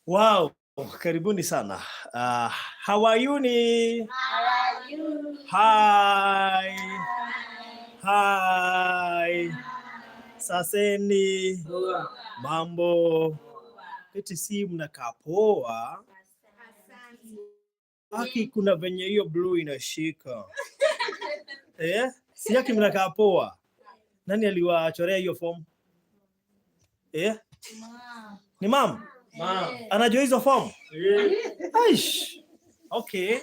Wow, karibuni sana. How are you ni? How are you? Hi. Hi. Saseni. Mambo. Eti si mnakaa poa. Aki kuna venye hiyo blue inashika. Si yaki mnakaa poa. Nani aliwachorea hiyo form? Ni mom? Anajua hizo form? Aish. Okay.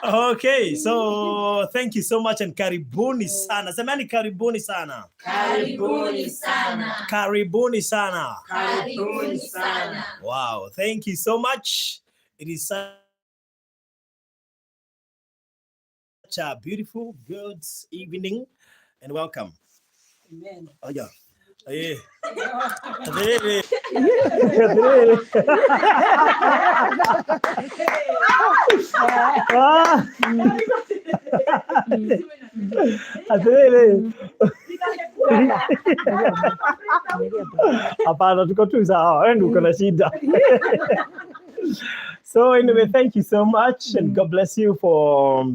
Okay, so thank you so much and karibuni sana. Semeni karibuni sana. Karibuni sana. Karibuni sana. Karibuni sana. Wow, thank you so much. It is such a beautiful, good evening and welcome. Amen. Oh yeah. Yeah. Hapana, tuko tu sawa. Wewe uko na shida. So anyway, thank you so much and God bless you for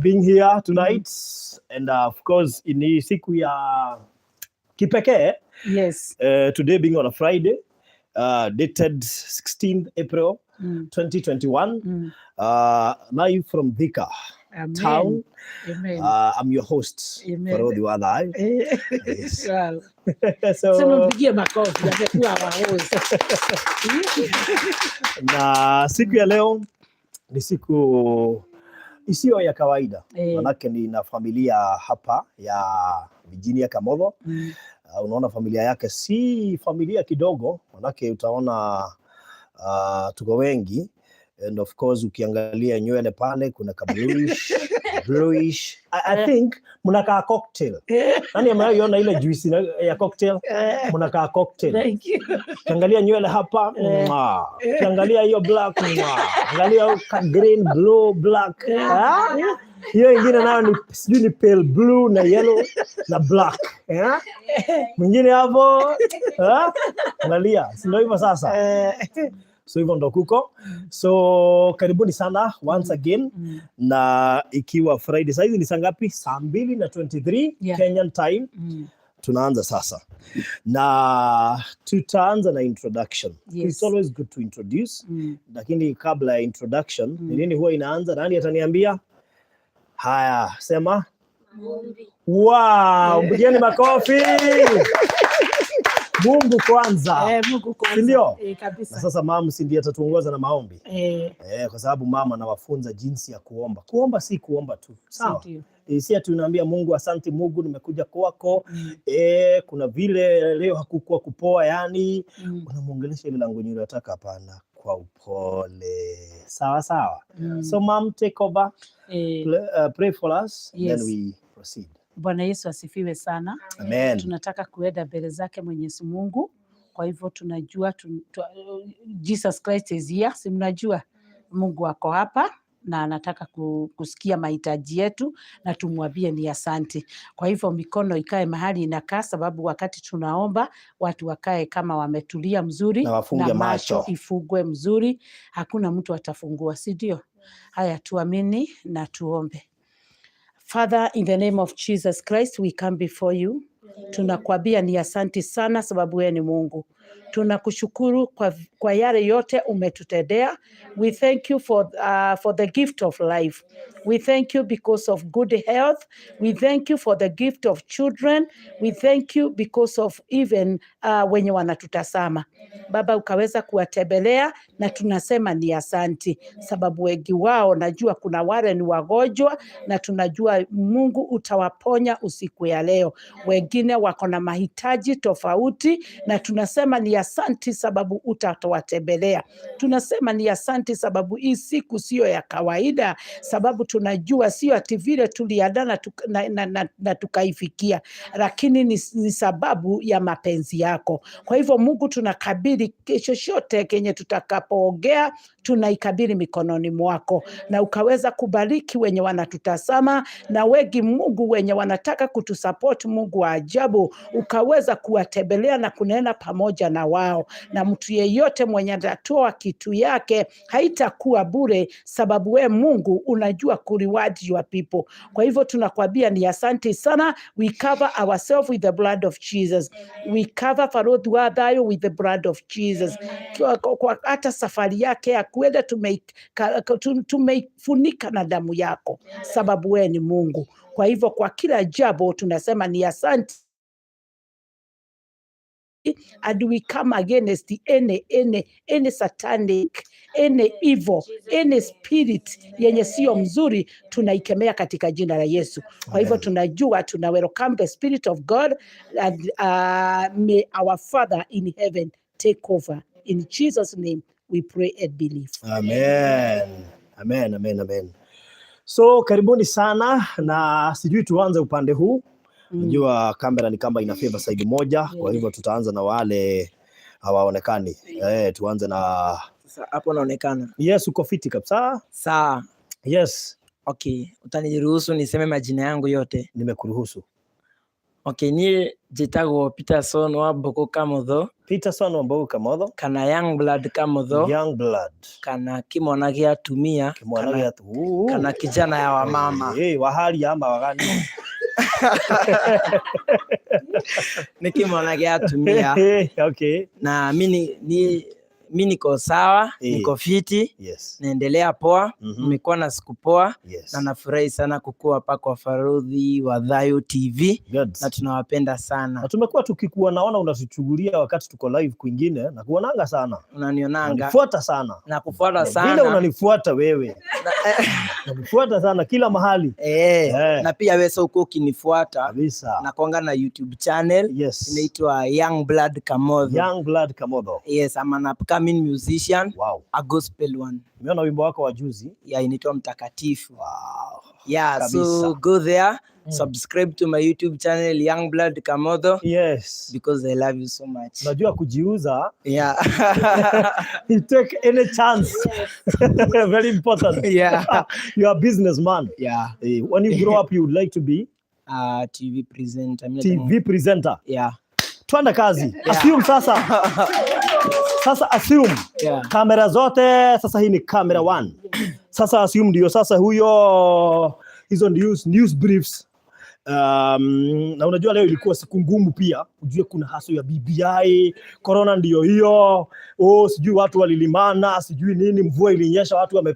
being here tonight and of course in hii siku ya kipekee. Yes. Today being on a Friday, dated 16th April 2021. Live from Thika town. Amen. I'm your host, Baruthi wa Thayu. Yes. So mpigie makofi amekuwa host. Na siku ya leo ni siku isiyo ya kawaida. Manake ni na familia hapa ya Virginia KAMOTHO. Unaona familia yake si familia kidogo, manake utaona tuko wengi, and of course ukiangalia nywele pale kuna bluish. I think mnakaa cocktail. Nani ameona ile juice ya cocktail? Mnakaa cocktail. Thank you. Ukiangalia nywele hapa, ukiangalia hiyo black, angalia green, blue, black. Hiyo ingine nayo ni sijui ni pale blue na yellow na black. Mwingine hapo, angalia, si ndio hivyo sasa? So hivyo ndo kuko. So karibuni sana once again. Na ikiwa Friday, saizi ni saa ngapi? Saa 2:23 Kenyan time. Tunaanza sasa. Na tutaanza na introduction. Yes. It's always good to introduce. Lakini kabla ya introduction, ni nini huwa inaanza? Nani ataniambia? Haya, sema. Wow, mpigieni makofi. Mungu kwanza. Mungu kwanza. Ndio? Kabisa. Na sasa mama si ndiye atatuongoza na maombi. Kwa sababu mama anawafunza jinsi ya kuomba. Kuomba si kuomba tu. Sawa? Si tunaambia Mungu asante Mungu nimekuja kwako. Kuna vile leo hakukuwa kupoa yani. Unamuongelesha ile langu nyingine unataka hapana kwa upole. Sawa sawa. So mom take over. Pray for us. Yes. Then we proceed. Bwana Yesu asifiwe sana. Amen. Tunataka kuenda mbele zake Mwenyezi Mungu. Kwa hivyo tunajua Jesus Christ is here. Si mnajua Mungu ako hapa na anataka kusikia mahitaji yetu na tumwambie ni asante. Kwa hivyo mikono ikae mahali inakaa, sababu wakati tunaomba watu wakae kama wametulia mzuri na macho ifungwe mzuri. Hakuna mtu atafungua, si ndio? Haya, tuamini na tuombe. Father, in the name of Jesus Christ, we come before you. Tunakuambia ni asante sana sababu wewe ni Mungu. Tunakushukuru kwa yale yote umetutendea. We thank you for the gift of life. We thank you because of good health. We thank you for the gift of children. We thank you because of even wenye wanatutazama. Baba, ukaweza kuwatembelea na tunasema ni asante sababu wengi wao najua kuna wale ni wagonjwa na tunajua Mungu utawaponya usiku ya leo. Wengine wako na mahitaji tofauti na tunasema ni asanti sababu utatowatembelea. Tunasema ni asanti sababu hii siku sio ya kawaida, sababu tunajua sio ati vile tuliandaa na tukaifikia, lakini ni sababu ya mapenzi yako. Kwa hivyo Mungu, tunakabidhi chochote kenye tutakapoongea, tunaikabidhi mikononi mwako, na ukaweza kubariki wenye wanatutazama na wengi Mungu wenye wanataka kutusupport. Mungu wa ajabu, ukaweza kuwatembelea na kunena pamoja na wao, na mtu yeyote mwenye atatoa kitu yake haitakuwa bure, sababu we Mungu unajua kureward your people. Kwa hivyo tunakwambia ni asante sana. We cover ourselves with the blood of Jesus. We cover Baruthi wa Thayu with the blood of Jesus. Kwa hata safari yake ya kwenda tumeifunika na damu yako, sababu we ni Mungu. Kwa hivyo kwa kila jambo tunasema ni asante. And we come against any satanic, any evil, any spirit yenye sio mzuri, tunaikemea katika jina la Yesu. Kwa hivyo tunajua tuna welcome the Spirit of God, and may our Father in heaven take over. In Jesus' name we pray and believe. Amen. Amen, amen, amen. So karibuni sana, na sijui tuanze upande huu. Najua kamera ni kama ina favor side moja, kwa hivyo tutaanza na wale hawaonekani. Tuanze na hapo naonekana. Yes, uko fiti kabisa. Sawa. Yes. Okay, utaniruhusu niseme majina yangu yote? Nimekuruhusu. Okay, ni jitago Peterson wa Boko Kamotho. Peterson wa Boko Kamotho. Kana young blood Kamotho. Young blood. Kana kimwana gia tumia. Kana kijana ya wamama. Wahali ama wagani? Niki mwanage atumia. Okay. Na mimi niko sawa, niko fiti. Yes. Naendelea poa. Nimekuwa na siku poa. Yes. Na nafurahi sana kukua hapa kwa Baruthi wa Thayu TV. Good. Na tunawapenda sana. Na tumekuwa tukikuwa naona unatuchugulia wakati tuko live kwingine, na kuonanga sana. Unanionanga. Unanifuata sana. Na kufuata sana. Vile unanifuata wewe. Unanifuata sana kila mahali. Na pia wewe sio uko ukinifuata. Kabisa. Na kuanga na YouTube channel. Yes. Inaitwa Young Blood Kamotho. Young Blood Kamotho. Yes, I'm an upcoming musician. Wow. A gospel one. Nimeona wimbo wako wa juzi. Yeah, inaitwa Mtakatifu. Wow. Yeah, kabisa. So go there, subscribe to my YouTube channel Young Blood Kamotho. Yes. Because I love you so much. Najua kujiuza. Yeah. You take any chance. Very important. Yeah. You are a businessman. Yeah. When you grow up, you would like to be TV presenter. TV presenter. Yeah. Tuanda kazi. Yeah. Assume sasa. Sasa assume. Yeah. Kamera zote sasa, hii ni camera 1. Sasa assume ndio sasa huyo hizo news briefs. Na unajua leo ilikuwa siku ngumu pia. Ujue kuna haso ya BBI, corona ndio hiyo. Sijui watu walilimana, sijui nini, mvua ilinyesha, watu wame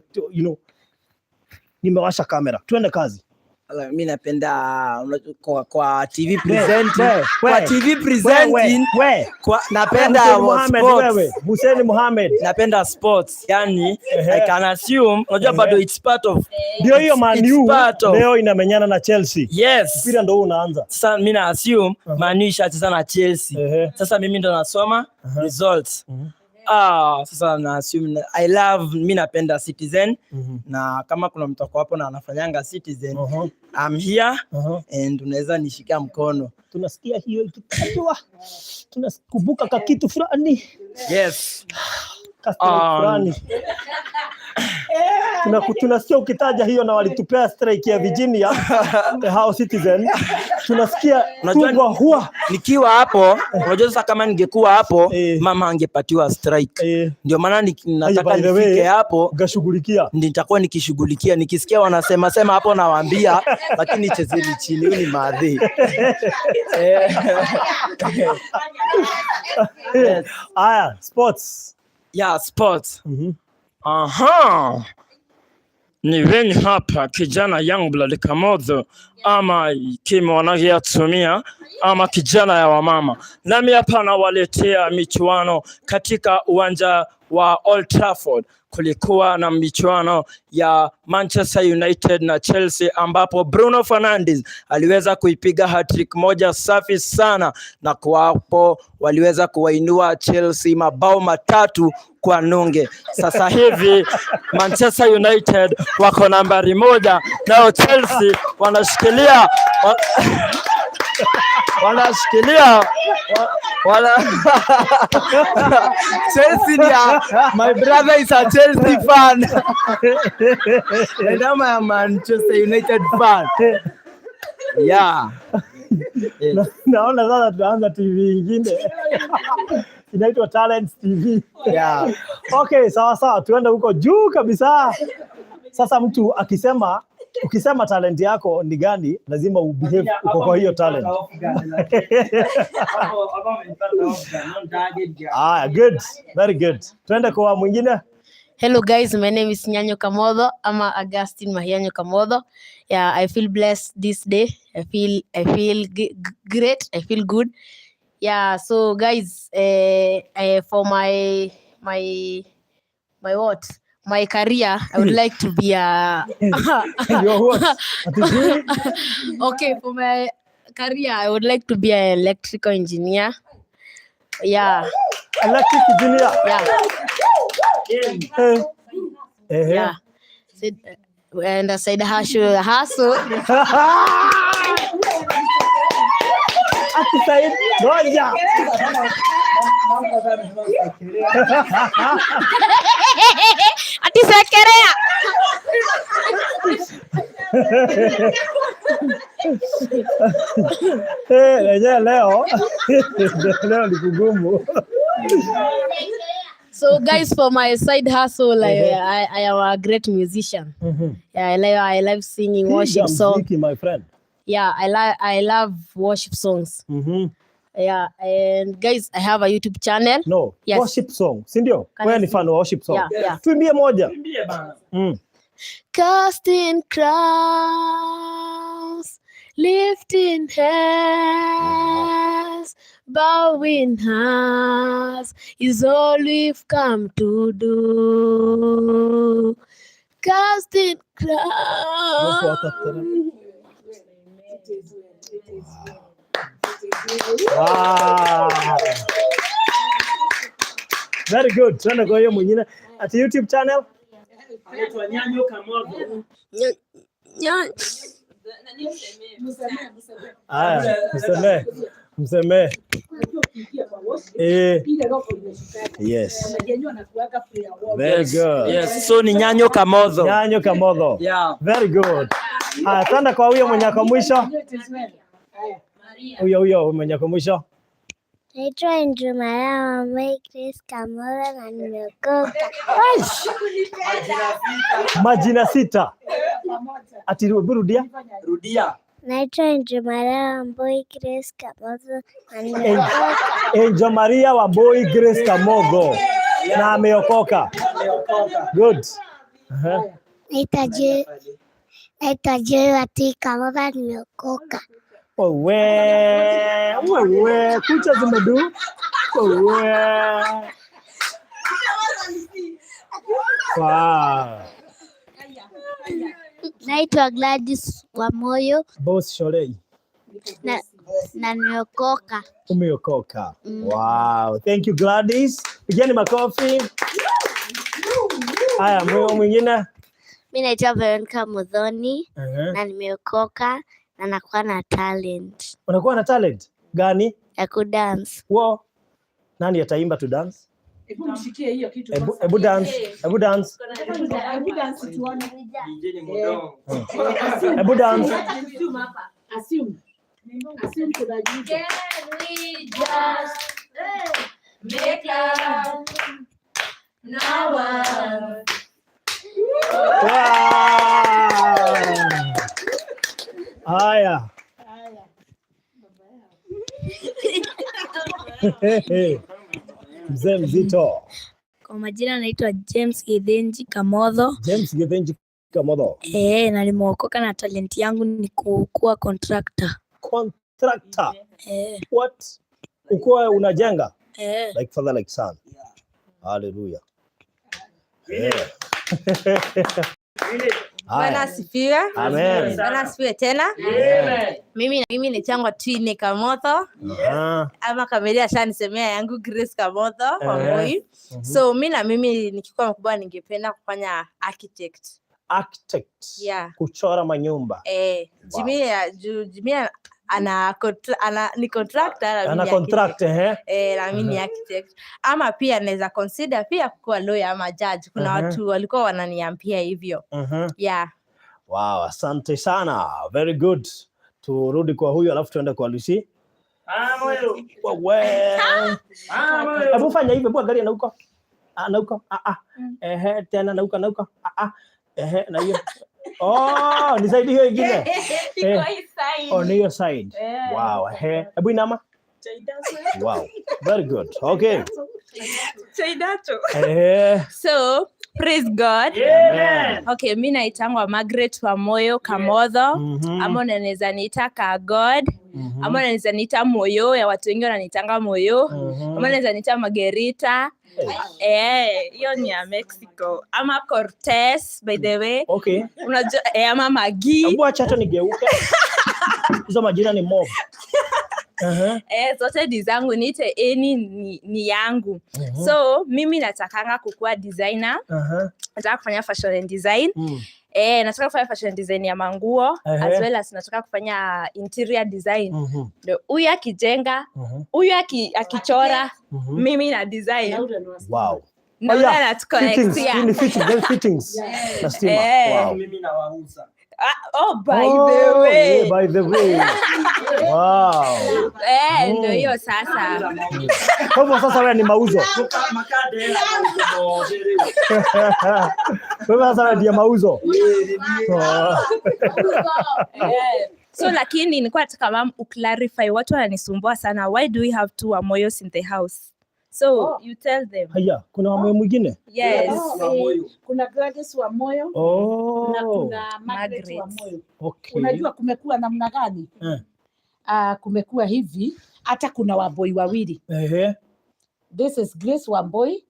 nimewasha kamera. Tuende kazi. Mimi napenda kwa TV presenting. Kwa TV presenting. Napenda sports. Hussein Mohamed. Napenda sports. Yani I can assume unajua bado it's part of. Ndio hiyo Man U leo inamenyana na Chelsea. Yes. Mpira ndio unaanza. Sasa mimi na assume Man U ishacheza na Chelsea. Sasa mimi ndo nasoma results. Sasa na assume mimi napenda Citizen. Na kama kuna mtu hapo na anafanyanga Citizen, I'm here and unaweza nishika mkono. Tunasikia hiyo ikitajwa. Tunakumbuka ka kitu fulani. Yes. Fulani. Tunasikia ukitaja hiyo na walitupea strike ya Virginia hao Citizen. Tunasikia huwa nikiwa hapo, unajua sasa kama ningekuwa hapo mama angepatiwa strike. Ndio maana nataka nifike hapo ngashughulikia. Nitakuwa nikishughulikia, nikisikia wanasema hapo nawaambia, lakini chezeni chini, huyu ni madhi. Aya, sports. Yeah, sports. Aha. Ni weni hapa kijana Young Blood Kamotho ama kimwana gia tumia ama kijana ya wamama. Nami hapa nawaletea michuano katika uwanja wa Old Trafford kulikuwa na michuano ya Manchester United na Chelsea, ambapo Bruno Fernandes aliweza kuipiga hat-trick moja safi sana, na kwapo waliweza kuwainua Chelsea mabao 3-0. Sasa hivi Manchester United wako nambari 1, nao Chelsea wanashikilia Chelsea dia. My brother is a Chelsea fan and I'm a Manchester United fan. Yeah. Naona sasa tunaanza TV nyingine inaitwa Talent TV. Yeah. Okay, sawa, tuende huko juu kabisa. Sasa mtu ukisema talent yako ni gani, lazima ubehave uko kwa hiyo talent. Good. Very good. Tuende kwa mwingine. Hello guys, my name is Nyanyo KAMOTHO. I'm Augustine Mahianyo KAMOTHO. Yeah, I feel blessed this day. I feel great. I feel good. Yeah, so guys, for my career, I would like to be a okay, for my career, I would like to be an electrical engineer. Yeah. Electric engineer. Yeah. Yeah. And a side hustle. Ati ngoja. Ati sekerea. Leo ni kugumu. So guys, for my side hustle, I am a great musician. Yeah, I love singing worship songs. My friend. Yeah, I love worship songs. Yeah, and guys, I have a YouTube channel. No, yes. Worship song, si ndio? Wewe ni fan wa worship song. Yeah. Tuimbie moja. Casting crowns, lifting hands, bowing hearts is all we've come to do. Casting crowns. Wow. Very good. Tuende kwa hiyo mwingine. At YouTube channel. Anaitwa Nyanyo KAMOTHO. Mseme. Yes. Very good. Yes, so ni Nyanyo KAMOTHO. Nyanyo KAMOTHO. Yeah. Very good. Tanda kwa huyo mwenye kwa mwisho. Huyo mwenye kwa mwisho. Naitwa Njumara Mbai Grace KAMOTHO na nimeokoka. Majina 6. Ati rudia. Naitwa Njumara Mbai Grace KAMOTHO na nimeokoka. Angel Maria wa Boy Grace KAMOTHO na ameokoka. Good. Naitwa Joy Wati KAMOTHO nimeokoka. Wewe kucha zimedu. Wow. Naitwa Gladys wa Moyo. Boss Sholei. Na nimeokoka. Umeokoka. Wow. Thank you Gladys. Pigeni makofi. Haya, mwingine. Mimi naitwa Veronica Muthoni na nimeokoka na nakuwa na talent. Unakuwa na talent gani? Ya kudance. Wow. Nani ataimba tu dance? Hebu mshikie hiyo kitu. Hebu dance. Hebu dance tuone. Hebu dance. Assume kuna jibu. Can we just make love now? Haya. Mzee mzito. Kwa majina naitwa James Githinji KAMOTHO. James Githinji KAMOTHO. Na nimeokoka na talent yangu ni kuwa contractor. Contractor? What? Ukuwa unajenga? Like father like son. Hallelujah. Bwana asifiwe. Amen. Bwana asifiwe tena. Mimi ni changwa Twine Kamotho. Ama Kamelia ashanisemea yangu Grace Kamotho Wamboi. So mimi nikikuwa mkubwa ningependa kufanya architect. Yeah. Kuchora manyumba. Jimmy ni contractor na contractor na mimi ni architect. Ama pia naweza consider pia kuwa lawyer ama judge. Kuna watu walikuwa wananiambia hivyo. Yeah. Wow, asante sana. Very good. Turudi kwa huyu alafu tuende kwa Lucy. Hebu fanya hivi, hebu angalia na huko. Na huko. Tena na huko. Na hiyo. Oh, ni side hiyo ingine. Iko hii side. On hiyo side. Wow, hebu inama. Wow, very good. Okay. So, praise God. Amen. Okay, mimi naitangwa Margaret Wamoyo Kamotho. Ama unaweza niita ka God. Ama unaweza niita Moyo, ya watu wengi wananitanga Moyo. Ama unaweza niita Margarita. Hiyo ni ya Mexico. Ama Cortez, by the way. Okay. Unajua ama Magi. Hebu acha hata nigeuke. Hizo majina ni mob. Zote dizangu niite ni yangu. So mimi natakanga kukuwa designer. Nataka kufanya fashion and design. Nataka kufanya fashion design ya manguo as well as nataka kufanya interior design. Huyu akijenga, huyu akichora, mimi na design. Wow. Na tuconnect. Fittings. Wow. Mimi na wauza. By the way. By the way. Wow. Ndio hiyo sasa. Kwa hivyo sasa wewe ni mauzo. Kwa hivyo sasa wewe ndiye mauzo. So lakini nilikuwa nataka mama uclarify, watu wananisumbua sana. Why do we have two Wamoyos in the house? So you tell them. Haya, kuna Wamoyo mwingine? Yes. Kuna Gladys Wamoyo. Na kuna Margaret Wamoyo. Okay. Unajua kumekuwa namna gani? Kumekuwa hivi, hata kuna Wamboi wawili. This is Grace Wamboi.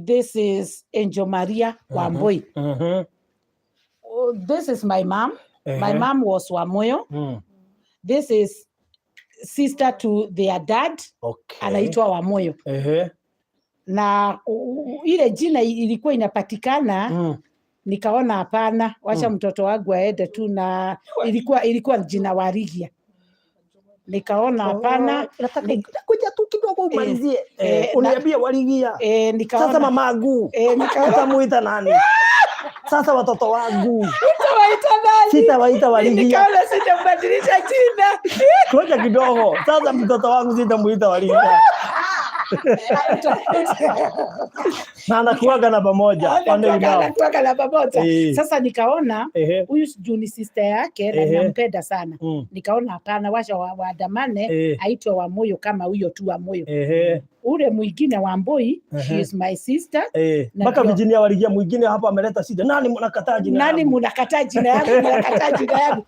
This is Angel Maria Wamboi. This is my mom. My mom was Wamoyo. This is sister to their dad. Okay. Anaitwa Wamoyo. Na ile jina ilikuwa inapatikana, nikaona hapana, wacha mtoto wangu aende tu, na ilikuwa jina Warigia. Nikaona hapana, kuja tu kidogo umalizie. Uniambie Warigia. Nikaona sasa mamangu. Nikaona muita nani? Sasa watoto wangu. Sitawaita Warigia. Nikaona sitabadilisha jina. Ngoja kidogo. Sasa mtoto wangu sitamuita Warigia. Na anakuaga na pamoja. Anakuaga na pamoja. Sasa nikaona huyu ni sister yake na nampenda sana. Nikaona hapana, wacha waandamane aitwe Wamoyo kama huyo tu Wamoyo. Ule mwingine Wamboi, she is my sister. Mpaka Virginia Warigia mwingine hapa ameleta shida. Nani mnakataa jina yangu? Nani mnakataa jina yangu? Mnakataa jina yangu.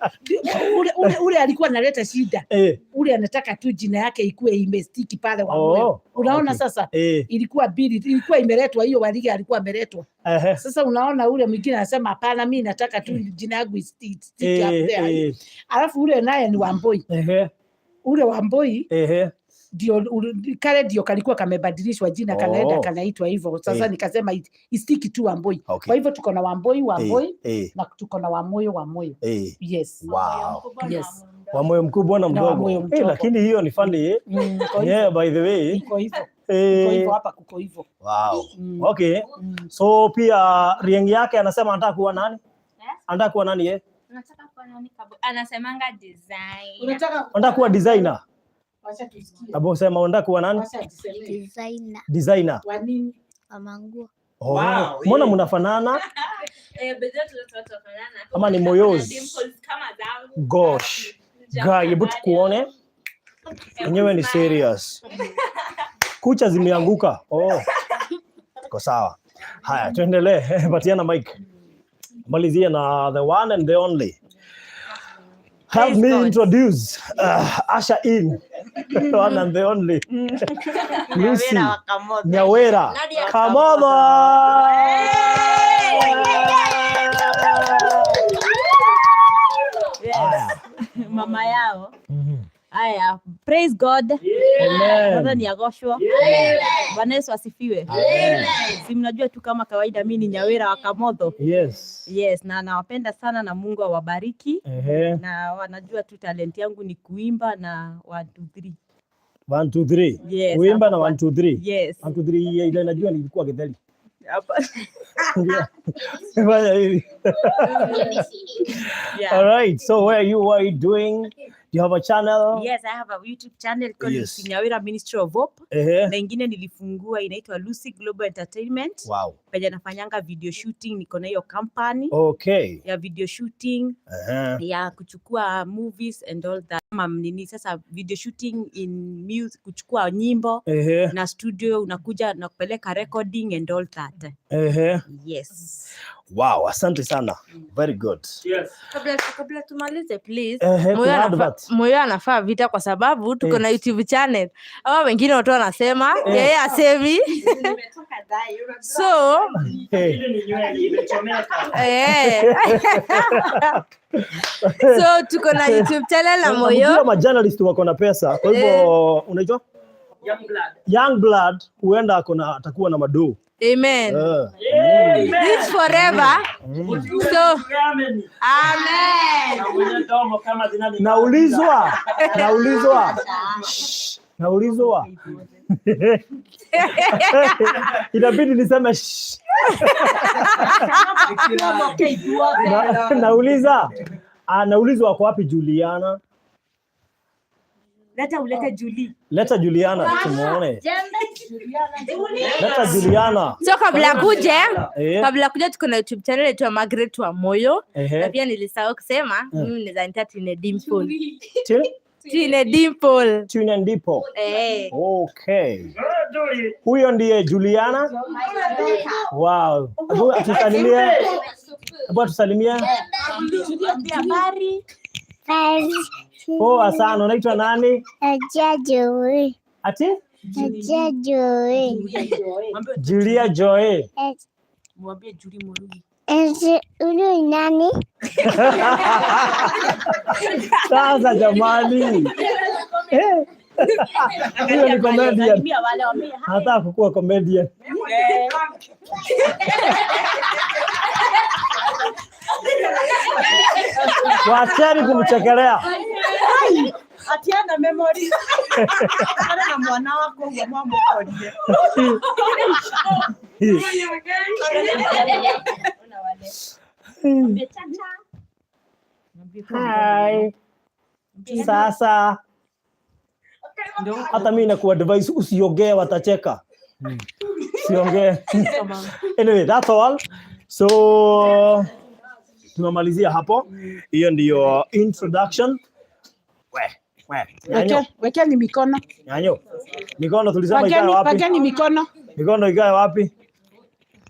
Ule alikuwa analeta shida. Ule anataka tu jina yake ikuwe imestiki pale Wamoyo. Unaona sasa ilikuwa imeletwa hiyo Warigia alikuwa ameletwa. Sasa unaona ule mwingine anasema hapana, mimi nataka tu jina yangu istiki up there. Alafu ule naye ni Wamboi. Ule Wamboi ndio kalikuwa kamebadilishwa jina, kanaenda kanaitwa hivyo. Sasa nikasema istiki tu Wamboi. Kwa hivyo tuko na Wamboi na tuko na Wamoyo. Yes. Wow. Yes. Wamoyo mkubwa na mdogo. Lakini hiyo ni funny. By the way. Iko hivyo hapa, kuko hivyo. Wow. Okay. So pia Riengi yake anasema anataka kuwa nani? Anataka kuwa nani Unataka kuwa nani Kabu? Anasemanga design. Unataka kuwa designer? Wacha tusikie. Abo sema unataka kuwa nani? Designer. Wa nini? Wa manguo. Wow. Mbona mnafanana? Ama ni Moyos? Kama zangu. Gosh. Guy, hebu tukuone. Enyewe ni serious. Kucha zimeanguka. Tuko sawa. Haya, tuendelee. Patiana mic. Malizia na the one and the only. Help me introduce usher in One and the only. Lucy. Nyawera wa Kamotho. Nyawera. Nadia Kamotho. Yes. Mama yao. Haya, praise God. Bwana ni agoshwa. Bwana Yesu asifiwe. Si mnajua tu kama kawaida mimi ni Nyawera wa Kamotho. Yes, na nawapenda sana na Mungu awabariki. Na wanajua tu talent yangu ni kuimba na 1 2 3. 1 2 3. Yes. Kuimba na 1 2 3. Yes. 1 2 3 ile najua nilikuwa Githeri. Hapa. Fanya hivi. Yeah. All right. So what are you doing? Do you have a channel? Yes, I have a YouTube channel called Nyawera Ministry of Hope. Na ingine nilifungua inaitwa Lucy Global Entertainment. Wow. Penye nafanyanga video shooting, niko na hiyo company. Okay. Ya video shooting, ya kuchukua movies and all that. Nini sasa video shooting in music, kuchukua nyimbo na studio unakuja na kupeleka recording and all that. Yes. Wow, asante sana. Very good. Yes. Kabla tumalize please. Moyo anafaa vita kwa sababu tuko na YouTube channel. Hawa wengine watu wanasema yeye asemi. So so tuko na YouTube channel na Moyo. Unajua majournalist wako na pesa. Kwa hivyo unaitwa Young Blood huenda atakuwa na madoo. Amen. This forever. So amen. Naulizwa. Inabidi niseme naulizwa kwa wapi Juliana? Leta Juliana tumuone. Leta Juliana. So kabla kuja tuko na YouTube channel yetu ya Margaret wa Moyo. Na pia nilisahau kusema mimi naweza nita Tine Dimple. Tine Dimple. Okay. Huyo ndiye Juliana. Wow. Hebu tusalimie. Habari. Poa sana. Unaitwa nani? Joy. Ati? Joy. Julia Joy. Mwambie Julie Murugi. Huyu nani? Sasa jamani. Huyo ni comedian. Hata kukuwa comedian. Wacheni kumchekelea. Atiana memory. Ana na mwana wako wa mambo kodie. Hi. Sasa hata mimi nakuwa advice usiongee watacheka. Usiongee. Anyway, that's all. So tumemalizia hapo. Hiyo ndio introduction. Wekeni mikono. Nyanyo. Mikono tulisema ikae wapi? Wekeni mikono. Mikono ikae wapi?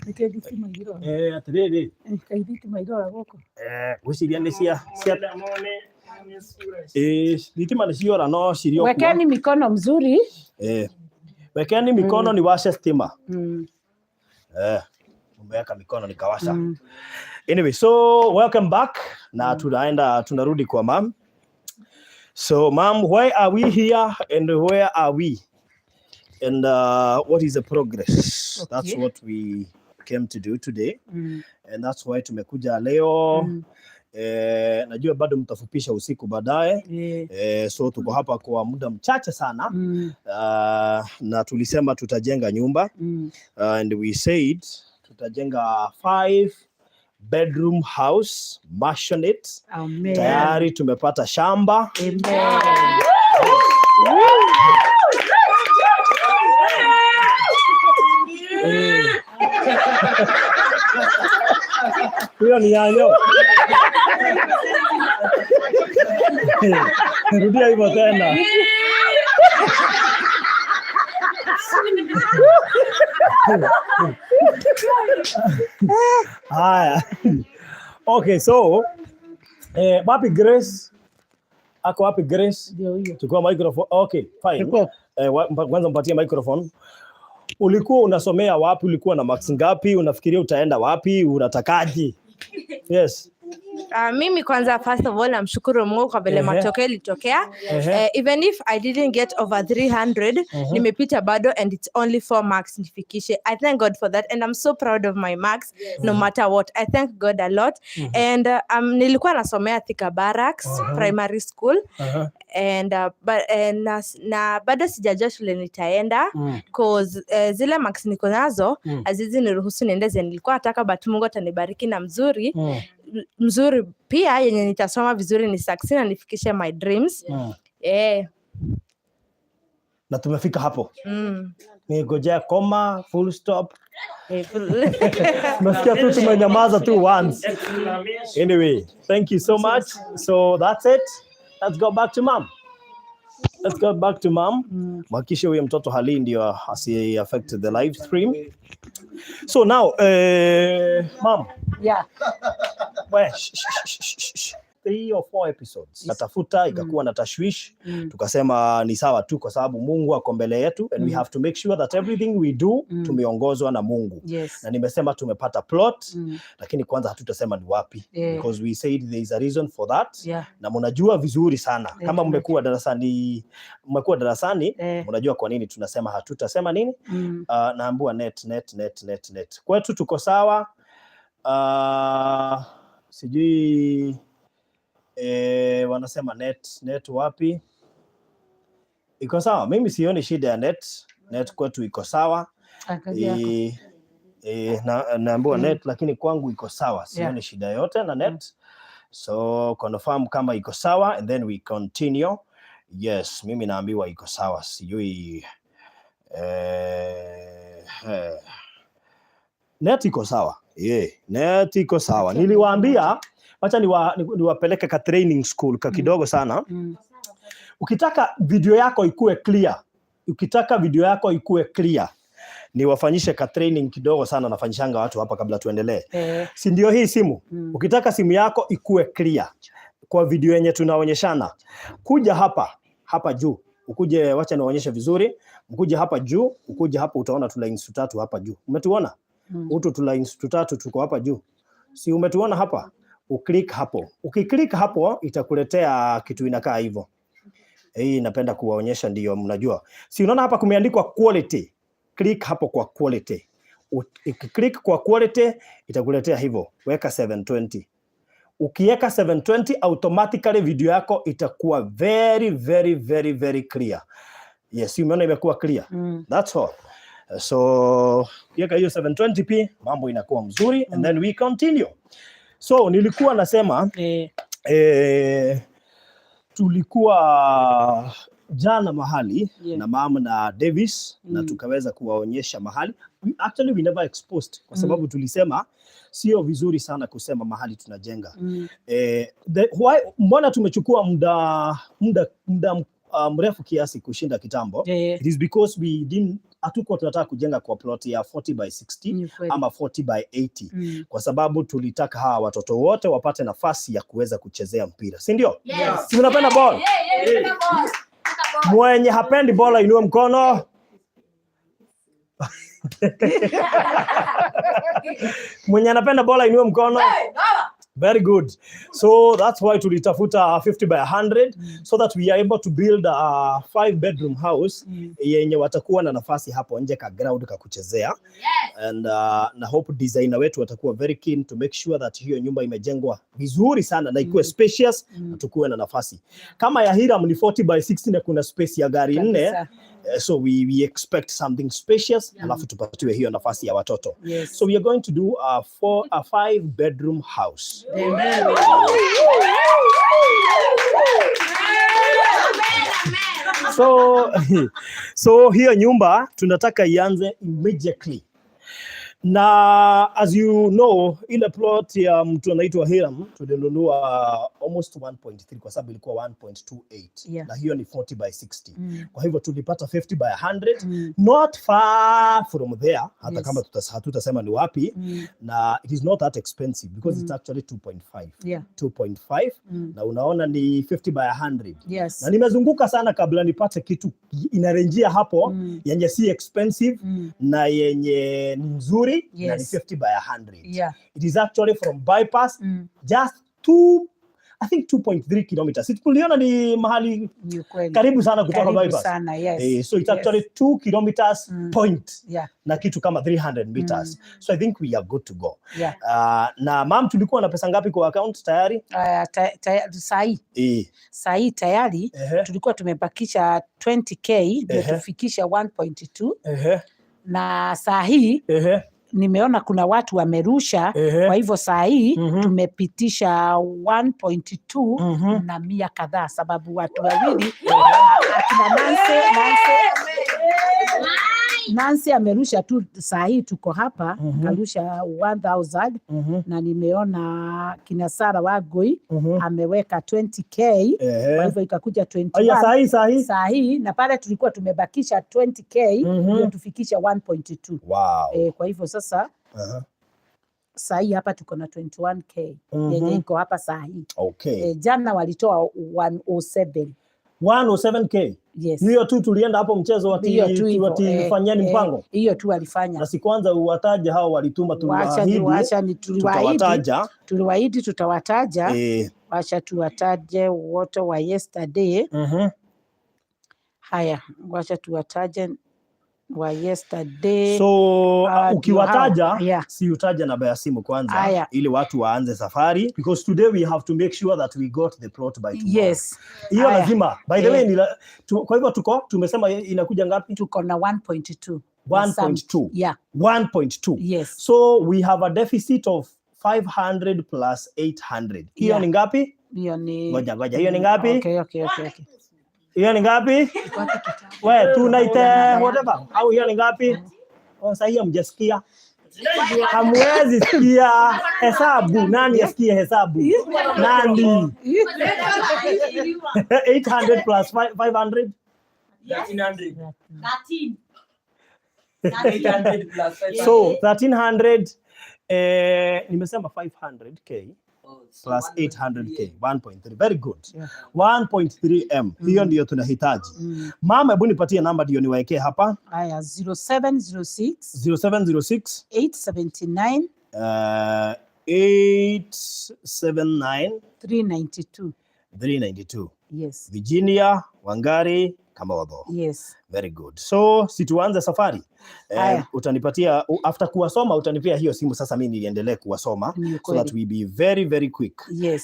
Nikedi mairo. Atiriri. Kaiditi mairo goko. Wisiria ni cia. Nitima ni ciora no cirio. Wekeni mikono mzuri. Wekeni mikono ni washe stima. Umeweka mikono nikawasha. Anyway, so welcome back. Na tunarudi kwa mom. So mom, why are we here and where are we? And what is the progress? Okay. That's what we came to do today. And that's why tumekuja leo. Najua bado mtafupisha usiku baadaye. So tuko hapa kwa muda mchache sana. Na tulisema tutajenga nyumba. And we said tutajenga 5-bedroom house, mansionette. Amen. Tayari tumepata shamba. Amen. Huyo ni Nyanyo. Rudia hivyo tena. Haya. Okay, so wapi Grace? Ako wapi Grace? Ndio hiyo. Chukua microphone. Okay, fine. Kwanza mpatie microphone. Ulikuwa unasomea wapi? Ulikuwa na marks ngapi? Unafikiria utaenda wapi? Unatakaje? Yes. Mimi kwanza first of all namshukuru Mungu kwa vile matokeo ilitokea. Even if I didn't get over 300, nimepita bado and it's only 4 marks nifikishe. I thank God for that and I'm so proud of my marks no matter what. I thank God a lot. And nilikuwa nasomea Thika Barracks Primary School. And na bado sijajua shule nitaenda cause zile marks niko nazo azizi niruhusu niendeze. Nilikuwa nataka but Mungu atanibariki na mzuri pia yenye nitasoma vizuri ni succeed na nifikishe my dreams. Na tumefika hapo. Ningojea koma, full stop. Nasikia tu tumenyamaza tu once. Anyway, thank you so much. So that's it. Let's go back to mom. Makisha huyo mtoto hali ndio asi affect the live stream. So now, mom. Yeah. Well, 3 or 4 episodes. Natafuta ikakuwa na tashwish. Tukasema ni sawa tu kwa sababu Mungu ako mbele yetu and we have to make sure that everything we do tumeongozwa na Mungu. Yes. Na nimesema tumepata plot lakini kwanza hatutasema ni wapi because we said there is a reason for that. Na mnajua vizuri sana kama mmekuwa darasani mnajua kwa nini tunasema hatutasema nini. Naambua net. Kwetu tuko sawa. Sijui wanasema net wapi iko sawa. Mimi sioni shida ya net kwetu iko sawa. Naambiwa net lakini kwangu iko sawa, sioni shida yote na net. So confirm kama iko sawa and then we continue. Yes, mimi naambiwa iko sawa, sijui net iko sawa. Net iko sawa. Niliwaambia acha niwapeleke ka training school ka kidogo sana. Ukitaka video yako ikue clear, niwafanyishe ka training kidogo sana, nafanyishanga watu hapa kabla tuendelee. Si ndio hii simu? Ukitaka simu yako ikue clear kwa video yenye tunaonyeshana, kuja hapa juu. Ukuje, wacha niwaonyeshe vizuri. Ukuje hapa juu, ukuje hapa utaona tu lines 3 hapa juu. Umetuona? Tu lines 3 tuko hapa juu. Si umetuona hapa? Uklik hapo. Ukiklik hapo itakuletea kitu inakaa hivyo. Hii napenda kuwaonyesha ndio mnajua. Si unaona hapa kumeandikwa quality. Click hapo kwa quality. Ukiklik kwa quality itakuletea hivyo. Weka 720. Ukiweka 720 automatically video yako itakuwa very very very very clear. Yes, umeona imekuwa clear. That's all. So yeka hiyo 720p mambo inakuwa mzuri and then we continue. So nilikuwa nasema tulikuwa jana mahali na mama na Davis na tukaweza kuwaonyesha mahali. We never exposed kwa sababu tulisema sio vizuri sana kusema mahali tunajenga. Mbona tumechukua muda mrefu kiasi kushinda kitambo? It is because hatuko tunataka kujenga kwa plot ya 40 by 60 ama 40 by 80 kwa sababu tulitaka hawa watoto wote wapate nafasi ya kuweza kuchezea mpira, si ndio? Si mnapenda ball? Mwenye hapendi bola inua mkono. Mwenye anapenda bola inua mkono. Very good. So that's why tulitafuta 50 by 100 so that we are able to build a 5-bedroom house yenye watakuwa na nafasi hapo nje ka ground ka kuchezea. And na hope designer wetu watakuwa very keen to make sure that hiyo nyumba imejengwa vizuri sana na ikuwe spacious na tukuwe na nafasi. Kama ya Hiram ni 40 by 60 na kuna space ya gari 4. So we expect something spacious alafu tupatiwe hiyo nafasi ya watoto. So we are going to do a 5-bedroom house. So hiyo nyumba tunataka ianze immediately. Na as you know, ile plot ya mtu anaitwa Hiram tulinunua almost 1.3 kwa sababu ilikuwa 1.28 na hiyo ni 40 by 60. Kwa hivyo tulipata 50 by 100, not far from there, hata kama hatutasema ni wapi, na it is not that expensive because it's actually 2.5. 2.5 na unaona ni 50 by 100. Na nimezunguka sana kabla nipate kitu inarenjia hapo yenye si expensive na yenye ni nzuri. Na ni 50 by 100. It is actually from bypass just 2.3 kilometers. Tuliona ni mahali karibu sana kutoka bypass. So it's actually 2 kilometers point. Na kitu kama 300 meters. So I think we are good to go. Na ma'am, tulikuwa na pesa ngapi kwa account tayari? Sahi tayari tulikuwa tumebakisha 20k ndio tufikisha 1.2. Na sahi nimeona kuna watu wamerusha, kwa hivyo saa hii tumepitisha 1.2 na 100 kadhaa, sababu watu wawili akina Nancy amerusha tu. Saa hii tuko hapa karusha 1000 na nimeona kina Sara Wagoi ameweka 20k, kwa hivyo ikakuja 21 saa hii na pale tulikuwa tumebakisha 20k ndio tufikisha 1.2. Kwa hivyo sasa saa hii hapa tuko na 21k yenye iko hapa saa hii. Jana walitoa 107k. Hiyo tu tulienda hapo mchezo watifanyeni mpango. Hiyo tu walifanya. Na si kwanza uwataje hao walituma tuliwaahidi tutawataja. Wacha tuwataje wote wa yesterday. Haya, wacha tuwataje wa yesterday. So ukiwataja si utaje namba ya simu kwanza ili watu waanze safari, because today we have to make sure that we got the plot by tomorrow. Hiyo lazima. By the way kwa hivyo tumesema inakuja ngapi? Tuko na 1.2. 1.2. 1.2. So we have a deficit of 500 plus 800. Hiyo ni ngapi? Hiyo ni ngoja hiyo ni ngapi? Okay. Hiyo ni ngapi? Wewe tunaite whatever. Au hiyo ni ngapi? Sasa hiyo mjasikia. Hamwezi sikia hesabu. Nani asikie hesabu? Nani? 800 plus 500? 1300. 800 plus 500. So 1300 nimesema 500k plus 800k 1.3. Very good. 1.3m. Hiyo ndio tunahitaji. Mama, hebu nipatie namba ndio niwaekee hapa. Haya, 0706 879 392. Yes. Virginia Wangari Kamotho. Yes. Very good. So situanze safari. Utanipatia after kuwasoma utanipia hiyo simu sasa mimi niendelee kuwasoma so that we be very very quick.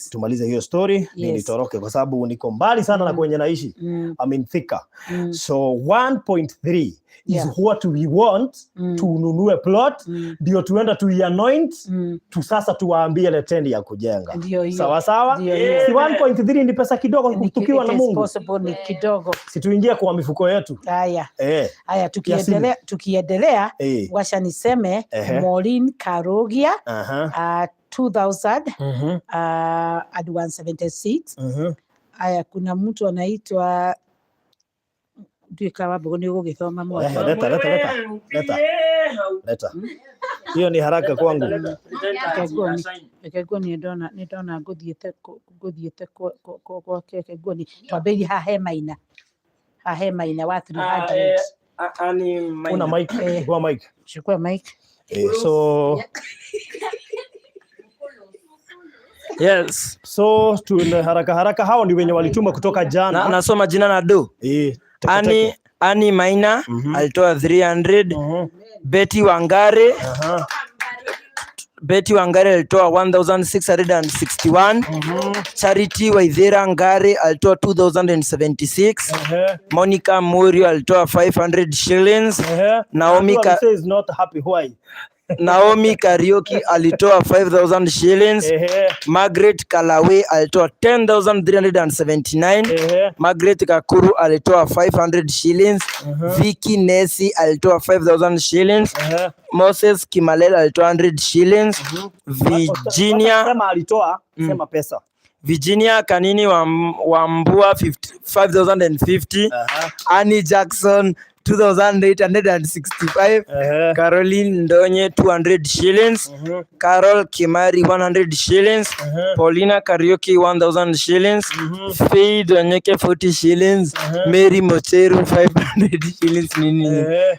Tumalize hiyo story nitoroke kwa sababu niko mbali sana na kwenye naishi. I mean thika. So 1.3 is what we want tununue plot ndio tuenda tuianoint sasa tuwaambie leteni ya kujenga. Sawa sawa? Si 1.3 ni pesa kidogo tukiwa na Mungu. Possible ni kidogo. Situingie kwa mifuko yetu. Haya tukiendelea washa niseme Maureen Karogia 2000 at 176. Haya kuna mtu anaitwa leta. Hiyo ni haraka kwangu. Ekegwa ni ndona nguthiete kwa kegwa ni twambei hahemaina wa 300. Una mic? Kwa mic. Chukua mic. So yes. So tuende haraka hao ni wenye walituma kutoka jana. Nasoma jina na do. Ani Maina alitoa 300. Betty Wangari alitoa 1661. Charity Waithera Ngari alitoa 2076. Monica Murio alitoa 500 shillings. Naomi is not happy. Why? Naomi Karaoke alitoa 5,000 shillings. Margaret Kalawe alitoa 10,379. Margaret Kakuru alitoa 500 shillings. Vicky Nesi alitoa 5,000 shillings. Moses Kimalela alitoa 100 shillings. Virginia sema alitoa sema pesa. Virginia Kanini Wambua 5,050. Annie Jackson 2,865. Caroline Ndonye 200 shillings. Carol Kimari 100 shillings. Paulina Karaoke 1,000 shillings. Faye Donyeke 40 shillings. Mary Mocheru 500 shillings.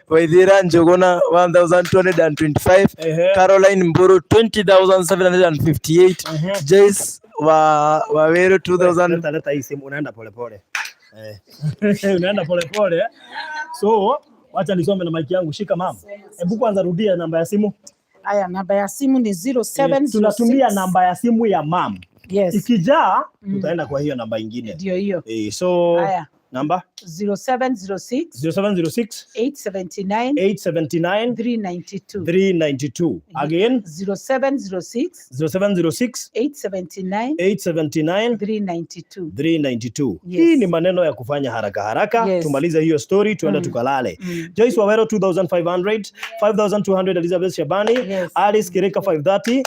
Waithira Njogona 1,225. Caroline Mburu 20,758. Jace Waweru 2,000. Leta hii simu unaenda polepole. Unaenda polepole. So, wacha nisome na mic yangu, shika mama. Hebu kwanza rudia namba ya simu. Haya, namba ya simu ni 0706. Tunatumia namba ya simu ya mama. Yes. Ikijaa, utaenda kwa hiyo namba nyingine. Ndio hiyo. So, haya. Namba 0706 879 392 392. Again 0706 879 392. Hii ni maneno ya kufanya haraka haraka. Tumalize hiyo story tuende tukalale. Joyce Wawero 2,500, 5,200 Elizabeth Shabani, Alice Kireka 530,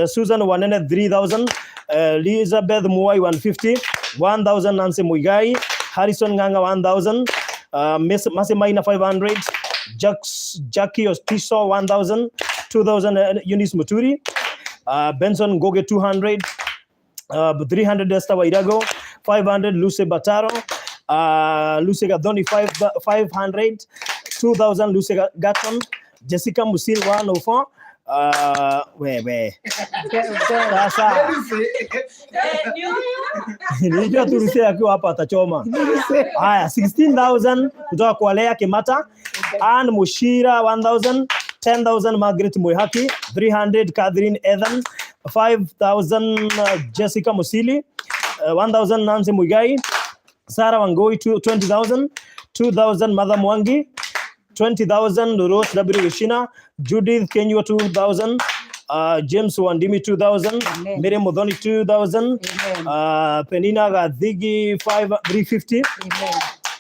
Susan Wanene 3,000, Elizabeth Muwai 150, 1,000 Nancy Muigai, Harrison Nganga 1,000, Masi Maina 500, Jackie Ostiso 1,000, 2,000 Eunice Muturi, Benson Goge 200, 300 Esther Wairago, 500 Luce Bataro, Luce Gadoni 500, 2,000 Luce Gatton, Jessica Musil 104. Sasa nijua Turusia akiwa hapa atachoma. Haya, 16,000 kutoka kwa Lea Kimata, Ann Mushira 1,000, 10,000 Margaret Moihaki, 300 Catherine Ethan, 5,000 Jessica Musili, 1,000 Nancy Muigai, Sarah Wangoi 20,000, 2,000 Mother Mwangi, 20,000 Rose W. Wishina, Judith Kenywa 2,000, James Wandimi 2,000, Miriam Modoni 2,000, Penina Gadhigi 350,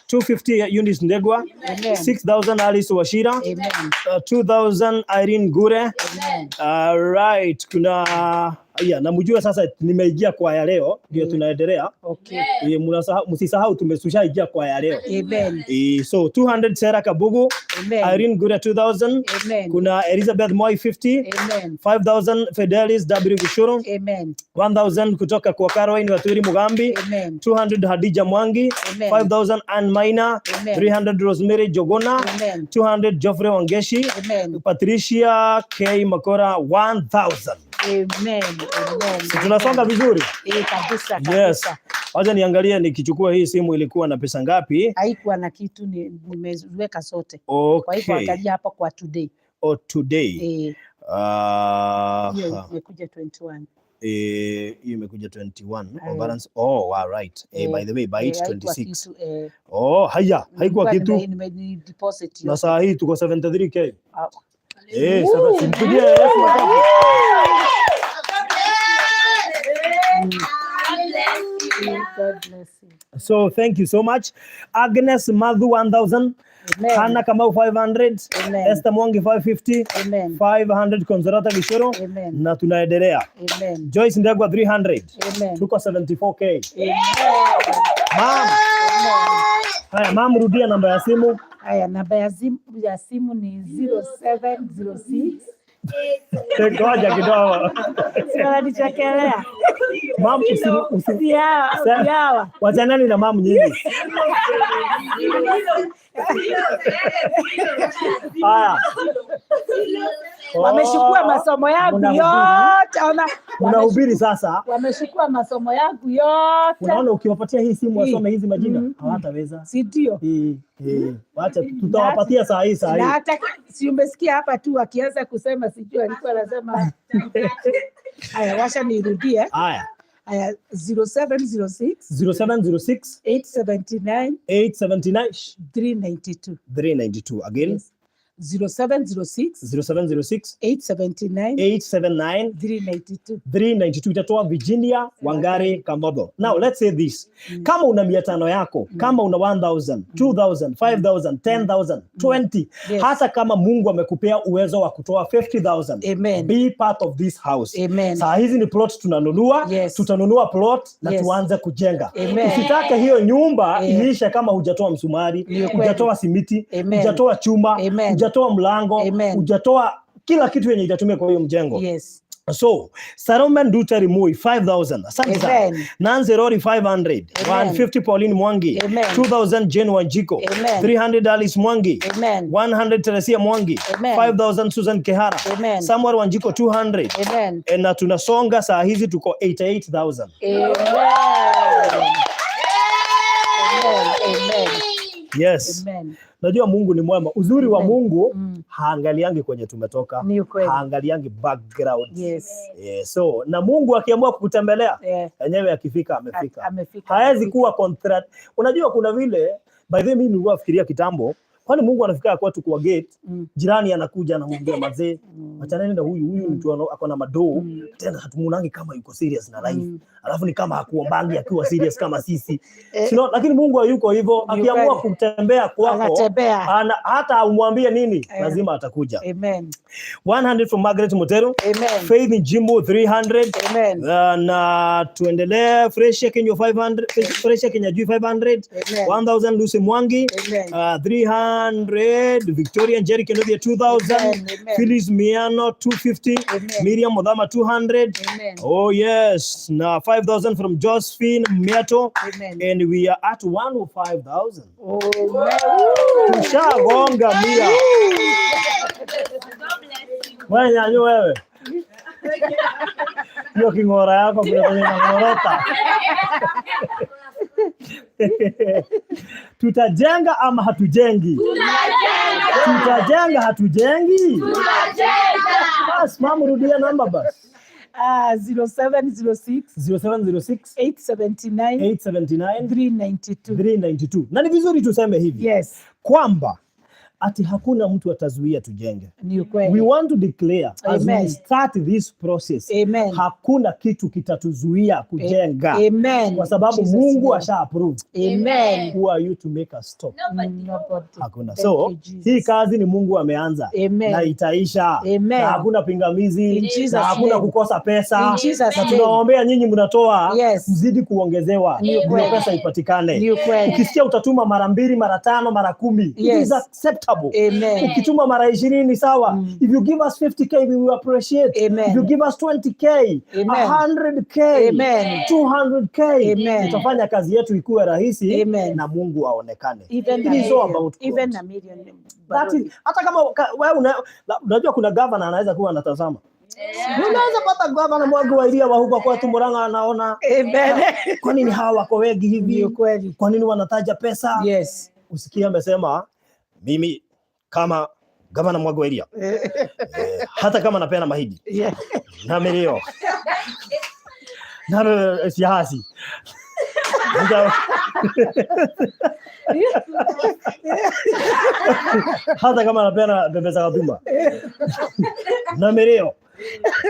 250 Eunice Ndegwa, 6,000 Alice Washira, 2,000 Irene Gure. Right, kuna namjua sasa nimeingia kwa ya leo ndio tunaendelea. Okay. Msisahau tumesushaingia kwa ya leo. So 200 Sarah Kabugu, Irene Gure 2,000, kuna Elizabeth Moi 50, 5,000 Fidelis W Gishuru, 1,000 kutoka kwa Caroline Waturi Mugambi, 200 Hadija Mwangi, 5,000 Ann Maina, 300 Rosemary Jogona, 200 Geoffrey Wangeshi, Patricia K Makora 1,000. Amen. Tunasonga vizuri. Kabisa. Yes. Wacha niangalie nikichukua hii simu ilikuwa na pesa ngapi? Haikuwa na kitu, nimeweka sote. Okay. Kwa hivyo angalia hapa kwa today. Today. Hiyo imekuja 21. Hiyo imekuja 21. Balance. Wow, right. By the way, by 26. Haya, haikuwa kitu. Deposit. Na saa hii tuko 73k. Sasa simpigie So thank you so much. Agnes Madhu 1,000, Hannah Kamau 500, Esther Mwangi 550, 500 Consolata Gishoro, na tunaendelea. Joyce Ndegwa 300. Tuko 74k. Mama. Haya, mama rudia namba ya simu. Haya, namba ya simu ni 0706. Ngoja kidogo. Sasa nichakelea. Mama usiawa. Wachanani na mama nyingi. Wameshukua masomo yangu yote. Unahubiri sasa. Wameshukua masomo yangu yote. Unaona ukiwapatia hii simu wasome hizi majina hawataweza. Si ndio? Wacha tutawapatia saa hii. Na hata si umesikia hapa tu akianza kusema sijui alikuwa anasema. Haya, wacha nirudie. Haya. 0706 879 392 392. Again. 0706 879 392. Itatoa Virginia Wangari Kamotho. Now let's say this. Kama una 500 yako, kama una 1000, 2000, 5000, 10000, 20, hata kama Mungu amekupea uwezo wa kutoa 50000, be part of this house. Saa hizi ni plot tunanunua, tutanunua plot na tuanze kujenga. Usitake hiyo nyumba iishe kama hujatoa msumari, hujatoa simiti, hujatoa chuma, hujatoa mlango, hujatoa kila kitu yenye itatumia kwa hiyo mjengo. So, Sarumen Dutari Mui 5000. Asante sana. Nanze Rory 500. 150 Pauline Mwangi. 2000 Jane Wanjiko. 300 Alice Mwangi. 100 Teresia Mwangi. 5000 Susan Kehara. Samuel Wanjiko 200. Na tunasonga saa hizi tuko 88000. Yes. Najua Mungu ni mwema. Uzuri wa Mungu haangaliangi kwenye tumetoka, haangaliangi background. So na Mungu akiamua kukutembelea yenyewe akifika amefika. Haezi kuwa contract. Unajua kuna vile by the way mimi nilikuwa nafikiria kitambo, kwani Mungu anafika kwa tu kwa gate, jirani anakuja anamwambia mazee, achana na huyu mtu ako na madoo, tena hatumuonangi kama yuko serious na life. Alafu ni kama hakuombangi akiwa serious kama sisi. Lakini Mungu hayuko hivyo, akiamua kutembea kwako, hata umwambie nini, lazima atakuja. 100 from Margaret Motero. Faith in Jimbo 300. Na tuendelee Fresh Kenya 500, Fresh Kenya 500. 1000 Lucy Mwangi. 300 Victorian Jerry Kenodia 2000. Phyllis Miano 250. Miriam Modama 200. Oh yes. Now 5000 from Josephine Miato. And we are at 105,000. Tushagonga mia. Wanyanyo wewe. Hiyo kingora yako kwenye ngorota. Tutajenga ama hatujengi? Tutajenga hatujengi? Bas, mama rudia namba bas. 0706 879 392. Na ni vizuri tuseme hivi. Kwamba ati hakuna mtu atazuia tujenge. We want to declare as we start this process, hakuna kitu kitatuzuia kujenga. Kwa sababu Mungu asha approve. Who are you to make us stop? Hakuna. So hii kazi ni Mungu ameanza na itaisha. Na hakuna pingamizi, na hakuna kukosa pesa. Na tunaombea nyinyi mnatoa, mzidi kuongezewa ndio pesa ipatikane. Ukisikia utatuma mara 2, mara 5, mara 10, it is acceptable. Ukituma mara 20 sawa. If you give us 50k we will appreciate. If you give us 20k, 100k, 200k, tutafanya kazi yetu ikuwe rahisi na Mungu aonekane. It is all about even a million. Hata kama wewe unajua kuna governor anaweza kuwa anatazama. Unaweza pata governor mwangu wa ilia wa huko kwetu Murang'a anaona. Kwa nini hawa wako wengi hivi? Kwa nini wanataja pesa? Usikie amesema mimi kama gavana Mwago area hata kama napeana mahidi na milio na siasi hata kama napeana pesa kaduma na milio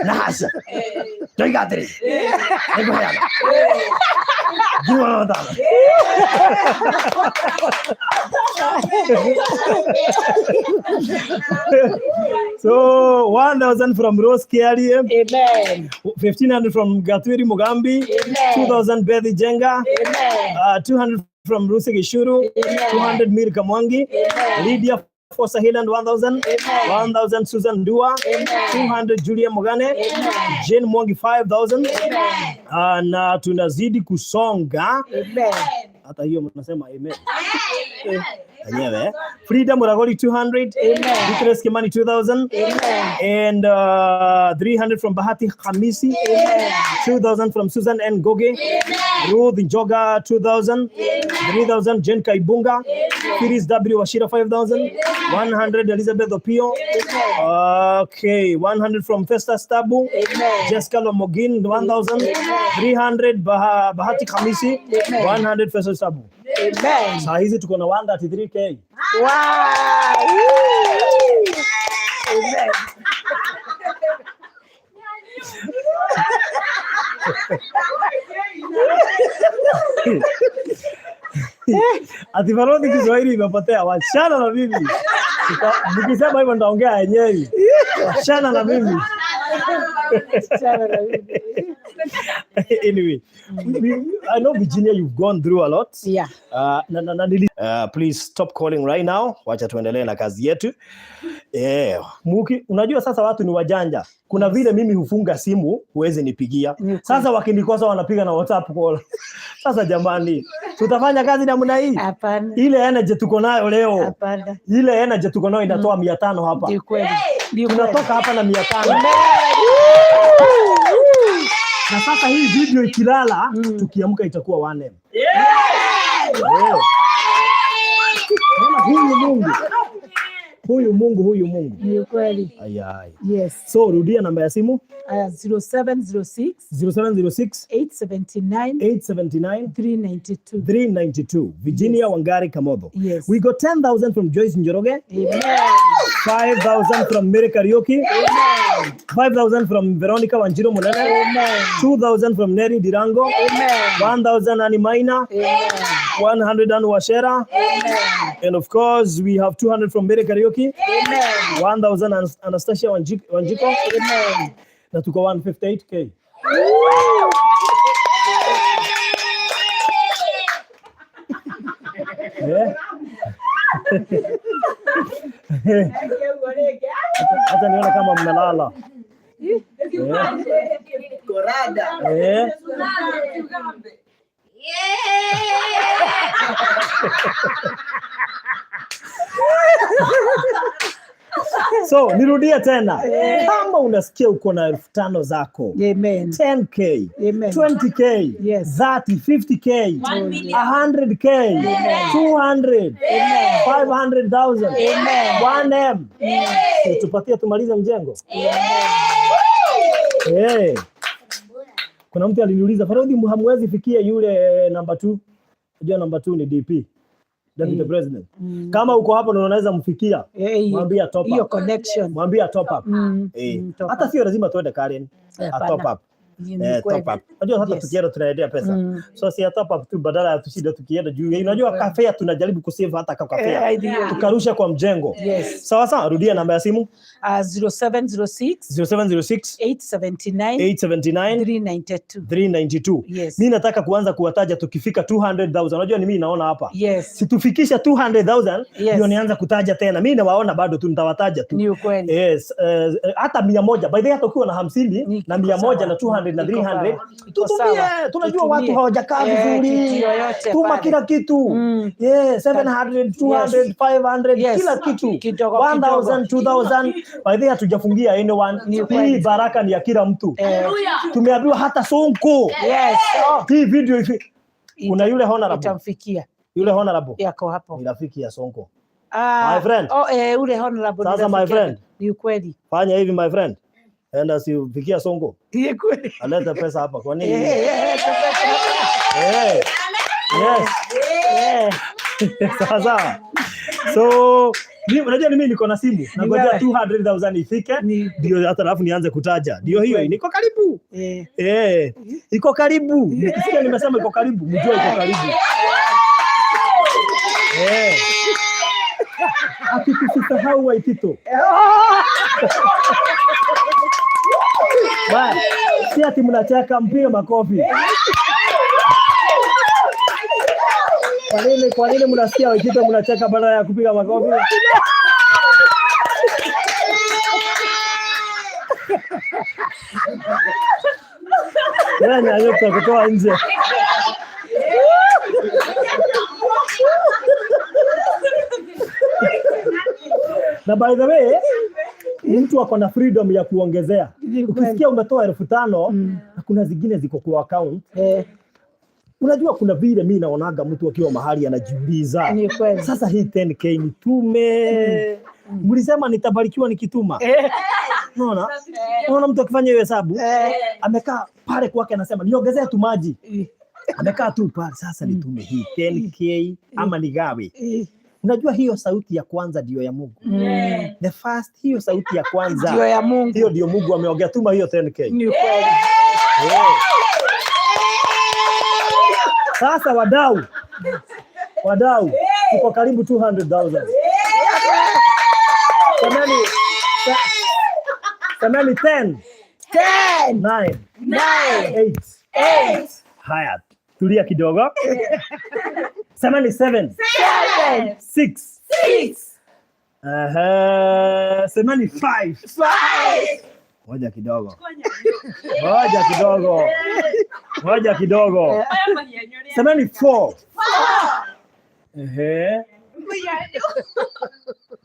na hasa toigatri ego hayana juana So 1000 from Rose Kiali. 1500 from Gatwiri Mugambi. 2000 Bethy Jenga. 200 from Rusi Gishuru. 200 Mir Kamwangi. Lydia Fosa Hill and 1000. 1000 Susan Dua. 200 Julia Mogane. Jane Mwangi 5000. Na tunazidi kusonga. Hata hiyo mnasema amen. Freedom Muragoli 200. Victor's Kimani 2000. And 300 from Bahati Khamisi. 2000 from Susan N. Goge. Ruth Njoga 2000. 3000 Jen Kaibunga. Firis W. Washira 5000. 100 Elizabeth Opio. Okay, 100 from Festus Tabu. Jessica Lomogin 1000. 300 Bahati Khamisi. 100 Festus Tabu. Saa hizi tuko na 133k. Wow! Ati Baruthi Kiswahili imepotea, wachana na mimi. Nikisema hivyo nitaongea yenyewe. Wachana na mimi. Anyway, I know Virginia, you've gone through a lot. Yeah. Please stop calling right now. Wacha tuendelee na kazi yetu. Unajua sasa watu ni wajanja. Kuna vile mimi hufunga simu, huwezi nipigia. Sasa wakinikosa wanapiga na WhatsApp call. Sasa jamani, tutafanya kazi namna hii? Hapana. Ile energy tuko nayo leo. Hapana. Ile energy tuko nayo inatoa 500 hapa. Ndio kweli. Tunatoka hapa na 500. Na sasa hii video ikilala, tukiamka itakuwa 1M. Huyu Mungu. Ni kweli. Ayai. Yes. So rudia namba ya simu. 0706 879 392. Virginia Wangari Kamotho. Yes. We got 10,000 from Joyce Njoroge. Amen. 5,000 from Mary Karaoke. Amen. 5,000 from Veronica Wanjiro Munene. Amen. 2,000 from Neri Dirango. Amen. 1,000 Ani Maina. Amen. 100 Anu Washera. Amen. And of course, we have 200 from Mary Karaoke. Amen. 1,000 Anastasia Wanjiko. Amen. Na tuko 158K. Hata niona kama mmelala. Korada. So, nirudie tena. Kama unasikia uko na 5,000 zako. Amen. 10K. Amen. 20K. Yes. 30, 50K. 100K. Amen. 200. Amen. 500,000. Amen. 1M. Tupatie tumalize mjengo. Kuna mtu aliniuliza, Baruthi hamwezi fikia yule number 2. Unajua number 2 ni DP. Deputy President. Kama uko hapo na unaweza mfikia, mwambie top up. Hiyo connection. Mwambie top up. Hata sio lazima tuende Karen. Top up. Top up. Unajua hata tukienda tunaendea pesa. So si top up tu badala ya tushinde tukienda juu. Unajua kafea tunajaribu kusave hata kwa kafea. Tukarusha kwa mjengo. Sawa sawa, rudia namba ya simu. 0706 879 392. Mimi nataka kuanza kuwataja tukifika 200,000. Unajua ni mimi naona hapa. Situfikisha 200,000 ndio nianza kutaja tena. Mimi nawaona bado tu nitawataja tu. Ni ukweli. Hata 100. By the way hata ukiwa na 50 na 100 na 200 na 300 tutumie. Tunajua watu hawajakaa vizuri. Tuma kila kitu. 700, 200, 500 kila kitu. 1,000, 2,000. By the way hatujafungia anyone. Hii baraka ni ya kila mtu. Tumeambiwa hata Sonko. Hii video kuna yule honorable itamfikia. Yule honorable yako hapo. Ni rafiki ya Sonko. My friend. Ule honorable sasa my friend. Ni ukweli. Fanya hivi my friend. Enda sifikia Sonko. Ni kweli. Aleta pesa hapa kwa nini? Sasa. So unajua mimi niko na simu. Nangoja 200,000 ifike ndio hata alafu nianze kutaja. Ndio hiyo niko karibu. Iko karibu. Nikisikia nimesema iko karibu, mjue iko karibu. Akitusisahau Waitito. Bye. Si ati mnacheka, mpige makofi. Kwa nini mnasikia Waitito mnacheka badala ya kupiga makofi? Wewe kutoa nje. Na by the way, mtu ako na freedom ya kuongezea. Ukisikia umetoa 5,000 na kuna zingine ziko kwa account. Unajua kuna vile mimi naonaga mtu akiwa mahali anajiuliza. Sasa hii 10K nitume. Mlisema nitabarikiwa nikituma. Unaona mtu akifanya hiyo hesabu, amekaa pale kwake anasema niongezee tu maji. Amekaa tu pale sasa nitume hii 10K ama nigawe. Unajua hiyo sauti ya kwanza ndio ya Mungu. The first, hiyo sauti ya kwanza ndio ya Mungu. Hiyo ndio Mungu ameongea, tuma hiyo 10K. Ni kweli. Sasa wadau, tuko karibu 200,000. Samani 10, 9, 8. Haya, tulia kidogo. Samani 7, 6. Samani 5. Moja kidogo. Samani 4.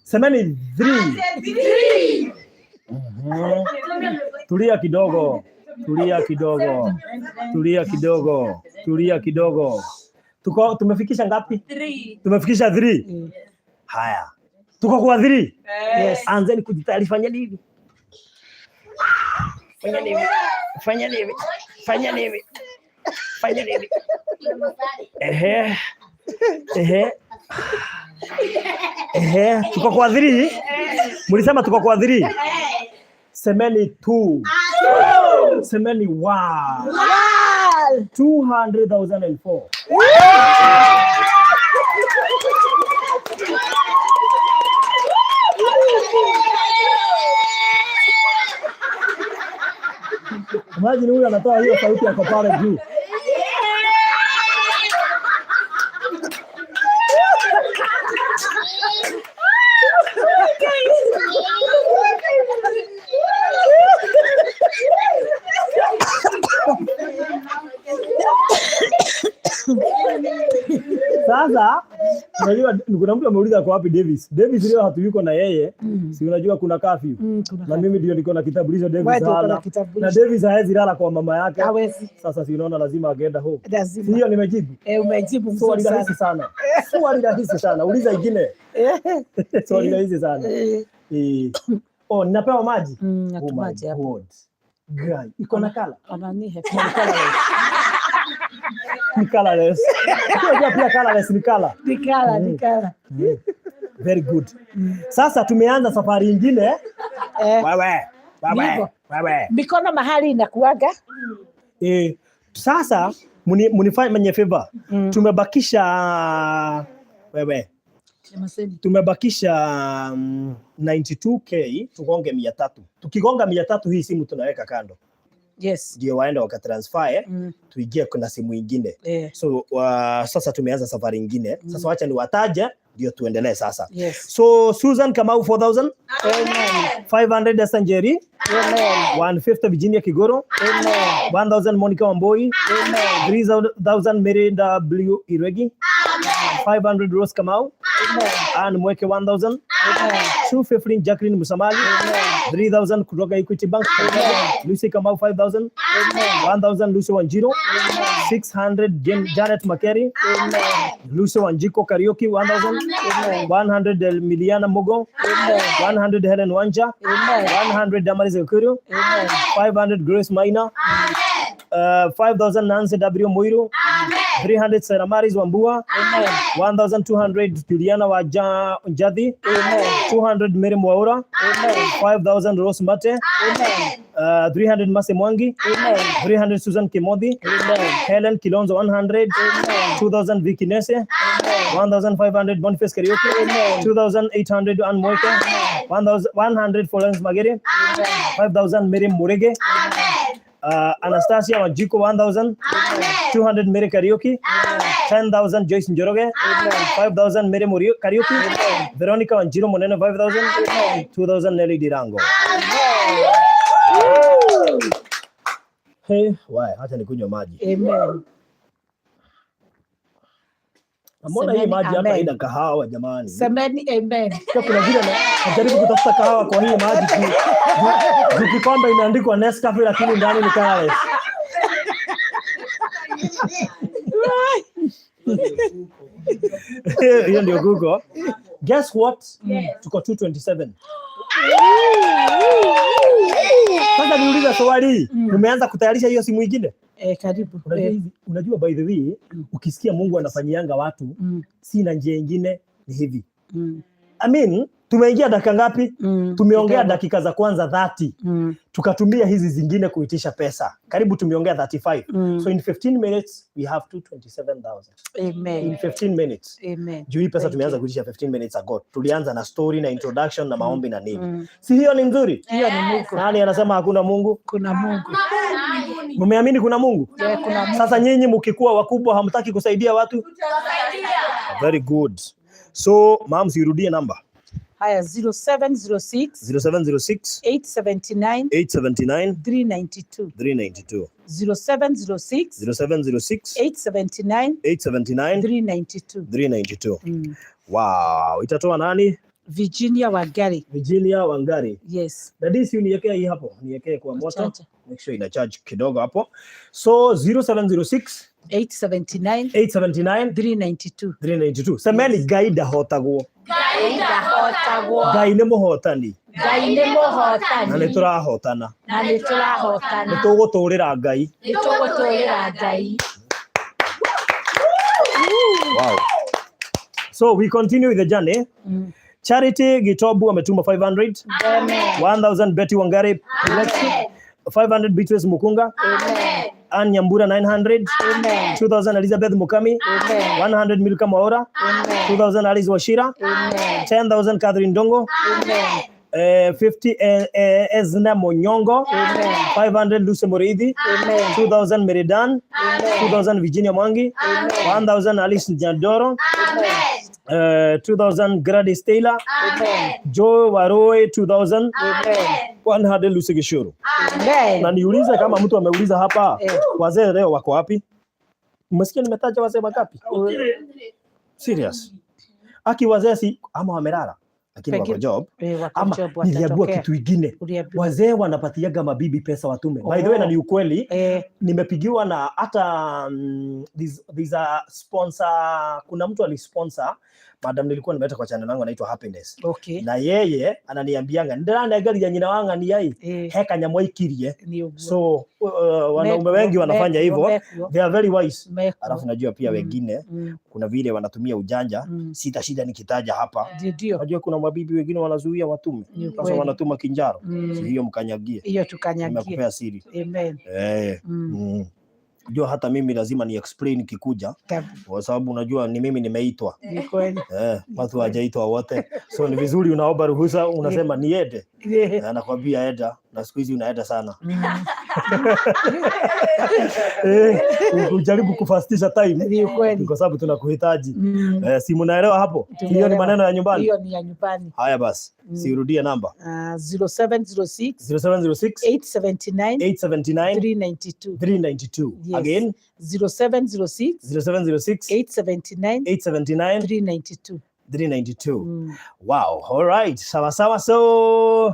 Samani 3. Tulia kidogo. Tumefikisha ngapi? 3. Tumefikisha 3. Haya. Tuko kwa 3. Yes. Anzeni kujitayarisha, fanya nini? Fanya nini? Tuko kwa 3. Mlisema tuko kwa 3. Semeni 2. Semeni 1. 200,004. Imagine huyu anatoa hiyo sauti yako pale juu. Sasa unajua kuna mtu ameuliza kwa wapi Davis. Davis leo hatuyuko na yeye. Si unajua kuna curfew. Na mimi ndio niko na kitambulisho Davis hala. Na Davis haezi lala kwa mama yake. Hawezi. Sasa si unaona lazima ageenda home. Lazima. Hiyo nimejibu. Umejibu mzuri sana. Swali rahisi sana. Uliza ingine. Swali rahisi sana. Oh, ninapewa maji. Maji hapo. Guy, iko na kala. Anani hepa. Ni colorless. Unajua pia colorless ni color. Ni color. Very good. Sasa tumeanza safari nyingine. Wewe. Mikono mahali inakuaga. Sasa munifanye favor. Tumebakisha wewe. Tumebakisha 92K, tugonge 300. Tukigonga 300 hii simu tunaweka kando. Yes. Ndio waende wakatransfer tuingie kuna simu nyingine. So sasa tumeanza safari nyingine. Sasa wacha niwataje ndio tuendelee sasa. Yes. So Susan Kamau 4,000. Amen. 500 Estanjeri. Amen. 150 Virginia Kigoro. Amen. 1,000 Monica Wamboi. Amen. 3,000 Mary W Iregi. 500 Rose Kamau. Amen. And Mweke 1,000. Amen. 215 Jacqueline Musamali. Amen. 3,000 kutoka Equity Bank. Amen. Lucy Kamau 5,000. Amen. 1,000 Lucy Wanjiro. Amen. 600 Janet Makeri. Amen. Lucy Wanjiko Karaoke 1,000. Amen. 100 Miliana Mogo. Amen. 100 Helen Wanja. Amen. 100 Damaris Ekuru. Amen. 500 Grace Maina. 5,000 Nancy W Moiro. 300 Saramaris Wambua. Amen. 1,200 Juliana Wajadi. Amen. 200 Mary Mwaura. Amen. 5,000 Rose Mate. Amen. 300 Mase Mwangi. Amen. 300 Susan Kimodhi. Amen. Helen Kilonzo 100. Amen. 2,000 Vicky Nese. Amen. 1,500 Boniface Karaoke. Amen. 2,800 Ann Moike. 1,100 Florence Magere. Amen. 5,000 Mary Murege. Anastasia Wajiko 1,000. 200 Mary Karaoke. 10,000 Joyce Njoroge. 5,000 Mary Murio Karaoke. Veronica Wanjiro Monene 5,000. 2,000 Nelly Dirango. Hey, acha nikunywa maji. Amen. Mbona hii maji hapa haina kahawa jamani? Semeni amen. Kuna vile najaribu kutafuta kahawa kwa hii maji tu. Kikombe imeandikwa Nescafe lakini ndani ni colorless. Hiyo ndio Google. Guess what? Tuko 227. Sasa niuliza swali. Umeanza kutayarisha hiyo simu nyingine? Karibu. Unajua by the way, ukisikia Mungu anafanyianga watu si na njia nyingine ni hivi. I mean, tumeingia dakika ngapi? Tumeongea dakika za kwanza 30. Tukatumia hizi zingine kuitisha pesa. Karibu tumeongea 35. So in 15 minutes we have 227,000. Amen. In 15 minutes. Amen. Juu hii pesa tumeanza kuitisha 15 minutes ago. Tulianza na story na introduction na maombi na nini. Si hiyo ni nzuri? Hiyo ni Mungu. Nani anasema hakuna Mungu? Kuna Mungu. Mumeamini kuna Mungu? Yeah, kuna Mungu. Sasa nyinyi mkikuwa wakubwa hamtaki kusaidia watu? Tutasaidia. Very good. So, mom, sirudie namba. Haya 0706 0706 879 879 392. 392. 0706 0706 879 879 392. 392. Wow, itatoa nani? Virginia Wangari. Virginia Wangari. Yes. Dadisi uniwekea hii hapo. Niwekee kwa moto. Chacha. Make sure ina charge kidogo hapo. So 0706 879 879 392. 392. Semeni gaida hotagwo. Gaida hotagwo. Ngai nĩ mũhotani. Ngai nĩ mũhotani. Na nĩtũrahotana. Na nĩtũrahotana. Nĩtũgũtũũrĩra Ngai. Nĩtũgũtũũrĩra Ngai. Wow. So we continue with the journey. Charity Gitobu ametuma 500. Amen. 1000 Betty Wangari. Amen. 500 Beatrice Mukunga. Amen. Ann Nyambura 900. Amen. 2000 Elizabeth Mukami. Amen. 100 Milka Maora. Amen. 2000 Alice Washira. Amen. 10,000 Catherine Dongo. Amen. 50 Ezna Monyongo. Amen. 500 Luce Moreidhi. Amen. 2000 Meridan. Amen. 2000 Virginia Mwangi. Amen. 1000 Alice Nyandoro. Amen. 2000 Gladys Taylor. Amen. Joe Waroe 2000. Amen. 100 Lucy Gishuru. Amen. Na niulize kama mtu ameuliza hapa, wazee leo wako wapi? Umesikia nimetaja wazee wangapi? Serious. Aki wazee si ama wamelala, lakini wako job. Ama niliambiwa kitu kingine. Wazee wanapatiaga mabibi pesa watume. By the way, na ni ukweli. Nimepigiwa na hata these are sponsor, kuna mtu alisponsor madam nilikuwa nimeleta kwa channel yangu anaitwa Happiness. Okay. Na yeye ananiambianga ndana gari ya nyina wanga ni yai heka nyamwa ikirie. So wanaume wengi wanafanya hivyo. They are very wise. Alafu najua pia wengine kuna vile wanatumia ujanja. Sita shida nikitaja hapa. Najua kuna mabibi wengine wanazuia watume. Sasa wanatuma kinjaro. Hiyo mkanyagie. Hiyo tukanyagie. Nimekupea siri. Amen. Unajua hata mimi lazima ni explain kikuja kwa sababu unajua ni mimi nimeitwa. Ni kweli. Watu hawajaitwa wote. So ni vizuri unaomba ruhusa unasema niende. Anakuambia enda na siku hizi unaenda sana. Ujaribu kufastisha time. Ni kweli. Kwa sababu tunakuhitaji. Si mnaelewa hapo? Hiyo ni maneno ya nyumbani. Hiyo ni ya nyumbani. Haya basi. Sirudie namba. 0706 0706 879 879 392. 392. Yes. Again 0706 0706 879 879 392. 392. Wow, all right. Sawa sawa. So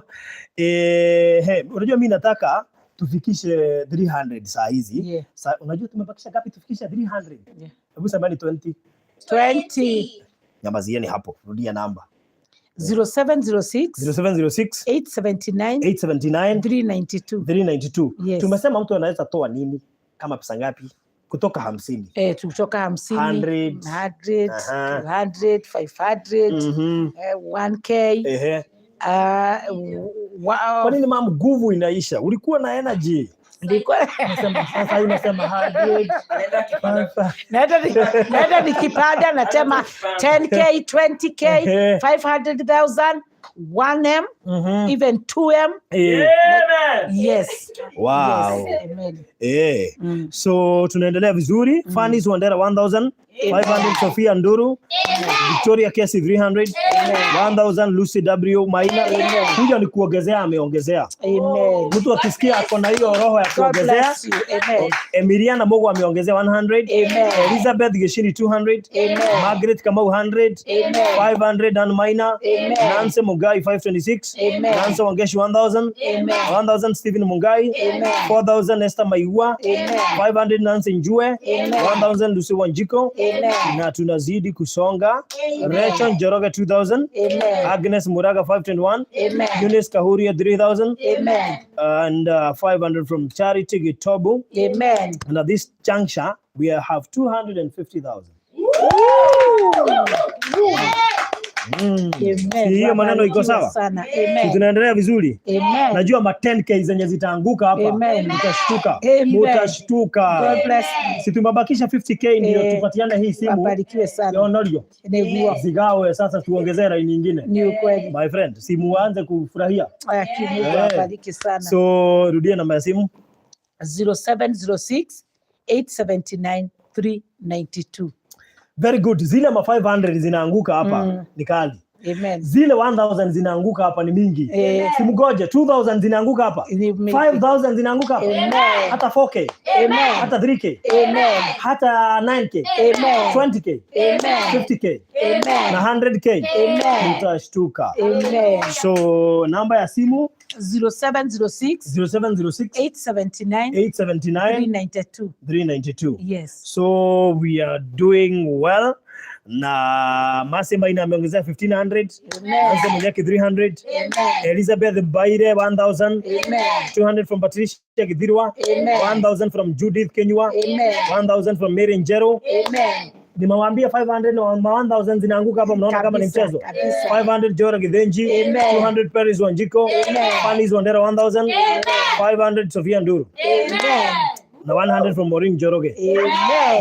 unajua mimi nataka tufikishe 300 saa hizi. Unajua tumebakisha ngapi tufikishe 300? Hebu sema ni 20. Nyamazieni hapo. Rudia namba. 0706 879 392. 392. Tumesema mtu anaweza toa nini? Kama pesa ngapi? Kutoka 50. Kutoka 50, 100, 200, 500, 1K. Kwa nini mama nguvu inaisha? Ulikuwa na energy. Ndiko nasema sasa unasema 100. Naenda nikipanda nasema 10K, 20K, 500,000, 1M, even 2M. Yes. Wow. Yes. Amen. So tunaendelea vizuri. Fanny's Wandera 1000, 500 Sophia Nduru, Victoria Kesi 300, 1000 Lucy W Maina. Huyo ni kuongezea, ameongezea. Amen. Mtu akisikia ako na hiyo roho ya kuongezea. Amen. Emiliana Mogo ameongezea 100. Amen. Elizabeth Geshiri 200. Amen. Margaret Kamau 100. Amen. 500 Dan Maina. Amen. Nancy Mugai 526. Amen. Nancy Wangeshi 1000. Amen. 1000 Stephen Mungai. Amen. 4000 Esther Maiwa. Amen. 500 Nancy Njue. Amen. 1000 Lucy Wanjiko. Amen. Na tunazidi kusonga. Rachel Njoroge 2000. Amen. Agnes Muraga 521. Amen. Eunice Kahuria 3000. Amen. And 500 from Charity Gitobu. Amen. And at this juncture, we have 250,000. Hiyo maneno iko sawa? Tunaendelea vizuri. Najua ma 10k zenye zitaanguka hapa. Mtashtuka. Mtashtuka. Si tumebakisha 50k ndio tupatiane hii simu. Barikiwe sana. Zigawe sasa tuongezee line nyingine. Ni ukweli. My friend, simu aanze kufurahia. Bariki sana. So rudia namba ya simu 0706 879 392. Very good. Zile ma 500 zinaanguka hapa ni kali. Amen. Zile 1000 zinaanguka hapa ni mingi. Simgoje 2000 zinaanguka hapa. 5000 zinaanguka hapa. Hata 4k. Amen. Hata 3k. Amen. Hata 9k. Amen. 20k. Amen. 50k. Amen. Na 100k. Amen. Utashtuka. Amen. So namba ya simu 0706 879 392. Yes. So we are doing well. Na Masema ina ameongezea 1500. Anza Munyaki 300. Elizabeth Baire 1000. 200 from Patricia Gidhirwa. 1000 from Judith Kenywa. 1000 from Mary Njero. Nimewaambia 500 na 1000 zinaanguka hapa, mnaona kama ni mchezo. 500 Jora Githenji. 200 Paris Wanjiko. Panis Wandera 1000. 500 Sofia Nduru. Na 100 from Maureen Joroge.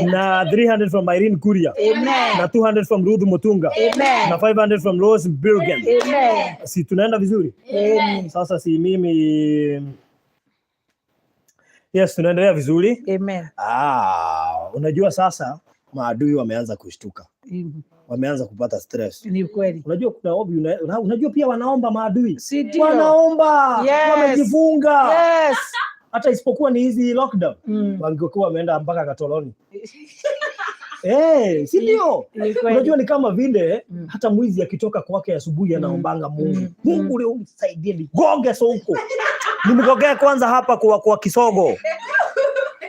Na 300 from Irene Kuria. Na 200 from Ruth Mutunga. Na 500 from Rose Bilgen. Si tunaenda vizuri? Sasa si mimi. Yes, tunaendelea vizuri. Unajua sasa maadui wameanza kushtuka. Wameanza kupata stress. Ni kweli. Unajua kuna unajua pia wanaomba maadui. Wanaomba. Wamejifunga. Hata isipokuwa ni hizi lockdown. Wangekuwa wameenda mpaka Katoloni. Si ndio? Unajua ni kama vile hata mwizi akitoka kwake asubuhi anaombanga Mungu. Mungu leo unisaidie nigonge soko. Nimgogea kwanza hapa kwa kisogo.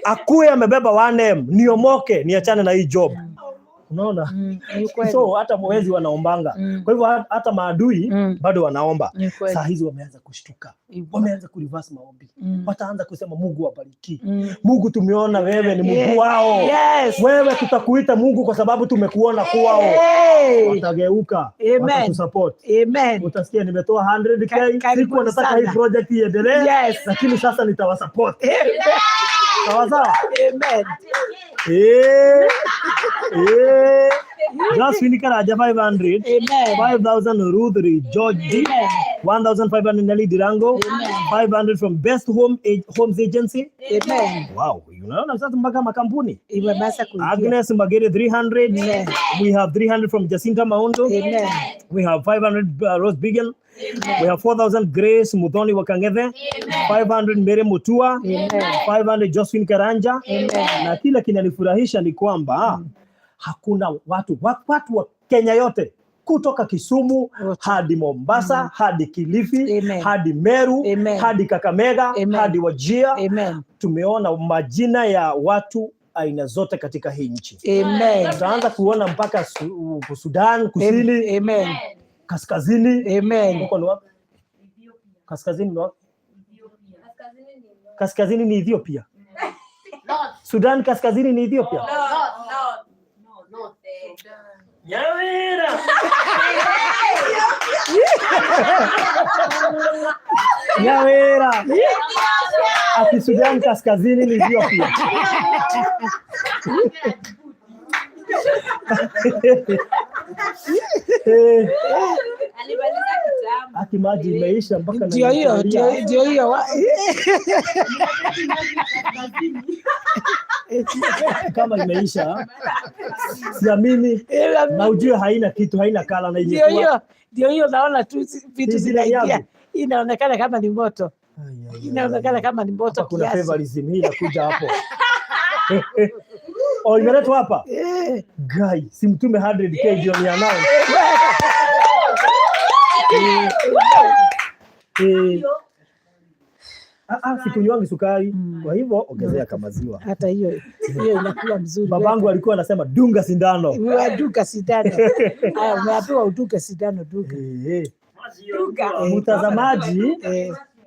Akuwe amebeba 1M, niomoke, niachane na hii job. Unaona? So hata mwezi wanaombanga. Kwa hivyo hata maadui bado wanaomba. Saa hizi wameanza kushtuka. Wameanza kureverse maombi. Wataanza kusema Mungu awabariki. Mungu tumeona wewe ni Mungu wao. Wewe tutakuita Mungu kwa sababu tumekuona kwao. Watageuka. Watatusupport. Utasikia nimetoa 100k. Siku nataka hii project iendelee. Lakini sasa nitawasupport. Sawa. Just Finika Raja 500. 5,000 Ruth George. 1,500 Nelly Dirango. 500 from Best Homes Agency. Wow, unaona sasa mpaka makampuni. Agnes Magere 300. We have 300 from Jacinta Maundo. We have 500 Rose Bigan. We have 4,000 Grace Muthoni Wakangeve. 500 Mere Mutua. 500 Josephine Karanja. Na kila kinanifurahisha ni kwamba hakuna watu wa Kenya yote kutoka Kisumu hadi Mombasa hadi Kilifi hadi Meru hadi Kakamega hadi Wajir. Tumeona majina ya watu aina zote katika hii nchi. Tutaanza kuona mpaka Sudan Kusini. Kaskazini. Huko ni wapi? Kaskazini ni wapi? Kaskazini ni Ethiopia. Sudan Kaskazini ni Ethiopia. Nyawira. Nyawira. Ati Sudan Kaskazini ni Ethiopia. Aki maji imeisha mpaka ndio hiyo. Kama imeisha siamini, na ujue haina kitu, haina kala na ndio hiyo naona tu vitu zinaingia. Inaonekana kama ni moto. Inaonekana kama ni moto. Kuna favoritism hii inakuja hapo. Imeletwa hapa. Guy, simtume 100k jioni ya nao. Sikunywangi sukari. Kwa hivyo ongezea kama maziwa. Hata hiyo inakuwa mzuri. Babangu alikuwa anasema dunga sindano. Dunga sindano. Umeambiwa udunge sindano dunga. Mtazamaji,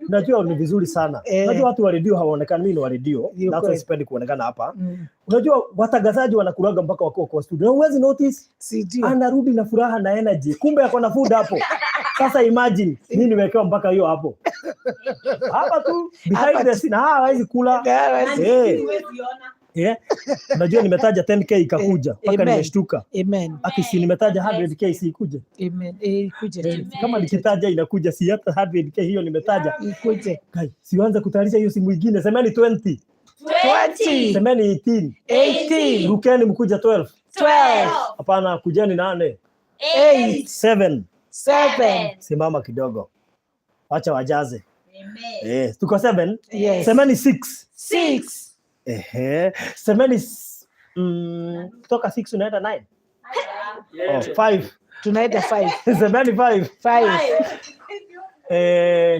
Unajua ni vizuri sana. Unajua watu wa redio hawaonekani, mimi ni wa redio. Sasa sipendi kuonekana hapa. Unajua watangazaji wanakulaga mpaka wako kwa studio. Huwezi notice anarudi na furaha na energy. Kumbe yako na food hapo. Sasa imagine mimi nimewekewa mpaka hiyo hapo. Hapa tu behind the scene hawezi kula. Unajua nimetaja 10k ikakuja mpaka nimeshtuka. Akisi nimetaja 100k si ikuje. Kama nikitaja inakuja, si hata 100k hiyo nimetaja ikuje. Sianze kutayarisha hiyo simu nyingine. Semeni 20. Semeni 18. Rukeni mkuja 12. Hapana, kujeni 8. 7. Simama kidogo. Acha wajaze. Tuko 7. Semeni 6. Semeni kutoka 6 unaenda 9. 5. Tunaenda 5. Semeni 5.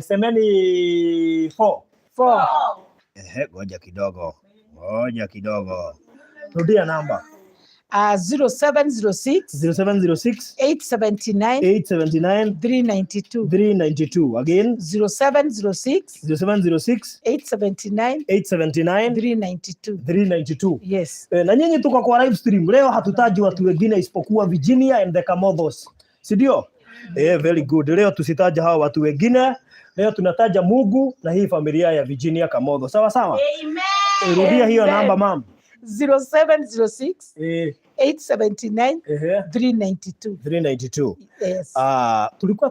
Semeni 4. Ngoja kidogo. Rudia namba. 0706 879 392. Again 0706 879 392. Yes. Na nyinyi tuko kwa live stream. Leo hatutaji watu wengine isipokuwa Virginia and the KAMOTHOS. Si ndio? Very good. Leo tusitaja hawa watu wengine. Leo tunataja Mungu na hii familia ya Virginia KAMOTHO. Sawa sawa? Amen. Rudia hiyo namba mama. 0706 879 392. Yes. Tulikuwa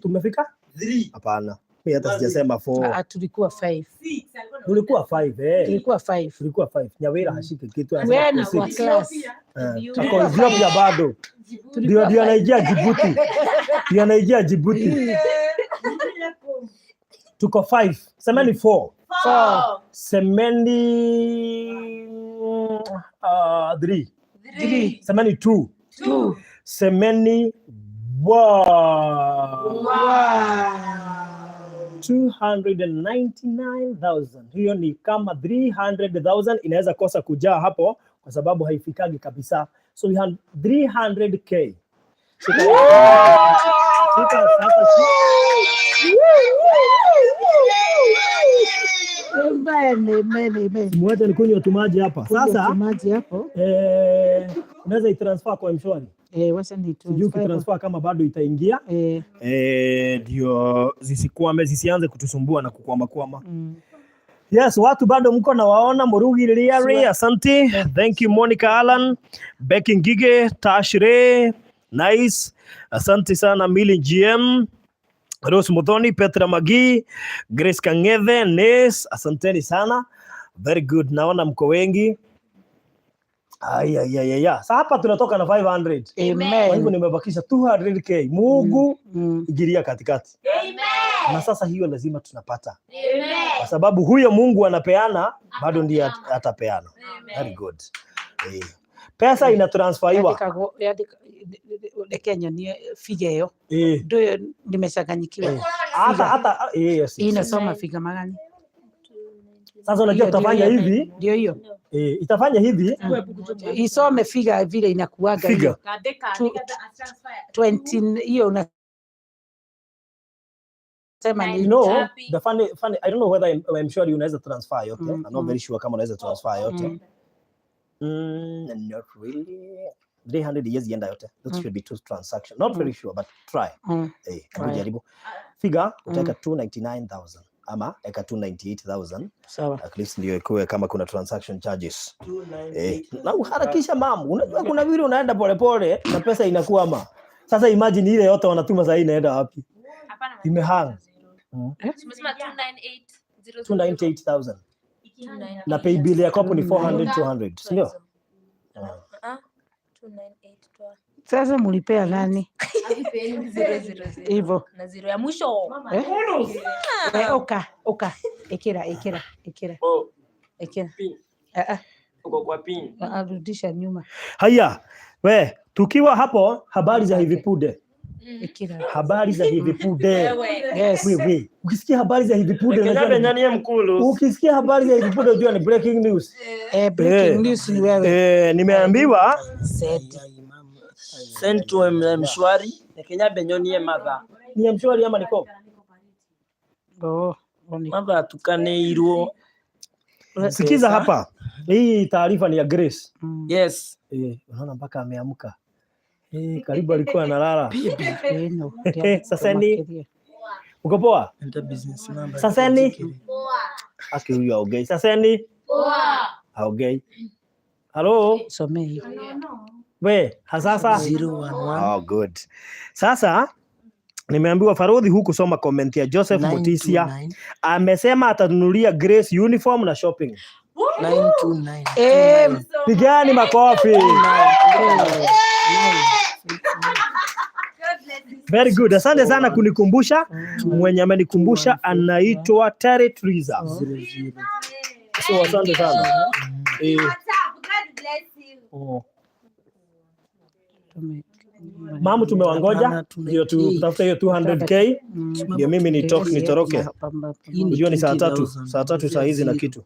tumefika 3. Hapana. Mimi hata sijasema 4. Tulikuwa 5. Tulikuwa 5 Tulikuwa 5. Nyawira hashike kitu. Wewe ni kwa class. Ako Ethiopia bado. Ndio anaingia Djibouti. Tuko 5. Semeni 4. Semeni 3. Semeni 2. Semeni 299,000. Hiyo ni kama 300,000 inaweza kosa kujaa hapo kwa sababu haifikagi kabisa. So we have 300k. Mmoja ni kunywa tumaji hapa. Sasa unaweza itransfer kwa M-Shwari. Wacha ni transfer kama bado itaingia. Ndio zisianze kutusumbua na kukwama. Yes, watu bado mko na waona Murugi Liari, asante. Thank you Monica Alan, Becky Ngige, Tashre, nice. Asante sana Mili GM, Rose Muthoni, Petra Magi, Grace Kang'ethe, Nes, asanteni sana. Very good. Naona mko wengi. Sasa hapa tunatoka na 500. Amen. Kwa hivyo nimebakisha 200k. Mungu ingilia katikati. Amen. Na sasa hiyo lazima tunapata. Amen. Kwa sababu huyo Mungu anapeana, bado ndiye atapeana. Very good. Pesa inatransferiwa. Kenya ni figa hiyo. Ndio nimechanganyikiwa. Hata inasoma figa magani. Sasa unajua tutafanya hivi. Ndio hiyo. Itafanya hivi. Isome figa vile inakuaga hiyo. 20 hiyo una sema ni the funny I don't know whether I'm sure unaweza transfer yote. I'm not very sure kama unaweza transfer yote. Not really. 300 years yenda yote. That should be two transactions. Not very sure but try. Jaribu. Figa utaweka 299,000 ama eka 298,000. Sawa. At least ndio ikuwe kama kuna transaction charges. Na uharakisha mambo. Unajua kuna vile unaenda polepole na pesa inakuwa ama. Sasa imagine ile yote wanatuma sasa inaenda wapi? Imehang. Tumesema 298,000. Na pay bill ya kopo ni 200, ndio? 298. Sasa mulipea nani? Hivyo. Na 0 ya mwisho. Oka. Ekira. Uko kwa pin. Arudisha nyuma. Haya, tukiwa hapo habari za hivi punde. Habari za hivi punde. Yes. Ukisikia habari za hivi punde unajua nani mkulu? Ukisikia habari za hivi punde unajua ni breaking news. Breaking news ni wewe. Nimeambiwa send to M-Shwari. Kenya Benyoni mother. Ni M-Shwari ama niko? Mother tukaneirwo. Sikiza hapa. Hii taarifa ni ya Grace. Yes. Unaona mpaka ameamka. Karibu alikuwa analala. Sasa ni uko poa? Sasa ni aki huyu aongei. Sasa ni aongei. Hello. Somei. We, hasasa 011. Oh, good. Sasa nimeambiwa Baruthi huku soma comment ya Joseph Mutisia. Amesema atanunulia Grace uniform na shopping. 929. Pigani makofi. Very good. Asante sana kunikumbusha. Mwenye amenikumbusha anaitwa Terry Triza. So asante sana. Mamu tumewangoja ndio tutafuta hiyo 200k ndio mimi nitoroke. Unajua ni saa 3 saa hizi na kitu.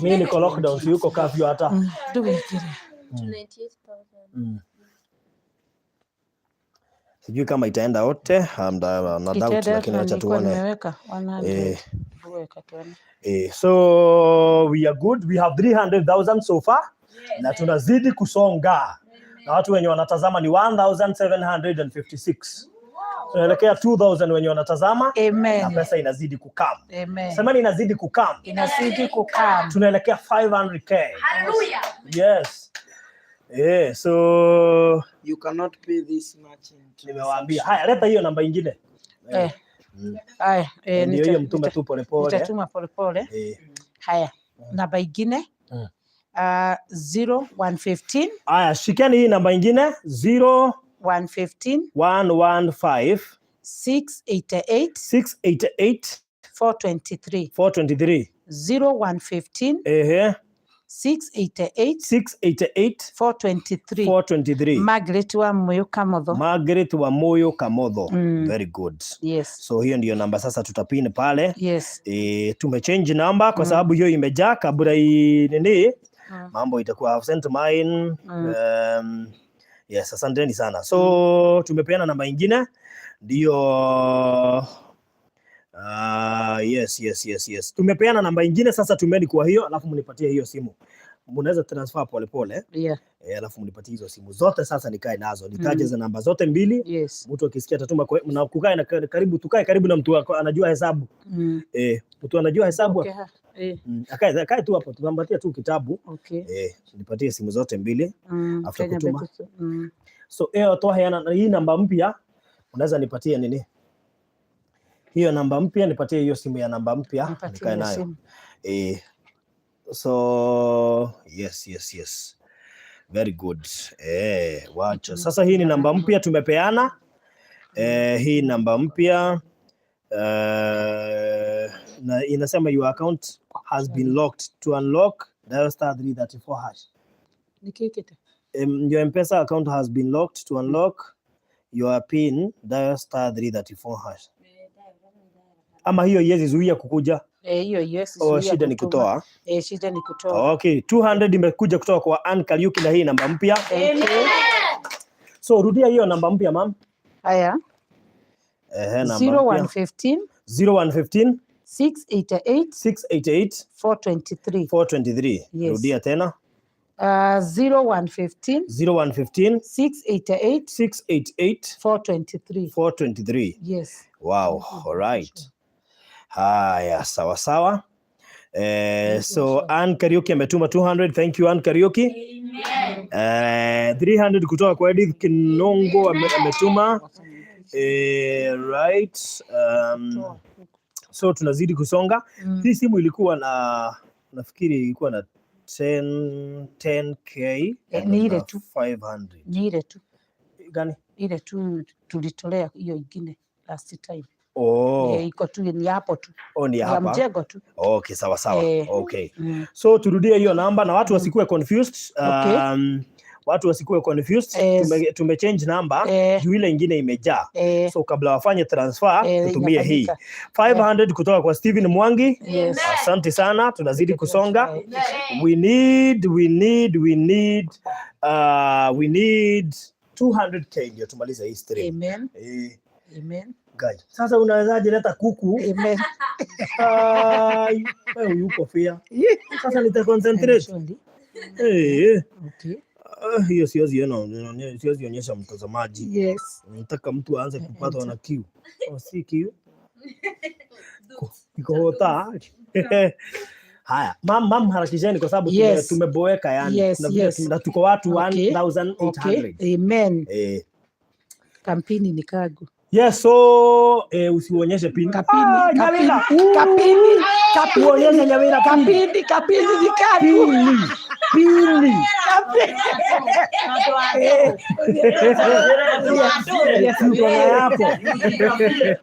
Mimi niko lockdown, si yuko curfew hata. Sijui kama itaenda yote, na doubt lakini acha tuone. So we are good. We have 300,000 so far. Na tunazidi kusonga. Na watu wenye wanatazama ni 1756. Tunaelekea 2000 wenye wanatazama. Amen. Na pesa inazidi kukam. Amen. Semani inazidi kukam. Inazidi kukam. Tunaelekea 500k. Hallelujah. Yes. So You cannot pay this much. Nimewaambia. Haya, leta hiyo namba nyingine. Haya, ndio hiyo mtume tu polepole. Nitatuma polepole. Haya, namba nyingine. 0115. Haya, shikeni hii namba nyingine 0115 115 688 423 0115 688 423 Margaret wa Moyo Kamotho. Very good. Yes. So hiyo ndio namba sasa tutapini pale. Yes. Tumechange namba kwa sababu hiyo imejaa kabla nini mambo itakuwa have sent mine. Yes, asanteni sana. So tumepeana namba nyingine ndio yes. Tumepeana namba nyingine sasa tumeni kwa hiyo alafu mnipatie hiyo simu. Mnaweza transfer pole. Alafu mnipatie hizo simu zote sasa nikae nazo. Nitaje za namba zote mbili. Yes. Mtu akisikia tatuma na kukae na karibu tukae karibu na mtu anajua hesabu. Mtu anajua hesabu. Okay. Akae tu hapo tunampatia tu kitabu. Okay. Nipatie simu zote mbili after kutuma. So toa hii namba mpya unaweza nipatie nini? Hiyo namba mpya nipatie hiyo simu ya namba mpya nikae nayo. So yes. Very good. Wacha. Sasa hii ni namba mpya tumepeana. Hii namba mpya na inasema your account has been locked. To unlock dial *334#. Nikikete. Your M-Pesa account has been locked. To unlock your PIN dial *334#. Ama hiyo iwezi zuia kukuja. Hiyo yes. Shida ni kutoa. Shida ni kutoa. Okay, 200 imekuja kutoka kwa Ann Kariuki na hii namba mpya. So rudia hiyo namba mpya mam. Haya. Namba 0115 688 423. Yes. Rudia tena. 0115 688 423. Yes. Wow, all right. Haya, sawa. So Ann Kariuki ametuma 200. Thank you Ann Kariuki. 300 kutoka kwa Edith Kinongo ametuma. Right. So tunazidi kusonga. Hii simu ilikuwa na nafikiri ilikuwa na 10k. Ni ile tu 500. Ni ile tu. Gani? Ile tu tulitolea hiyo ingine last time. Iko tu ni hapo tu. Ni hapa. Mjengo tu. Okay, sawa. Okay. So turudie hiyo namba na watu wasikuwe confused. Watu wasikuwe confused. Tumechange namba juu ile ingine imejaa. So kabla wafanye transfer tutumie hii 500 kutoka kwa Steven Mwangi. Asante sana, tunazidi kusonga. We need 200k ndio tumaliza hii stream. Amen. Amen. Guy. Sasa unawezaje leta kuku? Amen. Wewe yuko fia. Sasa nita concentrate. Okay. Hiyo siwezi siwezi onyesha mtazamaji. Yes. Nataka mtu aanze kupatwa na kiu. Si kiu. Iko haya, mam harakisheni kwa sababu tumeboeka yani. Na tuko watu 1800. Amen. Kampini ni kagu. Yes, so usionyeshe pin. Kapini ni kagu. Pili.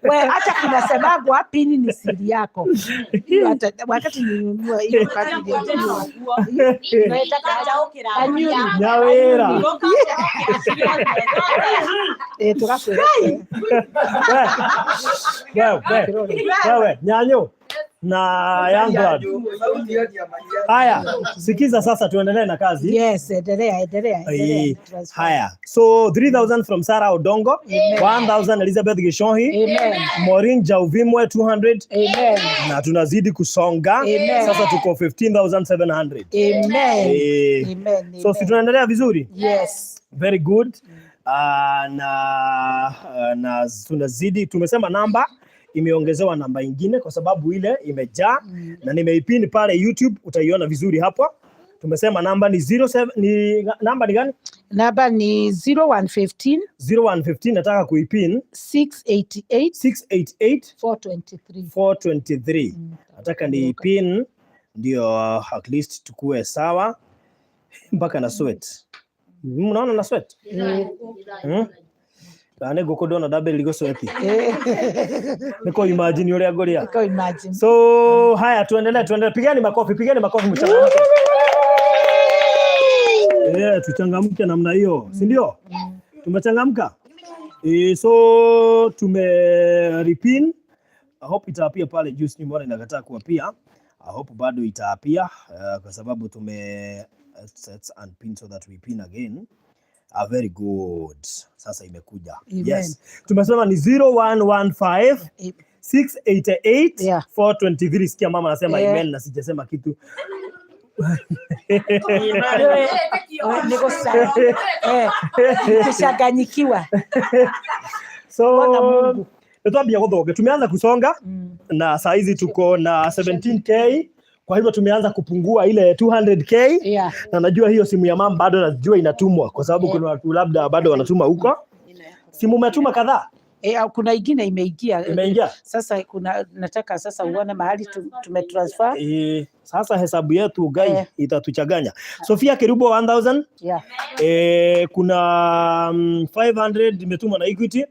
Wewe acha kunasemagwa pini ni siri yako. Hata wakati nilinunua hiyo kadi ya Nyawera. Wewe nyanyo na young blood. Haya, sikiza sasa tuendelee na kazi. Yes, endelea. Haya. So 3000 from Sarah Odongo, 1000 Elizabeth Gishonhi, Amen. Maureen Jauvimwe 200. Amen. Na tunazidi kusonga. Amen. Sasa tuko 15700. Amen. Amen. So tunaendelea vizuri? Yes. Very good. Na tunazidi, tumesema namba imeongezewa namba ingine kwa sababu ile imejaa na nimeipini pale YouTube, utaiona vizuri hapa. Tumesema namba ni 07 namba ni gani? Namba ni 0115 nataka kuipin 688 423 nataka ni pin ndio at least tukue sawa mpaka na sweat. Mnaona na sweat? Ane gokodo na double ligo sweat. Niko imagine yule agoria. So haya tuendelee. Pigeni makofi mchangamke. Tuchangamke namna hiyo, si ndio? Tumechangamka. So tumeripin. I hope itaapia pale juice ni mbona inakataa kuapia. I hope bado itaapia kwa sababu set and pin so that we pin again. Very good. Sasa imekuja. Amen. Yes. Tumesema ni 0115 688 423. Sikia mama anasema amen na sijasema kitu. Niko sawa. Kushaganyikiwa. So tutambia godoge. Tumeanza kusonga na saa hizi tuko na 17k. Kwa hivyo tumeanza kupungua ile 200k. Na najua hiyo simu ya mama bado najua inatumwa kwa sababu kuna watu labda bado wanatuma huko. Simu umetuma kadhaa? Kuna ingine imeingia. Sasa nataka sasa uone mahali tumetransfer. Sasa hesabu yetu guys itatuchaganya. Sofia Kerubo 1000. Kuna 500 imetumwa na Equity.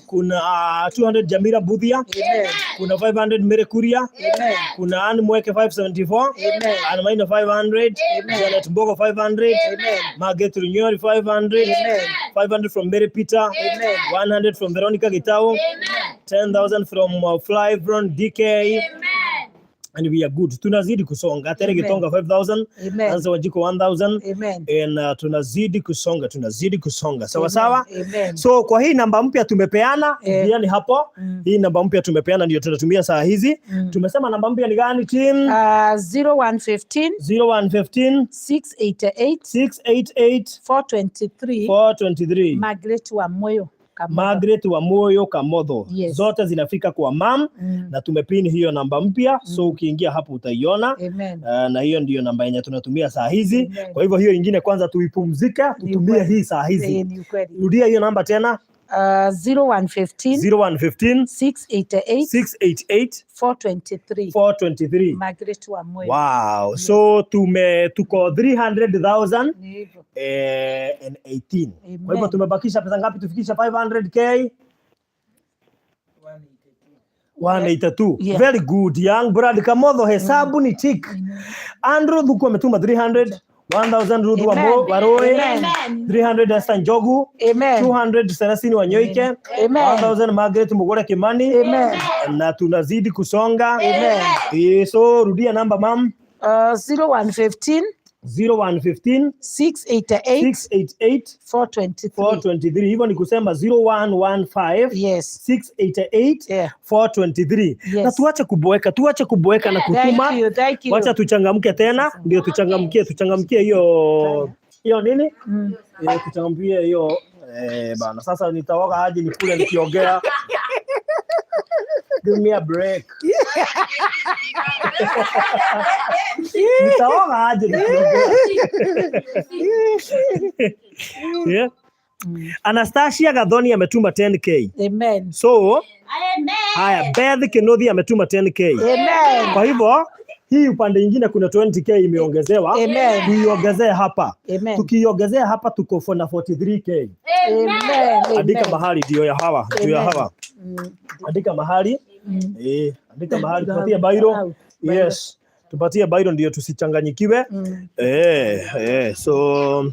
Kuna 200 Jamira Budhia. Kuna 500 Merekuria. Kuna Anne Mweke 574. Anne Maina 500. Janet Mbogo 500. Margaret Runyori 500. 500 from Mary Peter. 100 from Veronica Gitao. 10,000 from Flyvron DK. And we are good. Tunazidi kusonga. Tere Gitonga 5,000. Anza Wajiko 1,000. And tunazidi kusonga. Sawa sawa? So kwa hii namba mpya tumepeana, yani hapo. Hii namba mpya tumepeana ndio tunatumia saa hizi. Tumesema namba mpya ni gani team? 0115 688 423 Margaret wa moyo Kamotho. Zote zinafika kwa mam na tumepini hiyo namba mpya. So ukiingia hapo utaiona. Na hiyo ndiyo namba yenye tunatumia saa hizi. Kwa hivyo hiyo ingine kwanza tuipumzike, tutumie hii saa hizi. Rudia hiyo namba tena. 0115 688 423 Margaret wa moyo. Wow. So tuko 300,000 and 18. Kwa hivyo tumebakisha pesa ngapi tufikisha 500k? 182. Very good young brother Kamotho, hesabu ni tick. Andrew Duko ametuma 300. 1,000 Rudu wa Roe, 300 Esther Njogu, 200 Celestine Wanyoike, 1,000 Margaret Mugore Kimani, na tunazidi kusonga. So rudia namba mam. 0115 0115 688 423. 423. Hivyo ni kusema 0115 Yes. 688 423. Yes. Na tuache kuboeka na kutuma. Thank you. Wacha tuchangamke tena, ndio tuchangamkie hiyo nini? Tuchangamkie hiyo bana. Sasa nitaoga aje nikule nikiongea. Give me a break. Nitaoga aje nikiongea. Yeah. Anastasia Gadhoni ametuma 10k. Amen. So, haya, Beth Kenothi ametuma 10k. Amen. Kwa hivyo, hii upande nyingine kuna 20k imeongezewa. Amen. Tuiongezee hapa. Amen. Tukiongezea hapa tuko na 43k. Amen. Andika mahali ndio ya hawa, Andika mahali. Andika mahali, tupatie bairo. Yes. Tupatie bairo ndio tusichanganyikiwe. So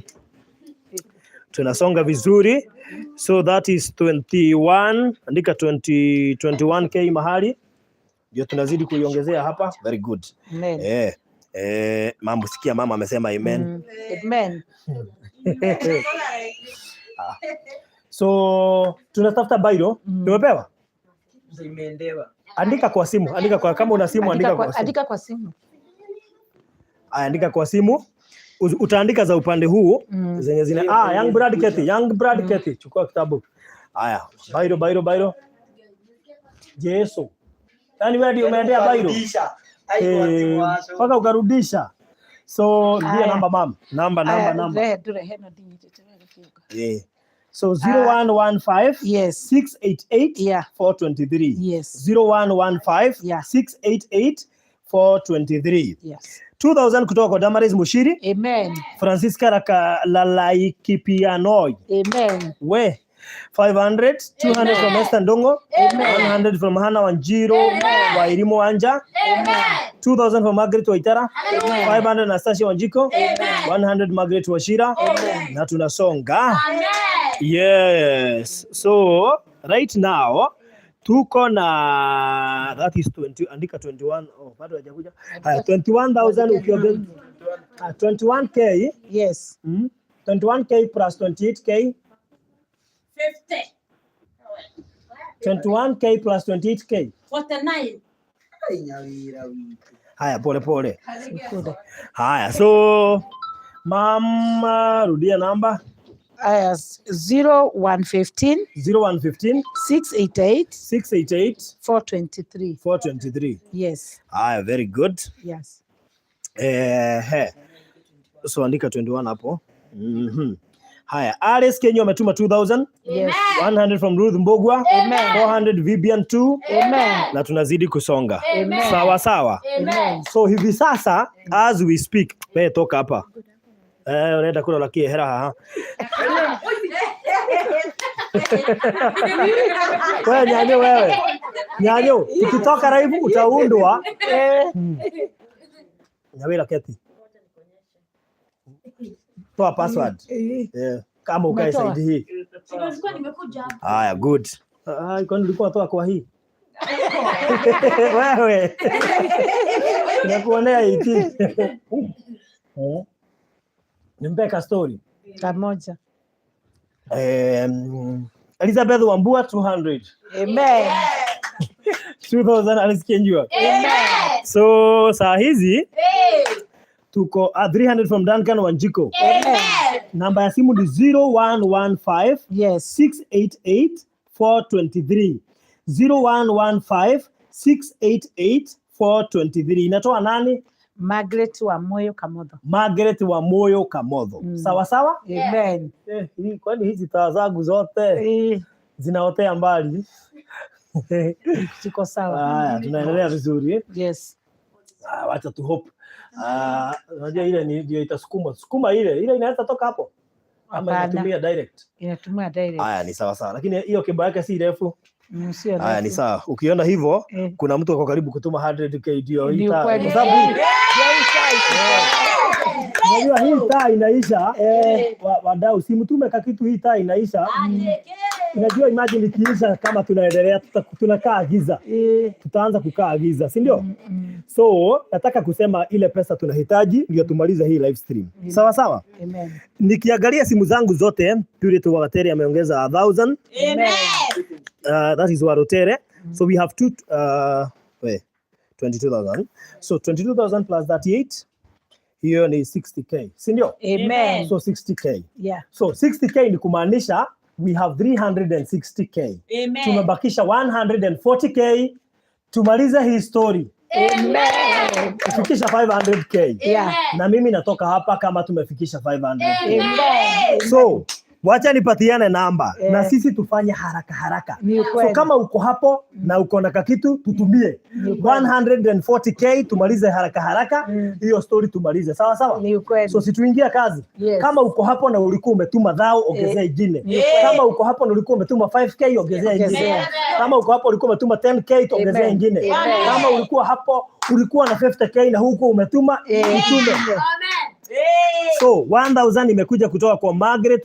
tunasonga vizuri. So that is 21. Andika 21k mahali. Ndio tunazidi kuiongezea hapa. Very good. Amen. Mambo sikia mama amesema amen. Amen. So tunatafuta bairo. Tumepewa? Imeendewa. Andika kwa simu. Kama una simu andika kwa simu. Andika kwa simu. Andika kwa simu. Utaandika za upande huu zenye zile young Brad Ketty chukua kitabu. Haya, bairo. Yesu. Yaani wewe ndio umeendea bairo. Paka ukarudisha. So ndio namba mama. Namba. So 0115 yes 688 423. Yes. 0115 688 423. Yes. 2000 kutoka kwa Damaris Mushiri. Amen. Francisca Lalaikipianoi. Amen. 500, 200 from Esther Ndongo. 100 from Hannah Wanjiro wa Irimo Wanja. 2000 from Margaret Waitara. 500 Nastasia Wanjiko. 100 Margaret Washira. Na tunasonga. Yes. So right now tuko na that is 20, andika 21. Bado hajakuja. 21,000 ukiongeza 21k. Yes. 21k plus 28k 50. 21k plus 28k 49. Haya, pole. Haya, so mama rudia namba. 0115 688 423. Yes. Haya, very good. Yes. So andika 21 hapo. Haya, Alice Kenya ametuma 2000. Yes. 100 from Ruth Mbogwa. Amen. 400 Vivian 2. Amen. Na tunazidi kusonga. Amen. Sawa. Amen. So hivi sasa as we speak, wewe toka hapa. Unaenda kula lakie hera ha. Wewe nyanyo ukitoka live utaundwa. Nyawira Keti. Toa password. Kama ukae side hii. Nilikuwa nimekuja. Haya, good. Kwani ulikuwa toa kwa hii? Wewe. Nakuonea hiki. Nimpeka story. Kamoja. Elizabeth Wambua 200. Amen. 2000 alisikienjua. Amen. So saa hizi tuko 300 from Duncan Wanjiko. Amen. Namba ya simu ni 0115 yes 688 423. 0115 688 423. Inatoa nani? Margaret wa Moyo Kamotho. Margaret wa Moyo Kamotho. Sawa? Amen. Kwani hizi taa zangu zote zinaotea mbali. Siko sawa. Haya, tunaendelea vizuri. Yes. Wacha tu hope. Unajua ile ndio itasukuma ile inaweza toka hapo. Ama inatumia direct. Inatumia direct. Haya, ni sawa. Lakini hiyo kibao yake si refu. Sio. Haya, ni sawa. Ukiona hivyo kuna mtu ako karibu kutuma 100k ndio hii taa. Kwa sababu hii taa inaisha. Wadau, si mtume kakitu hii taa inaisha. unajua imagine ikiisha kama tunaendelea tunakaa giza. Tutaanza kukaa giza, si ndio? So nataka kusema ile pesa tunahitaji ndio tumalize hii live stream. Sawa sawa? Amen. Nikiangalia simu zangu zote, Purity Wagateri ameongeza 1000. Amen. That is Warotere. So we have 22,000. So 22,000 plus 38, hiyo ni 60k, si ndio? Amen. So 60k. Yeah. So 60k ni kumaanisha we have 360k. Amen. Tumebakisha 140k tumalize hii story. Amen. Tufikisha 500k. Yeah. Na mimi natoka hapa kama tumefikisha 500k. Amen. So wacha nipatiane namba na Eh. sisi tufanye haraka. Ni So ukweli. kama uko hapo na uko na kakitu tutumie 140k tumalize haraka hiyo story tumalize. Sawa sawa? Ni ukweli. So situingia kazi. Yes. Kama uko hapo na ulikuwa umetuma dhao ongezea ingine. Kama uko hapo na ulikuwa umetuma 5k ongezea ingine. Ongezea. Kama uko hapo ulikuwa umetuma 10k ongezea Amen. ingine. Amen. Kama ulikuwa hapo ulikuwa na 50k na huko umetuma utume. So 1000 imekuja kutoka kwa Margaret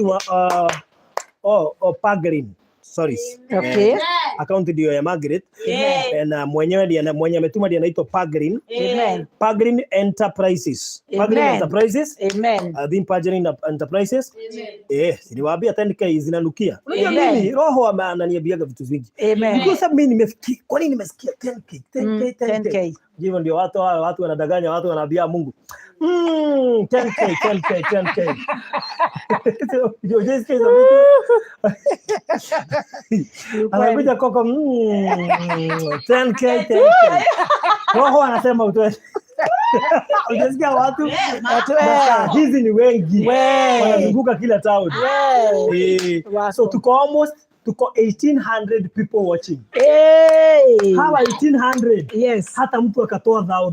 Pagrin. Sorry. Okay. Account ndio ya Margaret. Na mwenyewe ndiye mwenye ametuma ndiye anaitwa Pagrin. Amen. Pagrin Enterprises. Pagrin Amen. Enterprises. Amen. Pagrin Enterprises. Niliwaambia 10k zinanukia. Unajua Amen. mimi roho ananiambiaga vitu vingi. Amen. Kwa sababu mimi nimefikia, kwa nini nimesikia 10k? 10k. Hivyo ndio watu wanadanganya, watu wanaambia Mungu. 10k. So, you just say anakuja koko 10k. Roho anasema utoe. Unasikia watu hizi ni wengi. Wanazunguka kila town. So tuko 1800 people watching. Hawa 1800. Yes. Hata mtu akatoa dhao.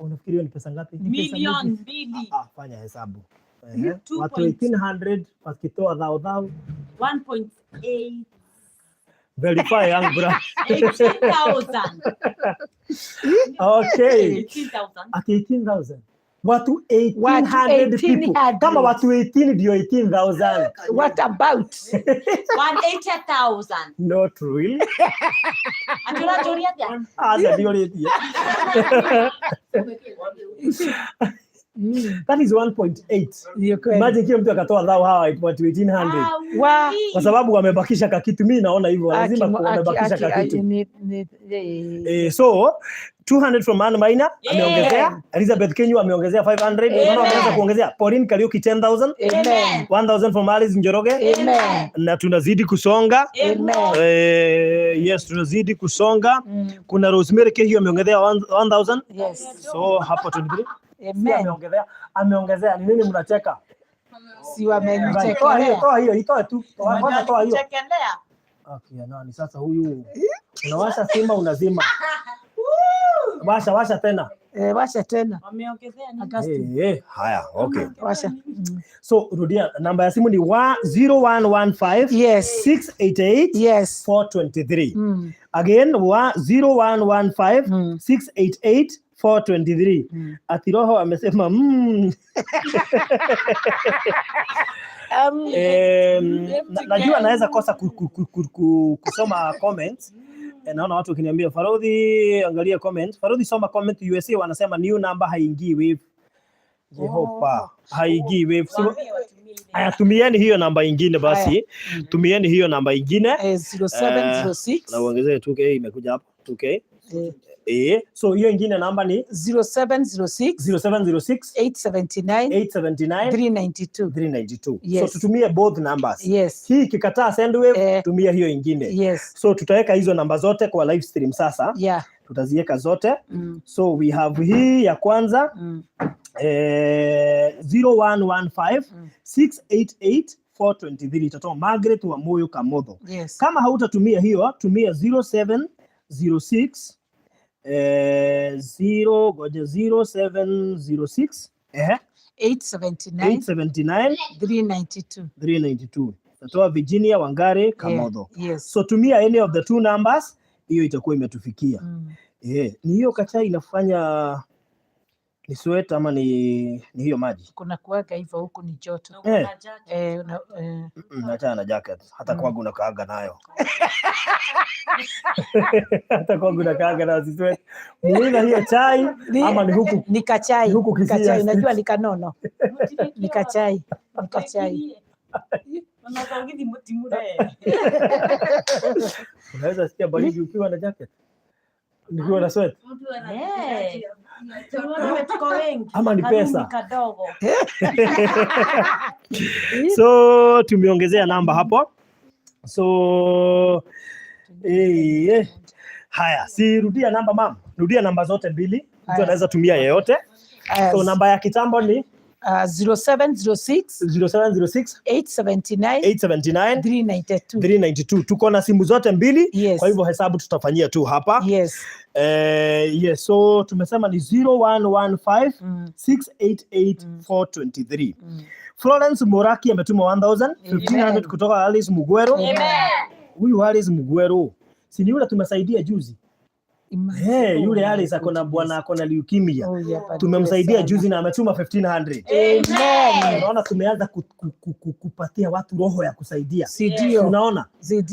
Unafikiri hiyo ni pesa ngapi? Milioni 2. Fanya hesabu. Watu 1800 wakitoa dhao 1.8. verify young bro. 18,000. Okay. 18,000. At 18,000. Watu 1800 people. 1800. Kama watu 18 ndio 18,000. What about? 180,000. Not really. Atula Julia dia. Ndio ready. That is 1.8. Imagine kila mtu akatoa dhao hawa watu 1800. Wow. Kwa sababu wamebakisha kakitu, mimi naona hivyo lazima wamebakisha kakitu. So 200 from Anne Maina ameongezea, Elizabeth Kenyu ameongezea 500, unaona wameanza kuongezea. Pauline Kariuki 10,000. Amen. 1,000 from Alice Njoroge. Amen. Na tunazidi kusonga. Amen. Yes, tunazidi kusonga. Kuna Rosemary Kehiyo ameongezea 1,000. Yes. So hapo 23. Amen. Ameongezea. Ni nini mnacheka? Si wamenichekelea. Toa hiyo, itoe tu. Kwanza toa hiyo. Chekelea. Okay, nani sasa huyu? Unawasha sima unazima. Washa tena. Washa tena. Wameongezea nini? Augustine. Haya, okay. Washa. So rudia, namba ya simu ni 0115 Yes. 688 Yes. 423. Again 0115 688 423. Atiroho amesema najua naweza kosa kusoma comments. Naona watu wakiniambia Farodhi angalia comment. Farodhi soma comment. USA wanasema new number haingii wave. Jehova haingii wave. So, tumieni hiyo namba ingine basi. Tumieni hiyo namba ingine 0706 na uongezee 2k imekuja hapo 2k. So hiyo ingine namba ni 0706 879 392. Yes. So tutumie both numbers. Yes. Hii kikataa send wave, tumia hiyo ingine. Yes. So tutaweka hizo namba zote kwa live stream sasa. Yeah. Tutaziweka zote. So we have hii ya kwanza 0115 688 423 itatoa Margaret wa Moyo Kamotho. Yes. Kama hautatumia hiyo, tumia 0706 0706 879 392. Tatoa Virginia Wangare Kamotho. Yes. So tumia any of the two numbers, hiyo itakuwa imetufikia. Ni hiyo kacha inafanya Ni sweat ama ni hiyo maji? Kuna kuaga hivyo, huku ni joto. Acha na jacket. Hata kwangu nakaaga nayo. Hata kwangu nakaaga nayo si sweat. Muina hiyo chai ama ni huku? Ni kachai. Huku Kachai, unajua ni kanono. Ni kachai. Unaweza sikia baridi ukiwa na jacket? Nikiwa na sweat? Ama ni pesa? So tumeongezea namba hapo. So haya, si rudia namba mama. Rudia namba zote mbili. Mtu anaweza tumia yeyote. So namba ya kitambo ni 0706 879 392. Tuko na simu zote mbili, kwa hivyo hesabu tutafanyia tu hapa. Yes, so tumesema ni 0115 688 423. Florence Moraki ametuma 1500 kutoka Alice Mugwero. Huyu Alice Mugwero si ni yule tumesaidia juzi? Yule Alice akona bwana akona leukemia. Tumemsaidia juzi na ametuma 1500. Unaona tumeanza kupatia watu roho ya kusaidia. Unaona?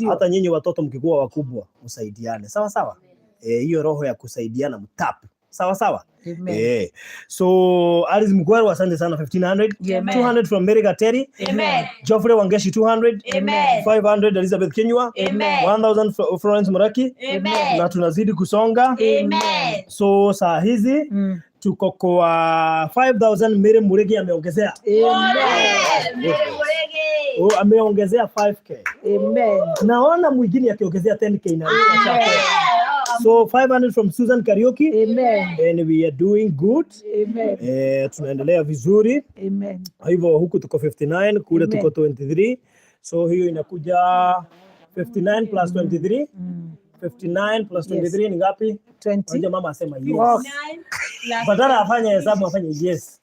Hata nyinyi watoto mkikuwa wakubwa msaidiane. Sawa sawa? Hiyo roho ya kusaidiana mtap. Sawa sawa? So Alice Mugwero asante sana 1500. 200 from Mary Gateri. Geoffrey Wangeshi 200. 500 Elizabeth Kenywa. 1000 Florence Moraki. Na tunazidi kusonga. So saa hizi tuko kwa 5000 Mary Muregi ameongezea. Ameongezea 5k. Naona mwingine akiongezea 10k na so 500 from Susan Karaoke. And we are doing good. Tunaendelea vizuri. Hivyo huku tuko 59, kule tuko 23. So hiyo inakuja 59 plus 23. 59 plus 23 ni ngapi? 20. Waje mama asema yes. Badala afanye hesabu afanye yes.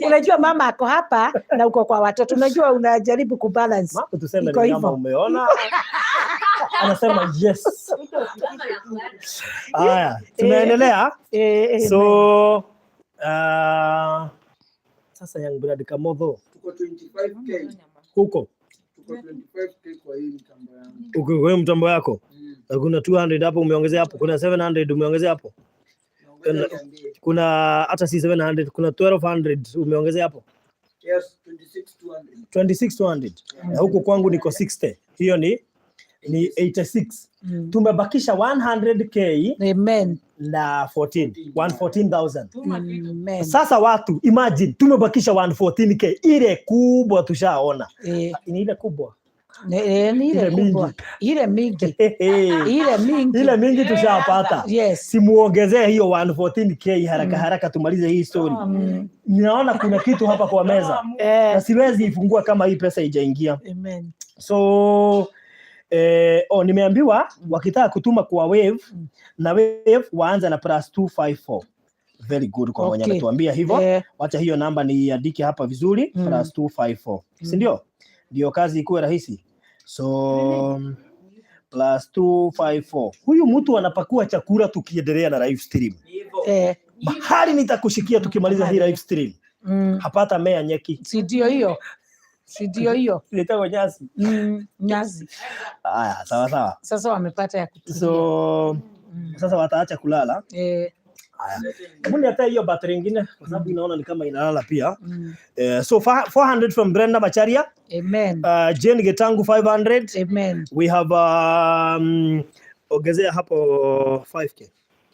Unajua mama ako hapa na uko kwa watoto. Unajua unajaribu kubalance. Mama tuseme ni kama umeona. Anasema yes. Haya, tunaendelea. So sasa young brother Kamotho tuko 25k huko. Tuko 25k kwa hii mtambo yangu. Uko kwa mtambo yako? Kuna 200 hapo umeongezea hapo. Kuna 700 umeongezea hapo. Kuna hata si 700, kuna 1200 umeongezea hapo. Yes, 26200. Na huko kwangu niko 60. Hiyo ni 86. Tumebakisha 100k. Na 114,000. Sasa watu imagine tumebakisha 114k, ile kubwa tushaona. Ni ile kubwa. Ile mingi tushapata. Simuongezee hiyo 114k haraka tumalize hii story. Ninaona kuna kitu hapa kwa meza. Na siwezi ifungua kama hii pesa haijaingia. So nimeambiwa wakitaka kutuma kwa wave na wave waanza na +254. Very good kwa mwenye ametuambia hivyo. Wacha hiyo namba niandike hapa vizuri. +254. Si ndio? Ndio kazi ikuwe rahisi. So +254. Huyu mtu anapakua chakula tukiendelea na live stream. Mahali nitakushikia tukimaliza hii live stream. Hapata mea nyeki. Si ndio hiyo? Nitakuwa nyasi. Nyasi. Haya, sawa. Sasa wamepata ya kutumia. So sasa wataacha kulala. Haya. Mbona hata hiyo battery nyingine kwa sababu inaona ni kama inalala pia. So 400 from Brenda Macharia. Jane Getangu 500. We have ongezea hapo 5k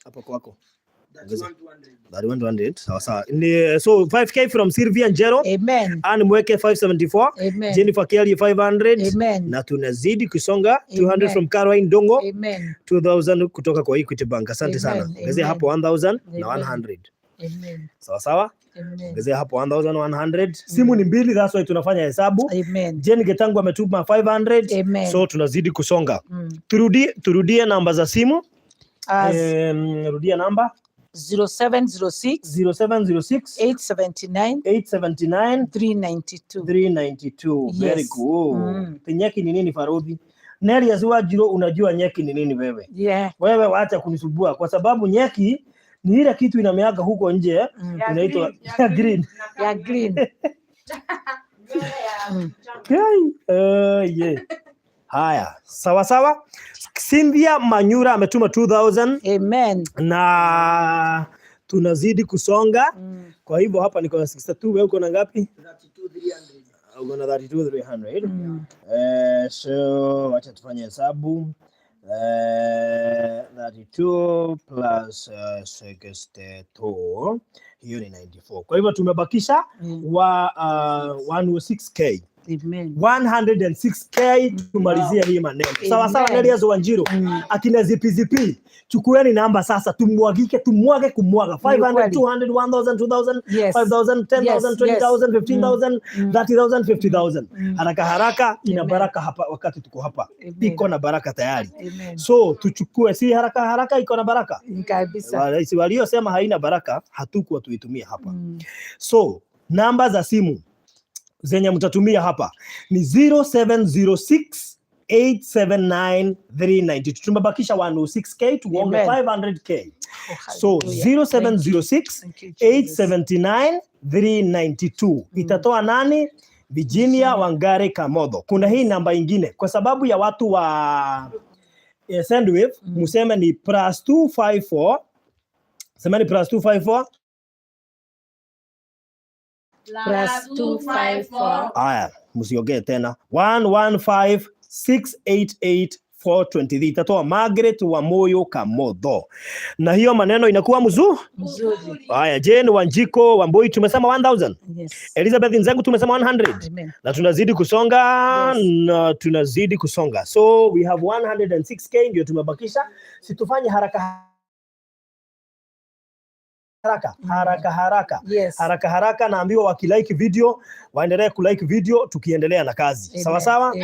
hapo kwako. That 100. Sawa. So 5k from Sylvia Njero. Anne Mweke 574. Jennifer Kelly 500. Na tunazidi kusonga. 200 from Caroline Dongo. 2000 kutoka kwa Equity Bank. Asante sana. Ongezea hapo 1000 na 100. Sawa. Ongezea hapo 1100. Simu ni mbili, that's why tunafanya hesabu. Jane Getangu ametuma 500. So tunazidi kusonga. Turudie namba za simu. Rudia namba 0706 879 392. Very good. Nyeki ni nini Farodhi? Neri Aziwajiro, unajua nyeki ni nini wewe? Wewe waacha kunisubua kwa sababu nyeki Ni ile kitu inameaga huko nje inaitwa ya green. Ya green. Yeah. Haya, sawa sawa. Cynthia Manyura ametuma 2000. Amen. Na tunazidi kusonga. Kwa hivyo hapa niko na 62, wewe uko na ngapi? 32,300. Uko na 32,300. So wacha tufanye hesabu. 32 plus 62, hiyo ni 94. Kwa hivyo tumebakisha 106k. Amen. 106k tumalizie hii maneno. Sawa sawa, Nelias Wanjiru. Akina zipi. Chukueni namba sasa, tumwage kumwaga. 500, 200, 1000, 2000, 5000, 10000, 20000, 15000, 30000, 50000. Haraka ina baraka hapa wakati tuko hapa. Iko na baraka tayari. So tuchukue, si haraka iko na baraka. Kabisa. Waliosema haina baraka hatukuwa tuitumia hapa. So namba za simu zenye mtatumia hapa ni 0706879390. Tumebakisha 106k tuonge 500k. So 0706879392 itatoa nani? Virginia Wangare Kamotho. Kuna hii namba ingine kwa sababu ya watu wa Sendwave, museme ni +254. Semeni +254. +254. Haya, msiongee tena. 115688423. Itatoa Margaret wa Moyo Kamotho. Na hiyo maneno inakuwa mzuri. Haya, Jane Wanjiko Wamboi tumesema 1000. Yes. Elizabeth Nzengu tumesema 100. Amen. Na tunazidi kusonga. Na tunazidi kusonga. So we have 106k ndio tumebakisha. Situfanye haraka. Yes. Haraka naambiwa wakilike video waendelee kulike video tukiendelea na kazi. Sawa sawa?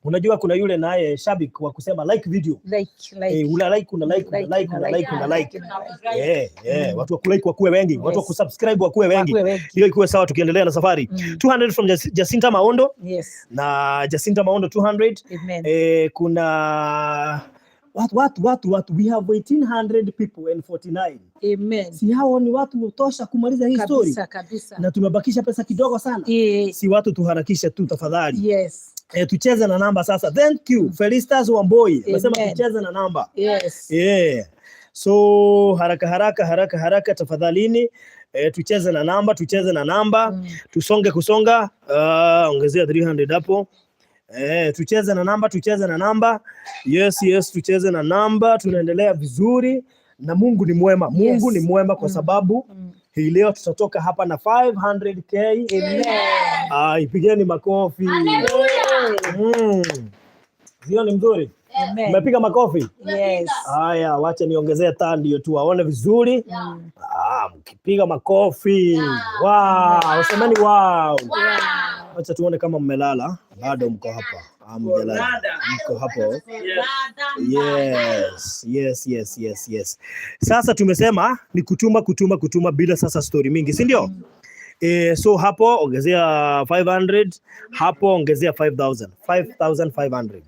Unajua kuna yule naye shabiki wa kusema like video. Una like. Watu wa kulike wakuwe wengi, watu wa kusubscribe wakuwe wengi. Hiyo ikuwe sawa tukiendelea na safari. 200 from Jacinta Maondo. Yes. Na Jacinta Maondo 200. Amen. Kuna watu we have 1800 people and 49. Amen. Si hao ni watu tosha kumaliza hii story. Kabisa. Na tumebakisha pesa kidogo sana. Si watu tuharakishe tu tafadhali. Yes. Tucheze na namba sasa. Thank you. Felistas Wamboi. Nasema tucheze na namba. Yes. So haraka tafadhalini. Tucheze na namba. Tusonge kusonga. Ongezea 300 hapo. Tucheze na namba. Yes, tucheze na namba. Tunaendelea vizuri na Mungu ni mwema. Mungu ni mwema kwa sababu hii leo tutatoka hapa na 500k. Amen. Ipigeni makofi. Hiyo ni mzuri. Umepiga makofi? Yes. Haya, wacha niongezee taa ndio tu waone vizuri. Mkipiga makofi. Wow, usemeni wow. Wacha tuone kama mmelala. Bado mko hapa. Mmelala. Mko hapo. Yes. Sasa tumesema ni kutuma bila sasa story mingi, si ndio? So hapo ongezea 500, hapo ongezea 5000, 5500. Amen.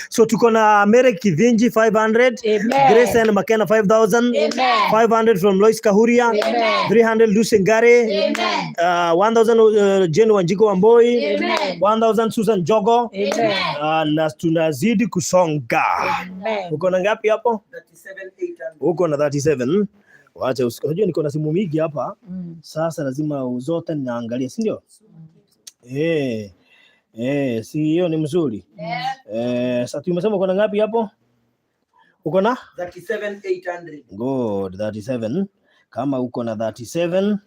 So tuko na Mere Kivinji 500. Grace and Makena 5000. 500 from Lois Kahuria. 300 Lucien Gare. 1000 Jane Wanjiko Wamboi. 1000 Susan Jogo. Na tunazidi kusonga. Uko na ngapi hapo? 37,800. Uko na 37. Wacha unajua niko na simu mingi hapa. Sasa lazima zote naangalia, si ndio? Si hiyo ni mzuri. Sasa tumesema uko na ngapi hapo? Uko na 37,800. Good, 37. Kama uko na 37,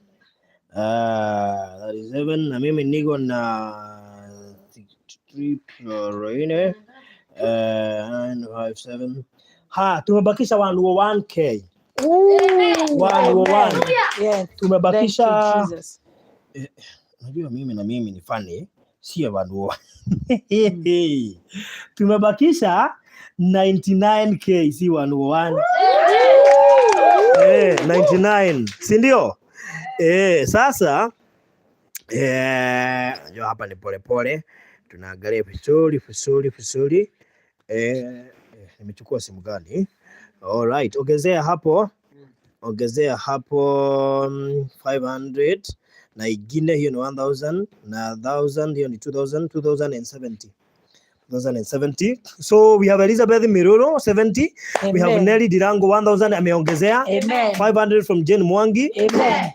37 na mimi niko na 3 Florine 957. Tumebakisha 101k. 101. Yeah, tumebakisha. Unajua mimi ni funny. Sio bado. Tumebakisha 99k, si 101. 99, si ndio? Sasa unajua hapa ni pole. Tunaangalia vizuri. Nimechukua simu gani? All right, ongezea hapo ongezea hapo 500 na ingine hiyo ni 1000 na 1000 hiyo ni 2070. So we have Elizabeth Miroro 70. Amen. We have Nelly Dirango 1000 ameongezea. Amen. 500 from Jane Mwangi. Amen.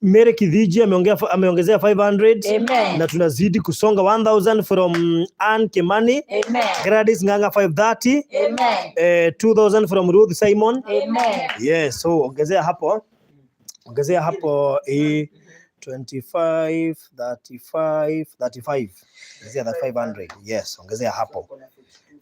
Mary Kidhiji ameongezea 500. Amen. Na tunazidi kusonga 1000 from Ann Kimani. Amen. Gladys Nganga 530. Amen. 2000 from Ruth Simon. Amen. Yes, so ongezea hapo 25 35. Ongezea that 500. Yes, ongezea hapo.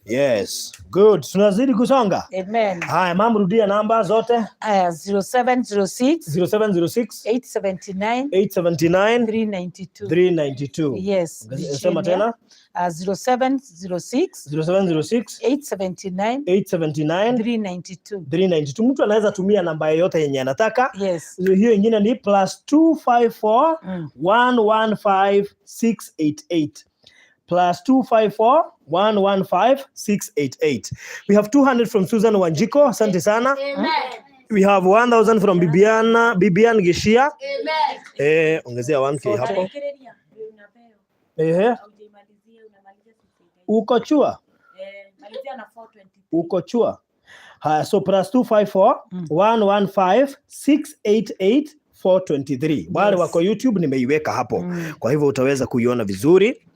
Yes, good. Tunazidi kusonga. Amen. Haya, mama rudia namba zote. 0706 879 392. 392. Yes. Sema tena. 0706 879 392. 392. Mtu anaweza tumia namba yoyote yenye anataka. Yes. Hiyo ingine ni +254 115 688. +254 115 688. We have 200 from Susan Wanjiko. Asante sana. Amen. We have 1000 from Bibian Gishia. Amen. Ongezea 1k hapo. Uko chua? Uko chua? Haya, so +254 115 688 423. Wale wako YouTube nimeiweka hapo. Kwa hivyo utaweza kuiona vizuri.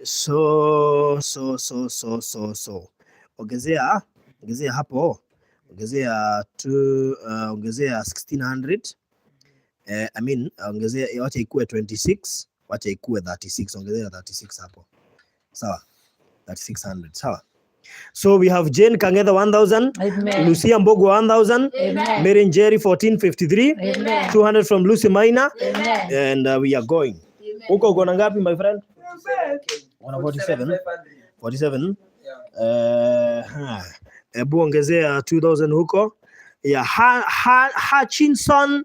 So. Ongezea hapo. Ongezea 1600. Ongezea, wacha ikuwe 26, wacha ikuwe 36. Ongezea 36 hapo. Sawa. 3600. Sawa. So we have Jane Kang'etha 1000. Amen. Lucia Mbogo 1000. Amen. Mary Njeri 1453. Amen. 200 from Lucy Maina. Amen. And we are going. Uko na ngapi my friend? 47. Ebu ongezea 2000 huko. Ya Hutchinson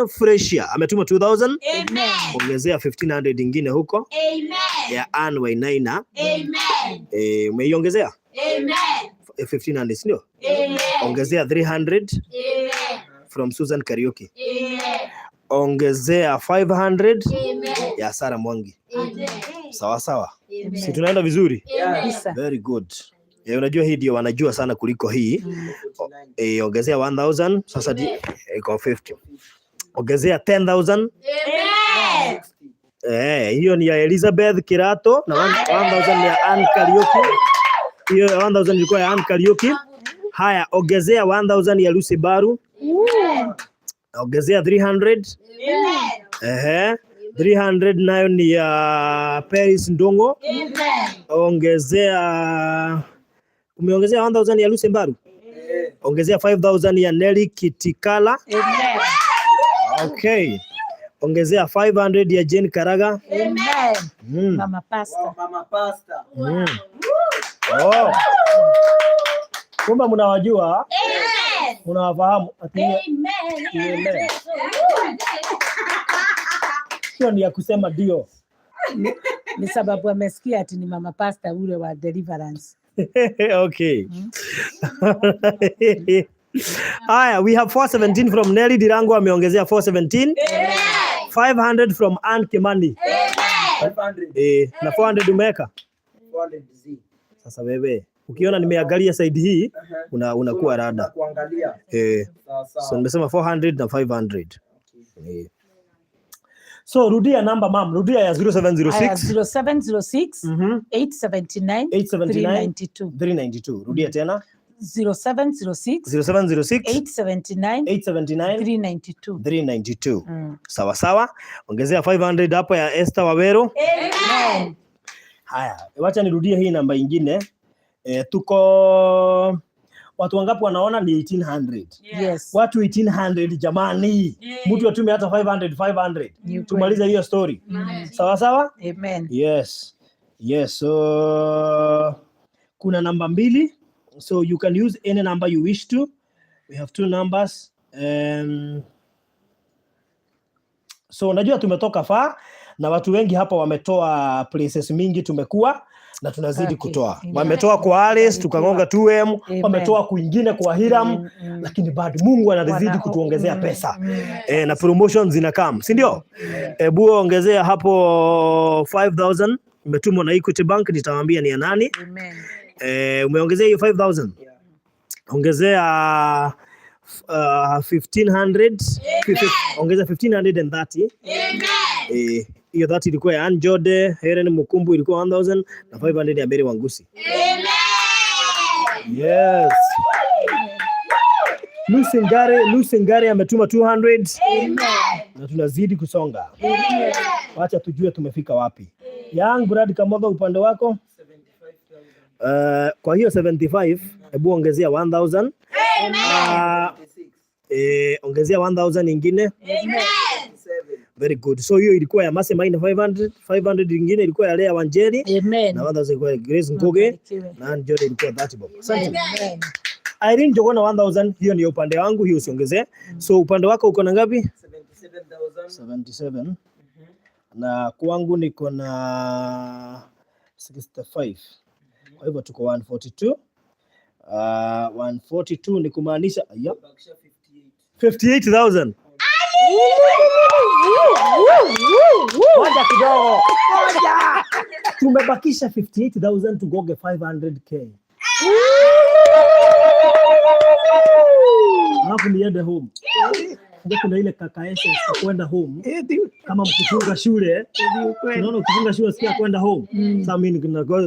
Freshia ametuma 2000. Amen. Ongezea 1500 ingine huko. Amen. Ya Ann Wainaina. Amen. Umeiongezea? Amen. 1500 sio? Amen. Ongezea 300 Amen. from Susan Karaoke. Amen. Ongezea 500 Amen. ya Sara Mwangi. Amen. Sawa. Amen. Si tunaenda vizuri? Amen. Very good. Unajua hii ndio wanajua sana kuliko hii. Ongezea 1000 sasa iko 50. Ongezea 10000. Amen. Hiyo ni ya Elizabeth Kirato na 1000 ni ya Ann Karaoke. Hiyo 1000 ilikuwa ya Ann Karaoke. Haya, ongezea 1000 ya Lucy Baru. Ongezea 300. Amen. 300 nayo ni ya Paris Ndongo. Amen. Umeongezea 1000 ya Lucy Baru. Ongezea 5000 ya Nelly Kitikala. Amen. Okay. Ongezea 500 ya Jane Karaga. Amen. Mama Pastor. Oh. Kumbe mnawajua? Amen. Mnawafahamu? Amen. Sio ni ya kusema ndio. Ni sababu amesikia ati ni Mama Pastor ule wa Deliverance. Okay. Haya, we have 417 from Nelly Dirango ameongezea 417. Amen. 500 from Ann Kimani. Amen. Na 400 umeweka? 400 Z. Sasa wewe ukiona nimeangalia side hii unakuwa rada. Kuangalia. So nimesema 400 na 500. So rudia namba mam, rudia ya 0706 879 392. Rudia tena. 0706 879 392. Sawa. Ongezea 500 hapo ya Esther Wawero. Amen. Haya, wacha nirudie hii namba ingine. Tuko watu wangapi wanaona ni 1800? Yes. Watu 1800 jamani. Mtu atume hata 500. Tumalize hiyo story. Sawa? Amen. Yes. So kuna namba 2. So you can use any number you wish to. We have 2 numbers. So unajua tumetoka far na watu wengi hapa wametoa places mingi, tumekuwa na tunazidi kutoa. Wametoa kwa Alice tukangonga 2M, wametoa kwingine kwa Hiram, lakini bado Mungu anazidi kutuongezea pesa. Na promotions zinakam, si ndio? Hebu ongezea hapo 5000 imetumwa na Equity Bank, nitawaambia ni ya nani. Umeongezea hiyo 5000. Ongezea 1500, ongeza 1530. Hiyo 30 ilikuwa ya Anjode, Helen Mukumbu ilikuwa 1000 na 500 ya Mary Wangusi. Yes. Lucy Ngare ametuma 200. Na tunazidi kusonga. Wacha tujue tumefika wapi. Young Brad Kamotho, upande wako? Kwa hiyo 75, hebu ongezea 1000. Ongezea 1000 nyingine. Very good. So hiyo ilikuwa ya Mastermind 500 nyingine ilikuwa ya Lea Wanjeri. Na 1000 ilikuwa ya Grace Ngoge na Anjode ilikuwa 30 bob. Asante. Irene Jogona 1000, hiyo ni upande wangu, hiyo usiongezee. So upande wako uko na ngapi? 77. Na kwangu niko na 65. Kwa hivyo tuko 142. 142 ni kumaanisha 58,000. Ngoja kidogo. Tumebakisha 58,000 to goge 500k. Alafu niende home. Ndio kuna ile kaka Ese kwenda home. Kama mkifunga shule, unaona ukifunga shule sikia kwenda home. Sasa mimi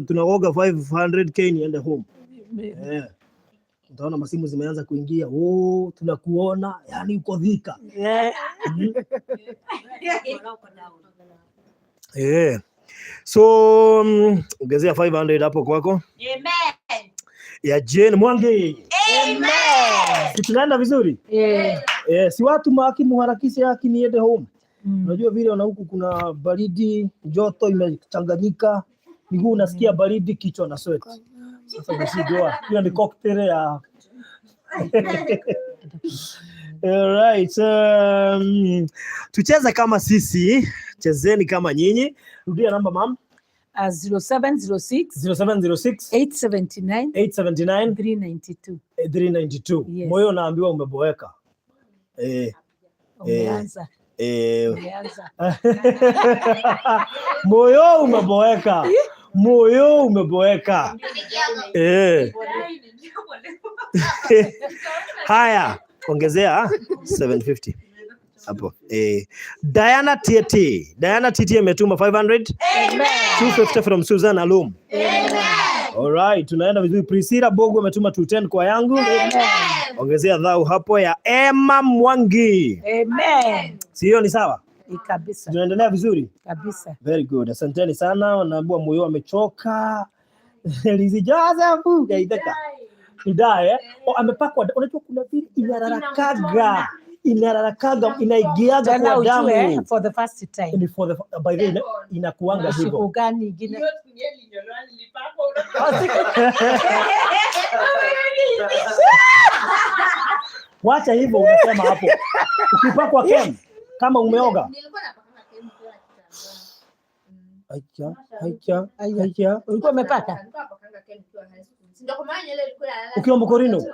tunagoga 500k niende home. Utaona masimu zimeanza kuingia. Tunakuona, yani uko dhika. So ongezea 500 hapo kwako. Ya Jane Mwangi. Tunaenda vizuri? Si watu muharakishe haki niende home. Unajua vile na huku kuna baridi, joto imechanganyika. Miguu unasikia baridi, kichwa na sweat. Sasa msijua, hiyo ni cocktail ya alright. Tucheze kama sisi, chezeni kama nyinyi. Rudia namba mam. 0706 879 392. Yes. Moyo naambiwa umeboeka. Umeanza. Moyo umeboeka. Moyo umeboeka. Haya, ongezea 750 hapo. Diana TT ametuma 500. 250 from Susan Alum. Alright, tunaenda vizuri. Priscilla Bogo ametuma 210 kwa yangu. Ongezea dhau hapo ya Emma Mwangi. Sio ni sawa? Kabisa. Tunaendelea vizuri? Kabisa. Very good. Asanteni sana. Wanaambia moyo amechoka. Lizi Joseph gaideka. Idae. Amepakwa. Unajua kuna vile inararakaga inaigiaga kwa damu. For the first time. By the way inakuanga hivyo. Gani ingine? Wacha hivyo unasema hapo. Ukipakwa kem kama umeoga. Aicha. Ulikuwa umepaka? Ukiwa Mokorino?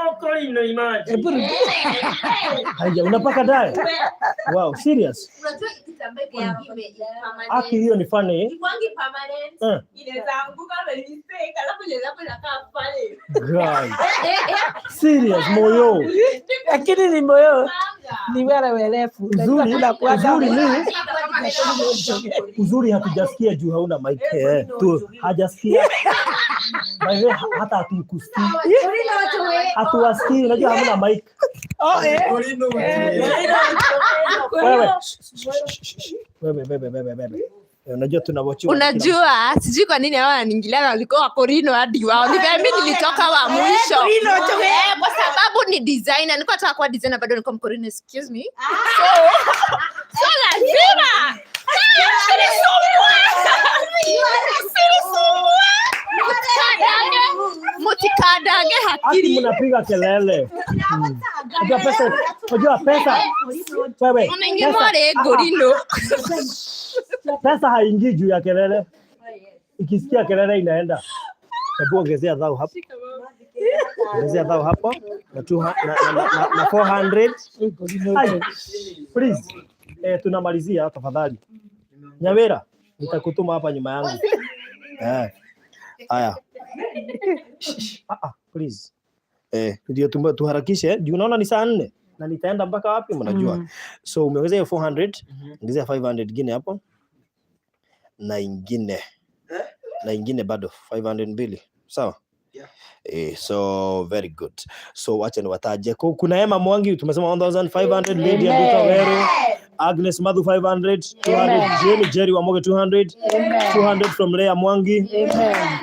Mokorino imagine. Haya, unapaka dai? Wow, serious? Aki hiyo ni funny. Serious moyo. Lakini ni moyo. Ni wewe refu. Uzuri hatujasikia juu hauna mic. Tu hajasikia. Bae hata hatukusikia. Hatuwasikii, unajua hamna mic. Wewe. Unajua tunawachua. Unajua sijui kwa nini hao wanaingilia na walikuwa Wakorino hadi wao. Mimi nilitoka wa mwisho. Kwa sababu ni designer. Nilikuwa nataka kuwa designer bado nilikuwa Mkorino, excuse me. So lazima. Mutikadage hakiri. Mnapiga kelele. Unajua pesa Wewe. Unaingia mwale gorino. Pesa haingii juu ya kelele. Ikisikia kelele inaenda. Hebu ongezea dhao hapo. Ongezea dhao hapo na 400. Please. Tunamalizia tafadhali. Nyawera, nitakutuma hapa nyuma yangu. Haya. Please. Ndio tuharakishe. Juu unaona ni saa 4 na nitaenda mpaka wapi mnajua. So umeongezea 400, ongezea 500 ingine hapo. Na ingine bado 500 mbili. Sawa? So very good. So wacha niwataje. Kuna Emma Mwangi tumesema 1500, Lydia Butawero, Agnes Madhu 500, 200, Jerry Wamoge 200, 200 from Leah Mwangi,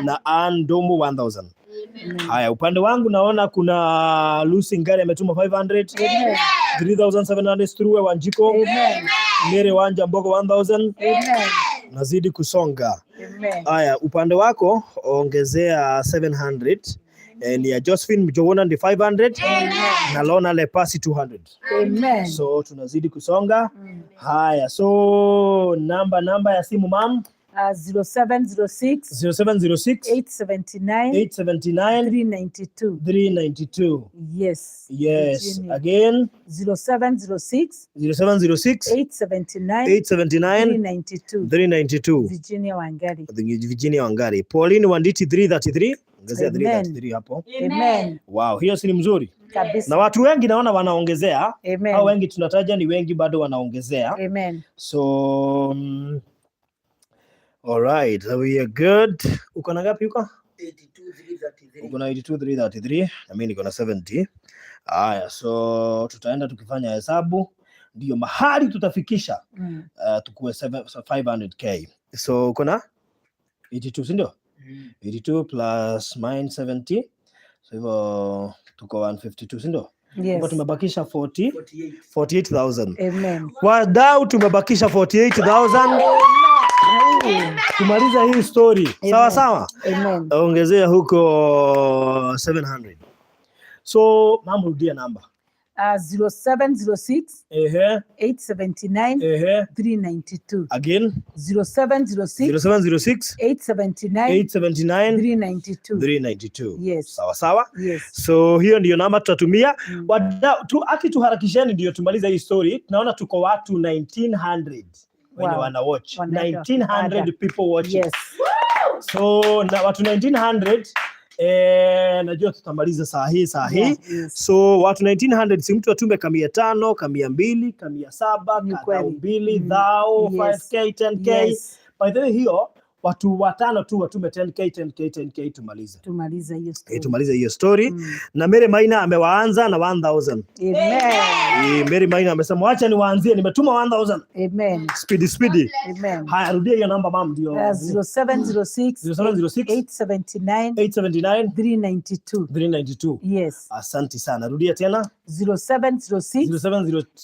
na Ann Domo 1000. Haya, upande wangu naona kuna Lucy Ngare ametuma 500, 3700 Struwe Wanjiko, Mere Wanja Mbogo 1000. Nazidi kusonga. Haya, upande wako ongezea 700. Ni ya Josephine Mjowona ndi 500. Na Lona Lepasi 200. So tunazidi kusonga. Haya, so namba ya simu mam 0706 879 392. Yes. Again 0706 879 392. Virginia Wangari. Pauline Wanditi 333. Ongezea 333 hapo. Amen. Wow, hiyo si mzuri kabisa. Na watu wengi naona wanaongezea. Hao wengi tunataja ni wengi bado wanaongezea. Amen. So all right, so we are good. Uko na ngapi uko? 82,333. Uko na 82,333. Na mimi niko na 70. Haya, so tutaenda tukifanya hesabu ndio mahali tutafikisha tukue 500k. So uko na 82 si ndio? 82 plus mine 70. So hivyo tuko 152 si ndio? Yes. Tumebakisha 48,000. Amen. Wadau tumebakisha 48,000. Tumaliza hii story. Sawa sawa? Amen. Ongezea huko 700. So mambo rudia namba. 0706 879 392. Again 0706 879 392. Yes. Sawa sawa? Yes. So hiyo ndio namba tutatumia. Tuharakisheni ndio tumaliza hii story. Tunaona tuko watu 1900 wenye wana watch. 1900 people watching. Yes. So na watu 1900 najua tutamaliza saa hii. Yes. So watu 1900 si mtu atume 500, 200, 700, 2,000, 5k, 10k. Yes. By the way hiyo watu 5 tu watume 10k tumalize hiyo story. Na Mary Maina amewaanza na 1000. Amen. Mary Maina amesema acha niwaanzie, nimetuma 1000. Amen. Speedy. Amen. Haya, rudia hiyo namba mam ndio 0706 879 392. Yes. Asante sana. Rudia tena 0706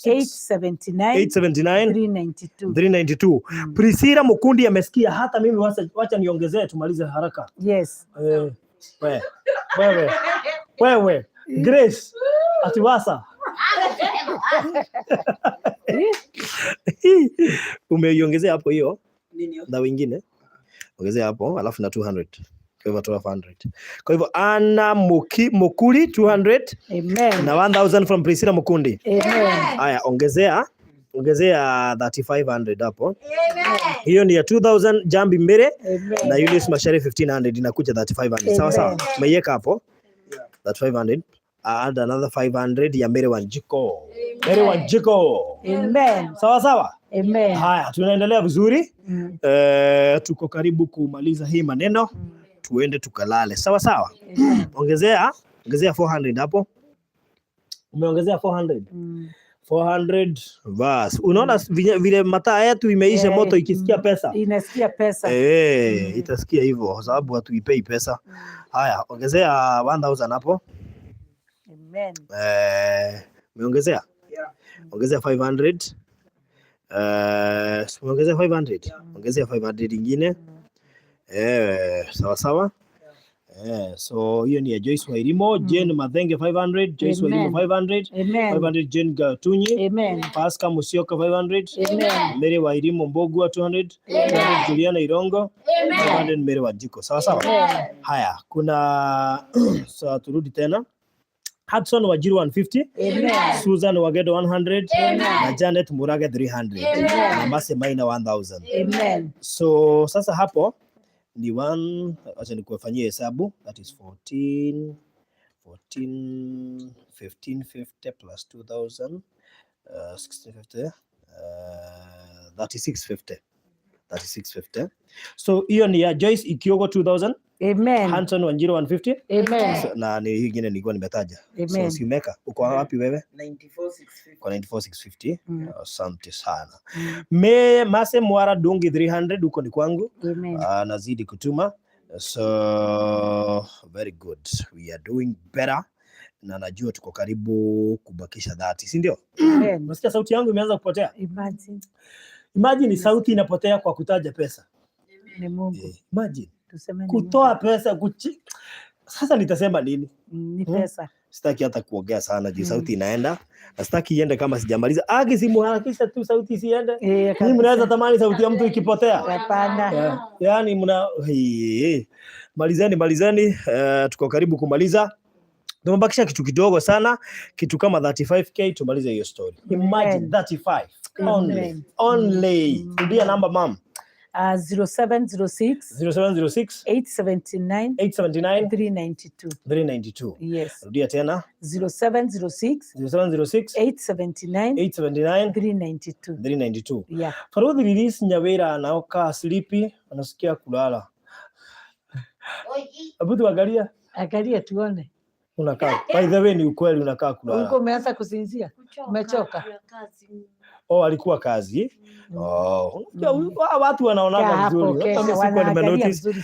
879 392. Priscilla Mukundi amesikia, hata mimi wacha niongezee tumalize haraka. Yes. Wewe Grace Atiwasa umeiongezea hapo hiyo na wengine ongezea hapo alafu na 200. Kwa hivyo 1200. Kwa hivyo Anna Mukuli 200. Amen. Na 1000 from Priscilla Mukundi. Amen. Haya, ongezea 3500 hapo. Amen. Hiyo ni ya 2000 Jambi Mbere. Amen. Na Eunice Mashari 1500 inakuja 3500. Sawa sawa. Tumeiweka hapo. That 500. Add another 500 ya Mere Wanjiko. Mere Wanjiko. Amen. Sawa sawa. Amen. Haya, tunaendelea vizuri. Tuko karibu kumaliza hii maneno. Tuende tukalale. Sawa sawa. Ongezea 400 hapo. Umeongezea 400. 400 bas. Unaona vile mataa yetu imeisha moto ikisikia pesa. Inasikia pesa. Itasikia hivyo kwa sababu hatuipei pesa. Haya, ongezea 1000 hapo. Amen. Umeongezea? Ongezea 500. Ongezea 500. Ongezea 500 nyingine. Sawa sawa. So hiyo ni ya Joyce Wairimo, Jane Mathenge 500, Joyce Wairimo 500, 500 Jane Gatunyi, Pascal Musyoka 500, Mary Wairimo Mbogwa 200, 200 Juliana Irongo, 500 Mary Wajiko. Sawa sawa. Haya, kuna so turudi tena. Hudson Wajiru 150, Susan Wagedo 100, na Janet Murage 300, na Mase Maina 1000. So sasa hapo ni acha nikufanyie hesabu, that is 14 1550 plus 2000 1650 3650. So hiyo ni ya Joyce Ikiogo 2000. Hanson Wanjiru 150. So, na ni hii nyingine nilikuwa nimetaja. So si umeka. Uko wapi wewe? 94650. Kwa 94650. Asante sana. Mase Mwara Dungi 300 uko ni kwangu. Nazidi kutuma. So very good. We are doing better. Na najua tuko karibu kubakisha 30, si ndio? Unasikia sauti yangu imeanza kupotea? Imagine sauti inapotea kwa kutaja pesa. Ni Mungu. Imagine. Kutoa pesa sasa nitasema nini? Ni pesa. Sitaki hata kuongea sana juu sauti inaenda. Na sitaki iende kama sijamaliza. Simuharakisha tu sauti isiende. Mimi mnaweza tamani sauti ya mtu ikipotea. Hapana. Yaani malizeni, tuko karibu kumaliza. Tumebakisha kitu kidogo sana, kitu kama 35k tumalize hiyo story. Imagine 35 only. Ndio namba mam. 0706 879 392. Yes. Rudia tena. 0706 879 392. Yeah. Faruthi release Nyawira anaoka sleepy, anasikia kulala. Abudu angalia tuone. Unakaa. By the way ni ukweli unakaa kulala. Uko umeanza kusinzia? Umechoka? Alikuwa kazi. Watu wanaona vizuri. Hata sikuwa nimenotice.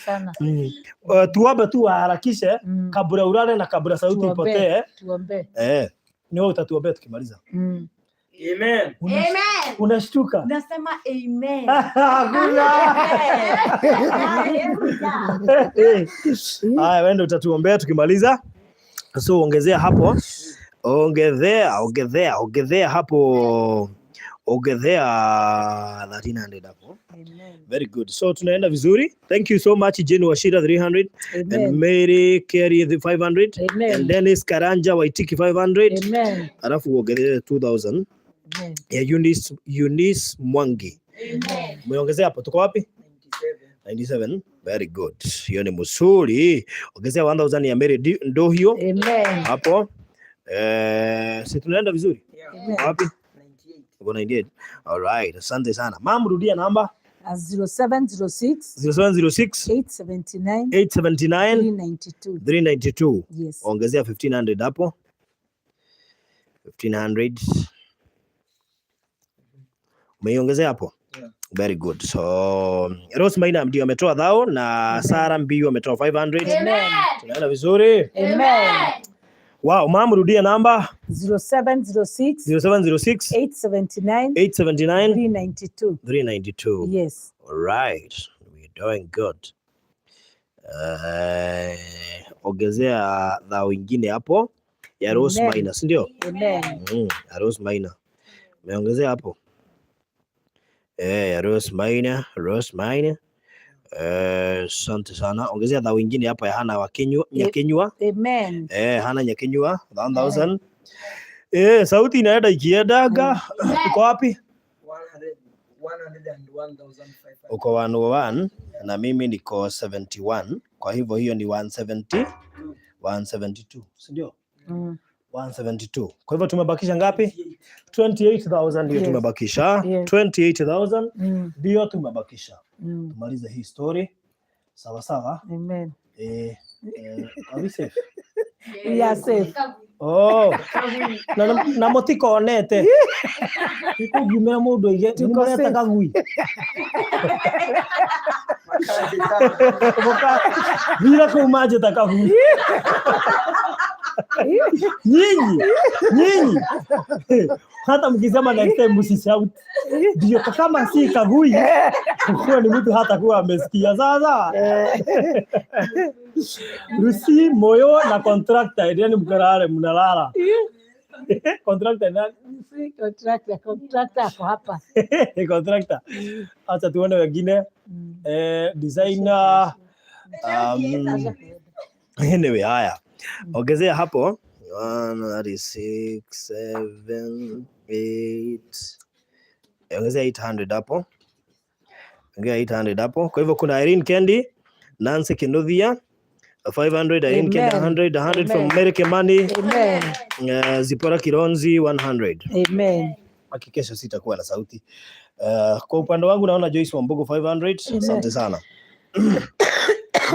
Tuombe tu harakishe kabla ulale na kabla sauti ipotee. Tuombe. Ni wewe utatuombea tukimaliza. Amen. Unashtuka? Nasema amen. Haya, wewe ndio utatuombea tukimaliza. So ongezea hapo. Ongezea hapo. Ongezea 1300 hapo. Very good. So tunaenda vizuri. Thank you so much Jane Washira 300. And Mary Carey 500. And Dennis Karanja Waitiki 500. Alafu ongezea 2000. Ya Eunice Mwangi. Umeongezea hapo. Tuko wapi? 97. Very good. Hiyo ni mzuri. Ongezea 1000 ya Mary ndo hiyo. Hapo. Si tunaenda vizuri? Wapi? 98. All right. Asante sana. Mam, rudia namba. 0706 879 392. Yes. Ongezea 1500 hapo. 1500. Umeongezea hapo? Yeah. Very good. So Rose Maina ndio ametoa dhao na Sara Mbiu ametoa 500. Amen. Tunaenda vizuri. Amen. Wow, mama rudia namba 0706 879 392. Yes. All right. We're doing good. Ongezea dhao ingine hapo ya Rose Maina, si ndio? Amen. Ya Rose Maina. Umeongezea hapo? Ya Rose Maina. Asante sana. Ongezea dhao ingine hapa ya Hana wa Nyakenywa. Amen. Hana Nyakenywa 1000. Sauti inaenda ikiendaga. Uko wapi? 101,500. Uko 101 na mimi niko 71. Kwa hivyo hiyo ni 172, si ndio? 172. Kwa hivyo tumebakisha ngapi? 28,000 ndio tumebakisha. 28,000 ndio tumebakisha. Tumalize hii story. Sawa sawa. Amen. Are we safe? We are safe. Na motiko onete. Iko jumea mudo ige. Tuko safe kagui. Bila kumaje takagui. Nyinyi Hata mkisema next time msishout. Ndio kama si kagui. Kwa ni mtu hata kuwa amesikia sasa. Rusi moyo na contractor yani mkarare mnalala. Contractor nani? Contractor ako hapa. Contractor. Acha tuone wengine. Designer. Anyway, haya. Ongezea hapo. 1, 6, 7, 8. Ongezea 800 hapo. Ongezea 800 hapo. Kwa hivyo kuna Irene Kendi, Nancy Kinuthia, 500, Irene Kendi 100 from American Money. Amen. Zipora Kironzi 100. Amen. Hakikisha sitakuwa na sauti. Kwa upande wangu naona Joyce Wambugu 500. Asante sana.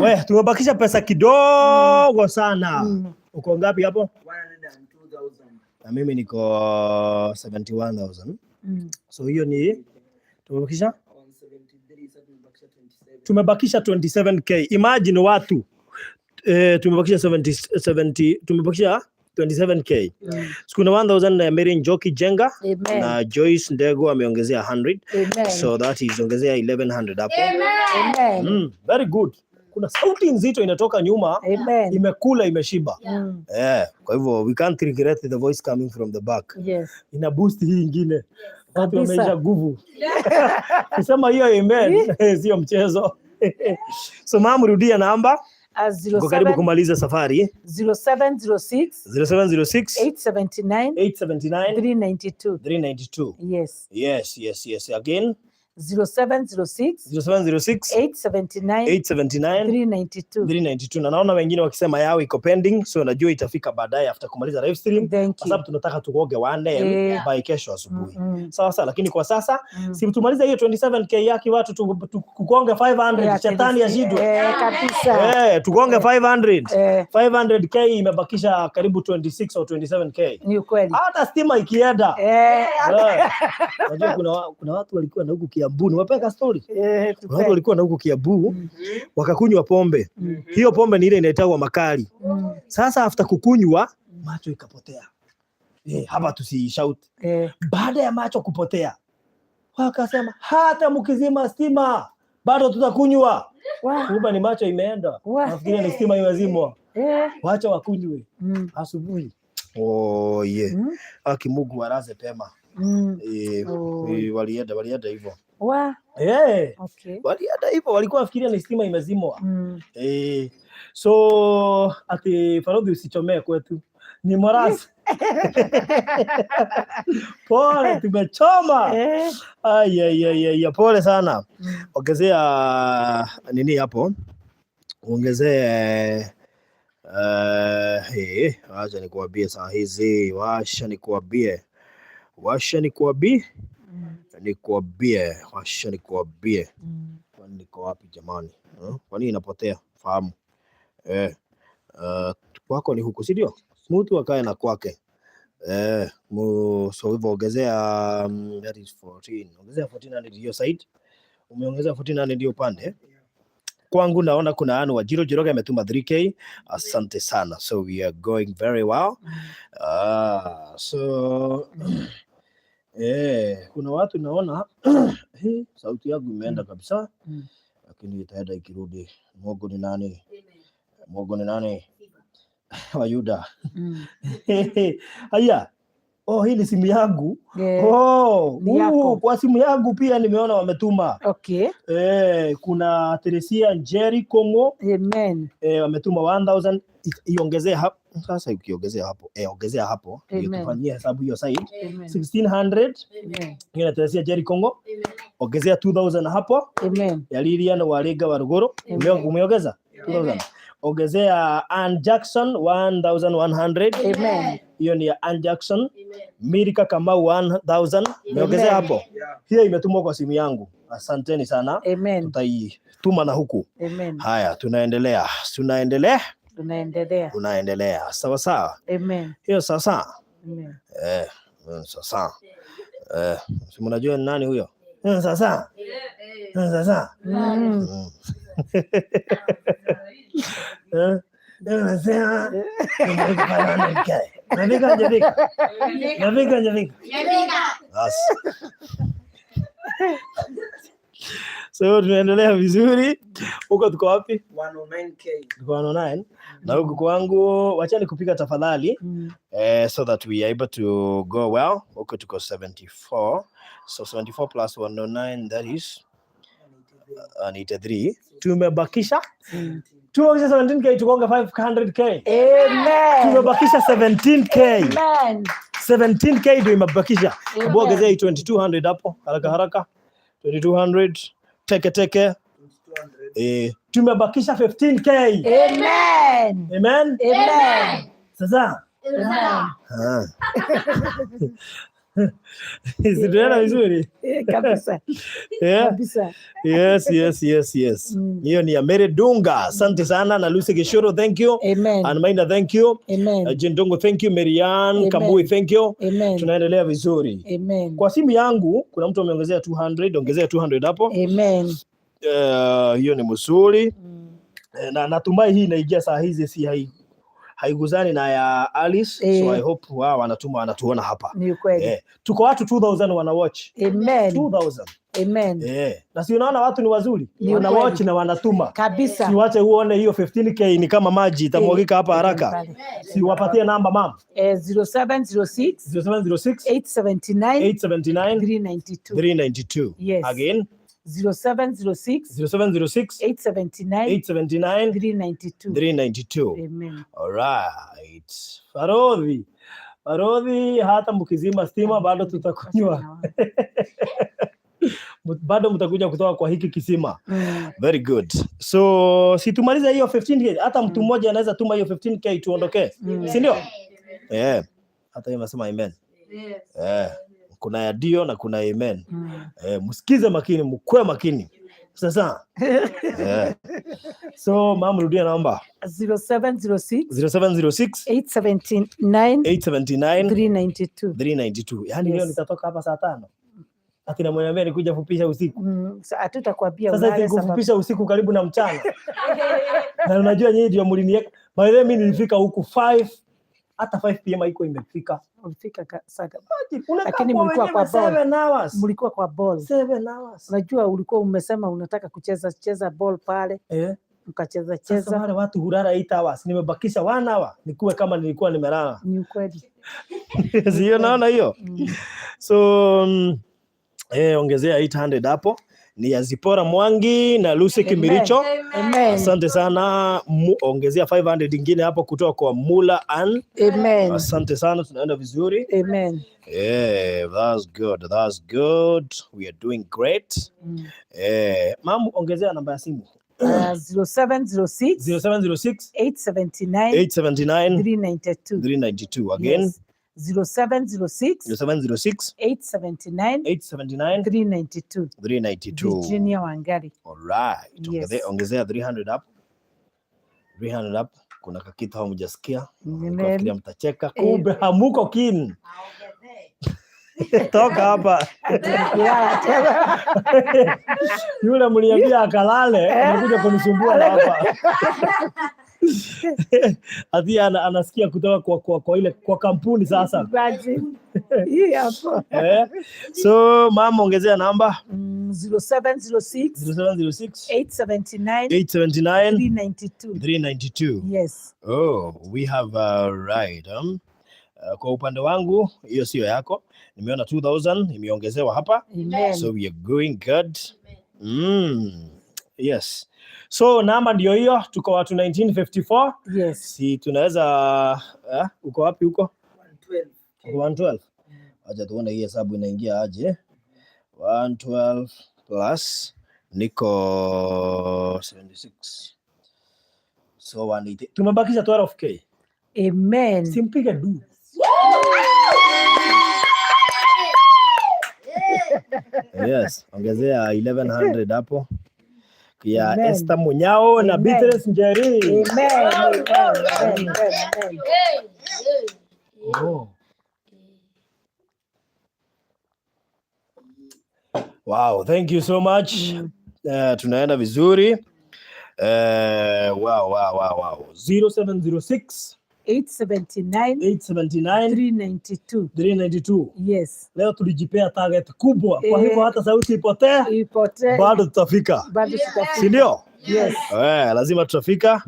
Wewe tumebakisha pesa kidogo sana. Uko ngapi hapo? 102,000. Na mimi niko 71,000. So hiyo ni tumebakisha 173, tumebakisha 27k. Imagine watu tumebakisha 70 tumebakisha 27k. Kuna 1000 Mary Njoki Jenga. Amen. Na Joyce Ndego ameongezea 100. Amen. So that is ongezea 1100 hapo. Amen. Very good. Kuna sauti nzito inatoka nyuma. Amen. Imekula imeshiba. Kwa hivyo we can't regret the voice coming from the back. Yes. Ina boost hii nyingine. Watu wameisha nguvu. Kusema hiyo amen sio mchezo. So mama rudia namba. Kwa karibu kumaliza safari. 0706 879 392. Yes. Again. 0706 879 392. Na naona wengine wakisema yao iko pending, so najua itafika baadaye after kumaliza live stream, kwa sababu tunataka tukoge 1 by kesho asubuhi. Sawa, lakini kwa sasa si tumaliza hiyo 27k yake watu tukonge 500 shetani ashindwe kabisa. Tukonge 500. 500k imebakisha karibu 26 au 27k. Ni kweli. Hata stima ikienda. Unajua kuna watu walikuwa na huku Kiambu, nimepeka story. Watu walikuwa na huko Kiambu wakakunywa pombe. Hiyo pombe ni ile inaitwa makali. Sasa after kukunywa macho ikapotea. Hapa tusishout. Baada ya macho kupotea wakasema hata mkizima stima bado tutakunywa. Kumbe ni macho imeenda. Nafikiri ni stima imezimwa. Wacha wakunywe asubuhi. Akimugu waraze pema. Walienda hivyo. Okay. Walienda hivyo, walikuwa wafikiria ni stima imezimwa. So ati Farodhi usichomee kwetu. Ni morasi. Pole tumechoma. Ay pole sana. Ongezea nini hapo? Ongezea acha nikuambie saa hizi, washa nikuambie. Kwani niko wapi jamani? Kwani inapotea? Fahamu. Kwako ni huku, si ndio? Mtu akae na kwake. So hivyo ongezea that is 14. Ongezea 1400 hiyo side. Umeongeza 1400 hiyo pande. Kwangu naona kuna anu wa Jiroga ametuma 3k. Asante sana. So we are going very well. So kuna watu naona sauti yangu imeenda kabisa, lakini itaenda ikirudi. Mungu ni nani? Wayuda. Haya. Hii ni simu yangu. Kwa simu yangu pia nimeona wametuma. Okay. Kuna Teresia Njeri Kongo. Amen. Wametuma 1000. Iongezea hapo. Sasa ukiongezea hapo, ongezea hapo. Tufanyie hesabu hiyo side. 1600. Hiyo Teresia Njeri Kongo. Ongezea 2000 hapo. Amen. Ya Lilian Warega wa Ruguru. Umeongeza 2000. Ongezea Ann Jackson 1100. Amen. Hiyo ni Ann Jackson. Mirika Kamau 1000. Umeongezea hapo. Hiyo imetumwa kwa simu yangu. Asanteni sana. Amen. Tutaituma na huku. Amen. Haya, tunaendelea. Sawa. Amen. Hiyo sasa. Amen. Sasa. Si mnajua ni nani huyo? Sasa. Nasema nimefika 500k. Nafika njafika. So tunaendelea vizuri. Huko tuko wapi? 109k. Tuko 109. Na huko kwangu wachani kupika tafadhali. So that we are able to go well. Huko tuko 74. So 74 plus 109, that is 183. Tumebakisha 17k tukonga 500k. Amen. Tumebakisha 17k. Amen. 17k ndio imebakisha. Kuongezea 2200 hapo haraka 2200 teke. Tumebakisha 15k. Amen. Amen. Amen. Sasa. Isiduana vizuri. Kabisa. Kabisa. Yes. Hiyo ni Amere Dunga. Asante sana na Lucy Gishoro, thank you. Amen. Anmaina, thank you. Amen. Jendongo, thank you. Marian Kambui, thank you. Amen. Tunaendelea vizuri. Amen. Kwa simu yangu kuna mtu ameongezea 200, ongezea 200 hapo. Amen. Hiyo ni mzuri. Na natumai hii inaingia saa hizi, si haiguzani na ya Alice. So I hope wao wanatuona hapa. Ni kweli. Tuko watu 2000 wana watch. Amen. 2000. Amen. Na si unaona watu ni wazuri, wana watch na wanatuma. Kabisa. Si wache uone hiyo 15k ni kama maji itamwagika hapa haraka. Si wapatie namba mama. 0706 879 392. Yes. Again 0706 879 392. Amen. All right. Baruthi, hata mkizima stima bado tutakunywa. Bado mtakuja kutoka kwa hiki kisima. Very good. So si tumaliza hiyo 15k, hata mtu mmoja anaweza tuma hiyo 15k tuondoke. Si ndio? Hata yeye anasema amen. Kuna ya dio na kuna amen. Msikize makini, mkwe makini. Sasa. So mama, rudia namba. 0706 879 392. Yaani leo nitatoka hapa saa 5. Akina mwenyewe nikuja kufupisha usiku. Hatutakwambia sasa hivi kufupisha usiku karibu na mchana. Na unajua nyinyi ndio mliniweka. By the way mimi nilifika huku 5, hata 5 pm haiko imefika. Ulifika saga. Lakini mlikuwa kwa 7 hours. Mlikuwa kwa ball. 7 hours. Unajua ulikuwa umesema unataka kucheza ball pale. Mkacheza. Sasa wale watu hulala 8 hours. Nimebakisha 1 hour. Nikuwe kama nilikuwa nimelala. Ni ukweli. Sio naona hiyo. So ongezea 800 hapo. Ni ya Zipora Mwangi na Lucy Kimiricho. Amen. Asante sana. Ongezea 500 nyingine hapo kutoka kwa Mula Ann. Amen. Asante sana, tunaenda vizuri. Amen. That's good. We are doing great. Mamu, ongezea namba ya simu. 0706 879 392. Again. Yes. 0706 879 392. Virginia Wangari. Alright. Ongezea 300 hapo. 300 hapo. Kuna kakitu hamjasikia. Kwa kile mtacheka. Kumbe hamuko keen. Toka hapa. Yule mliambia akalale, anakuja kunisumbua hapa. Ati anasikia kutoka kwa ile kwa kampuni sasa. Hii hapo. So mama, ongezea namba 0706 879 392. Yes. Oh, we have right. Kwa upande wangu hiyo sio yako. Nimeona 2000 imeongezewa hapa. Amen. So we are going good. Yes. So namba ndio hiyo, tuko watu 1954. Yes. Si tunaweza uko wapi huko? 112. Acha tuone hii hesabu inaingia aje. 112 plus niko 76. So 180. Tumebakisha 12k. Amen. Simpige du. Yes, ongezea 1100 hapo. Ya Esther Munyao na Beatrice Njeri. Amen. Wow, thank you so much. Tunaenda vizuri. Wow. 0706 879 392. Yes. Leo tulijipea target kubwa. Kwa hivyo hata sauti ipotee, bado tutafika. Si ndio? Yes. Lazima tutafika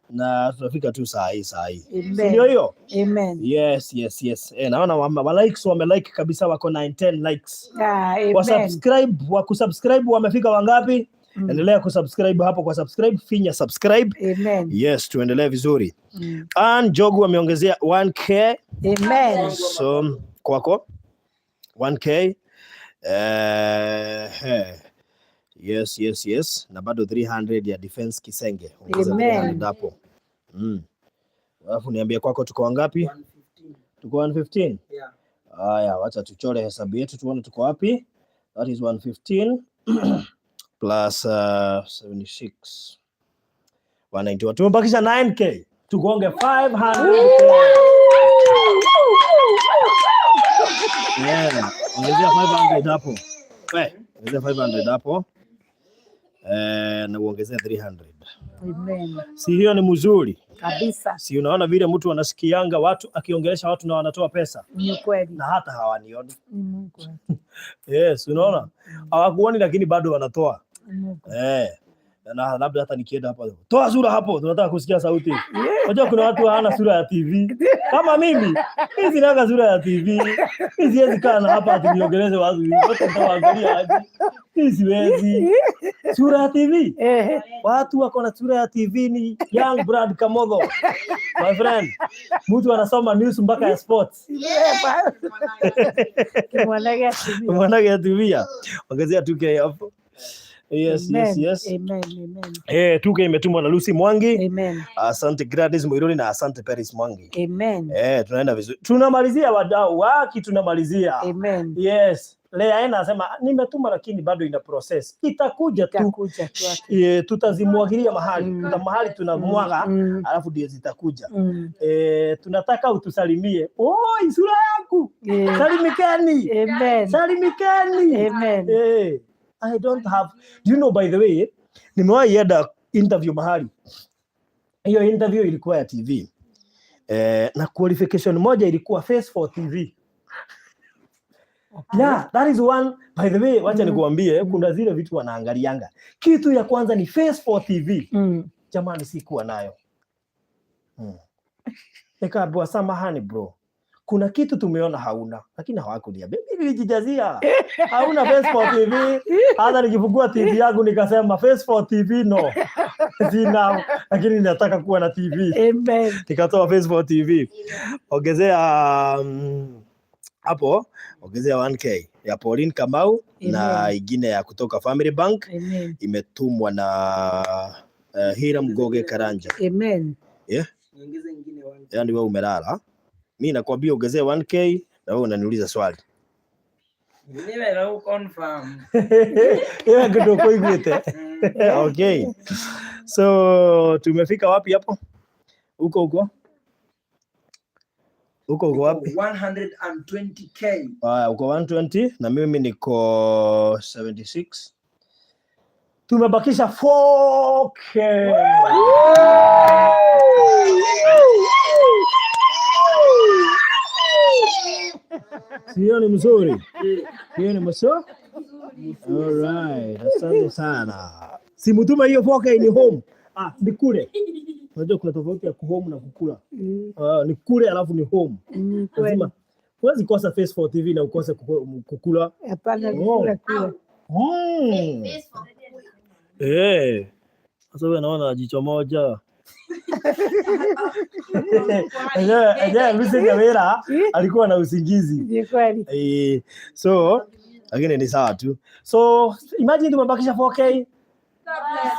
na tutafika tu saa hii. Ndio hiyo? Amen. Yes. Naona likes wamelike kabisa, wako 10 likes. Wa kusubscribe wamefika wangapi? Endelea kusubscribe hapo kwa subscribe, finya subscribe. Amen. Yes, tuendelee vizuri. And Jogu ameongezea 1k. Amen. So kwako 1k. Yes. Na bado 300 ya defense Kisenge. Amen. Hapo. Alafu niambie kwako tuko wangapi? 115. Tuko 115? Yeah. Haya, wacha tuchore hesabu yetu tuone tuko wapi. That is 115 plus 76. 191. Tumebakisha 9k. Tugonge 500. Yeah, ongezea 500 hapo. Ongezea 500 hapo. Na uongezea 300. Amen. Si hiyo ni mzuri Kabisa. Si unaona vile mtu anasikianga watu akiongelesha watu na wanatoa pesa? Ni kweli. Na hata hawanioni. Mungu. Yes, unaona? Hawakuoni lakini bado wanatoa. Na labda hata nikienda hapo, toa sura hapo, tunataka kusikia sauti. Unajua kuna watu hawana sura ya TV. Kama mimi, hizi naga sura ya TV. Hizi siwezi kaa na hapa ati niongeleze watu. Wote nitawaangalia aje. Hizi siwezi. Sura ya TV. Watu wako na sura ya TV ni young brand KAMOTHO. My friend, mtu anasoma news mpaka ya sports. Mwanage TV. Ongezea 2k hapo. Yes. Amen. 2k imetumwa na Lucy Mwangi. Amen. Asante Gladys Muiruri na asante Paris Mwangi. Amen. Tunaenda vizuri. Tunamalizia wadau waki tunamalizia. Amen. Yes. Lea anasema nimetuma lakini bado ina process. Itakuja tu. Tutazimwagilia mahali. Kuna mahali tunamwaga alafu ndio zitakuja. Tunataka utusalimie. Oi, sura yangu. Salimikeni. Amen. Salimikeni. Amen. I don't have. Do you know, by the way, nimewahi enda interview mahali. Hiyo interview ilikuwa ya TV. Na qualification moja ilikuwa Face for TV. Yeah, that is one. By the way, wacha nikuambie, kuna zile vitu wanaangalianga. Kitu ya kwanza ni Face for TV. Jamani, sikuwa nayo. Nikaambiwa samahani bro. Kuna kitu tumeona hauna, lakini hawakuniambia. Mimi nilijijazia. Hauna Face for TV. Hata nikifungua TV yangu nikasema Face for TV no. Sina, lakini nataka kuwa na TV. Amen. Nikatoa Face for TV. Ongezea hapo, ongezea 1k ya Pauline Kamau. Amen. Na ingine ya kutoka Family Bank. Amen. Imetumwa na Hiram Goge Karanja. Amen. Yeah. Niongeze nyingine 1k. Yaani wewe umelala. Mimi nakwambia ongezea 1k na wewe unaniuliza swali. Niwe na confirm. Yeye ndio kuiguete. Okay. So tumefika wapi hapo? Huko wapi? 120k. Uko 120 na mimi niko 76. Tumebakisha 4k. Sio ni mzuri. Hiyo ni mzuri. Alright, asante sana. Simutuma hiyo 4k ni home. Ni kule. Unajua kuna tofauti ya home na kukula. Ni kule alafu ni home. Lazima huwezi kosa Face for TV na ukose kukula. Hapana, kukula kula. Sasa wewe naona jicho moja. Mimi Nyawera alikuwa na usingizi. Ni kweli. So lakini ni sawa tu. So imagine tumebakisha 4k.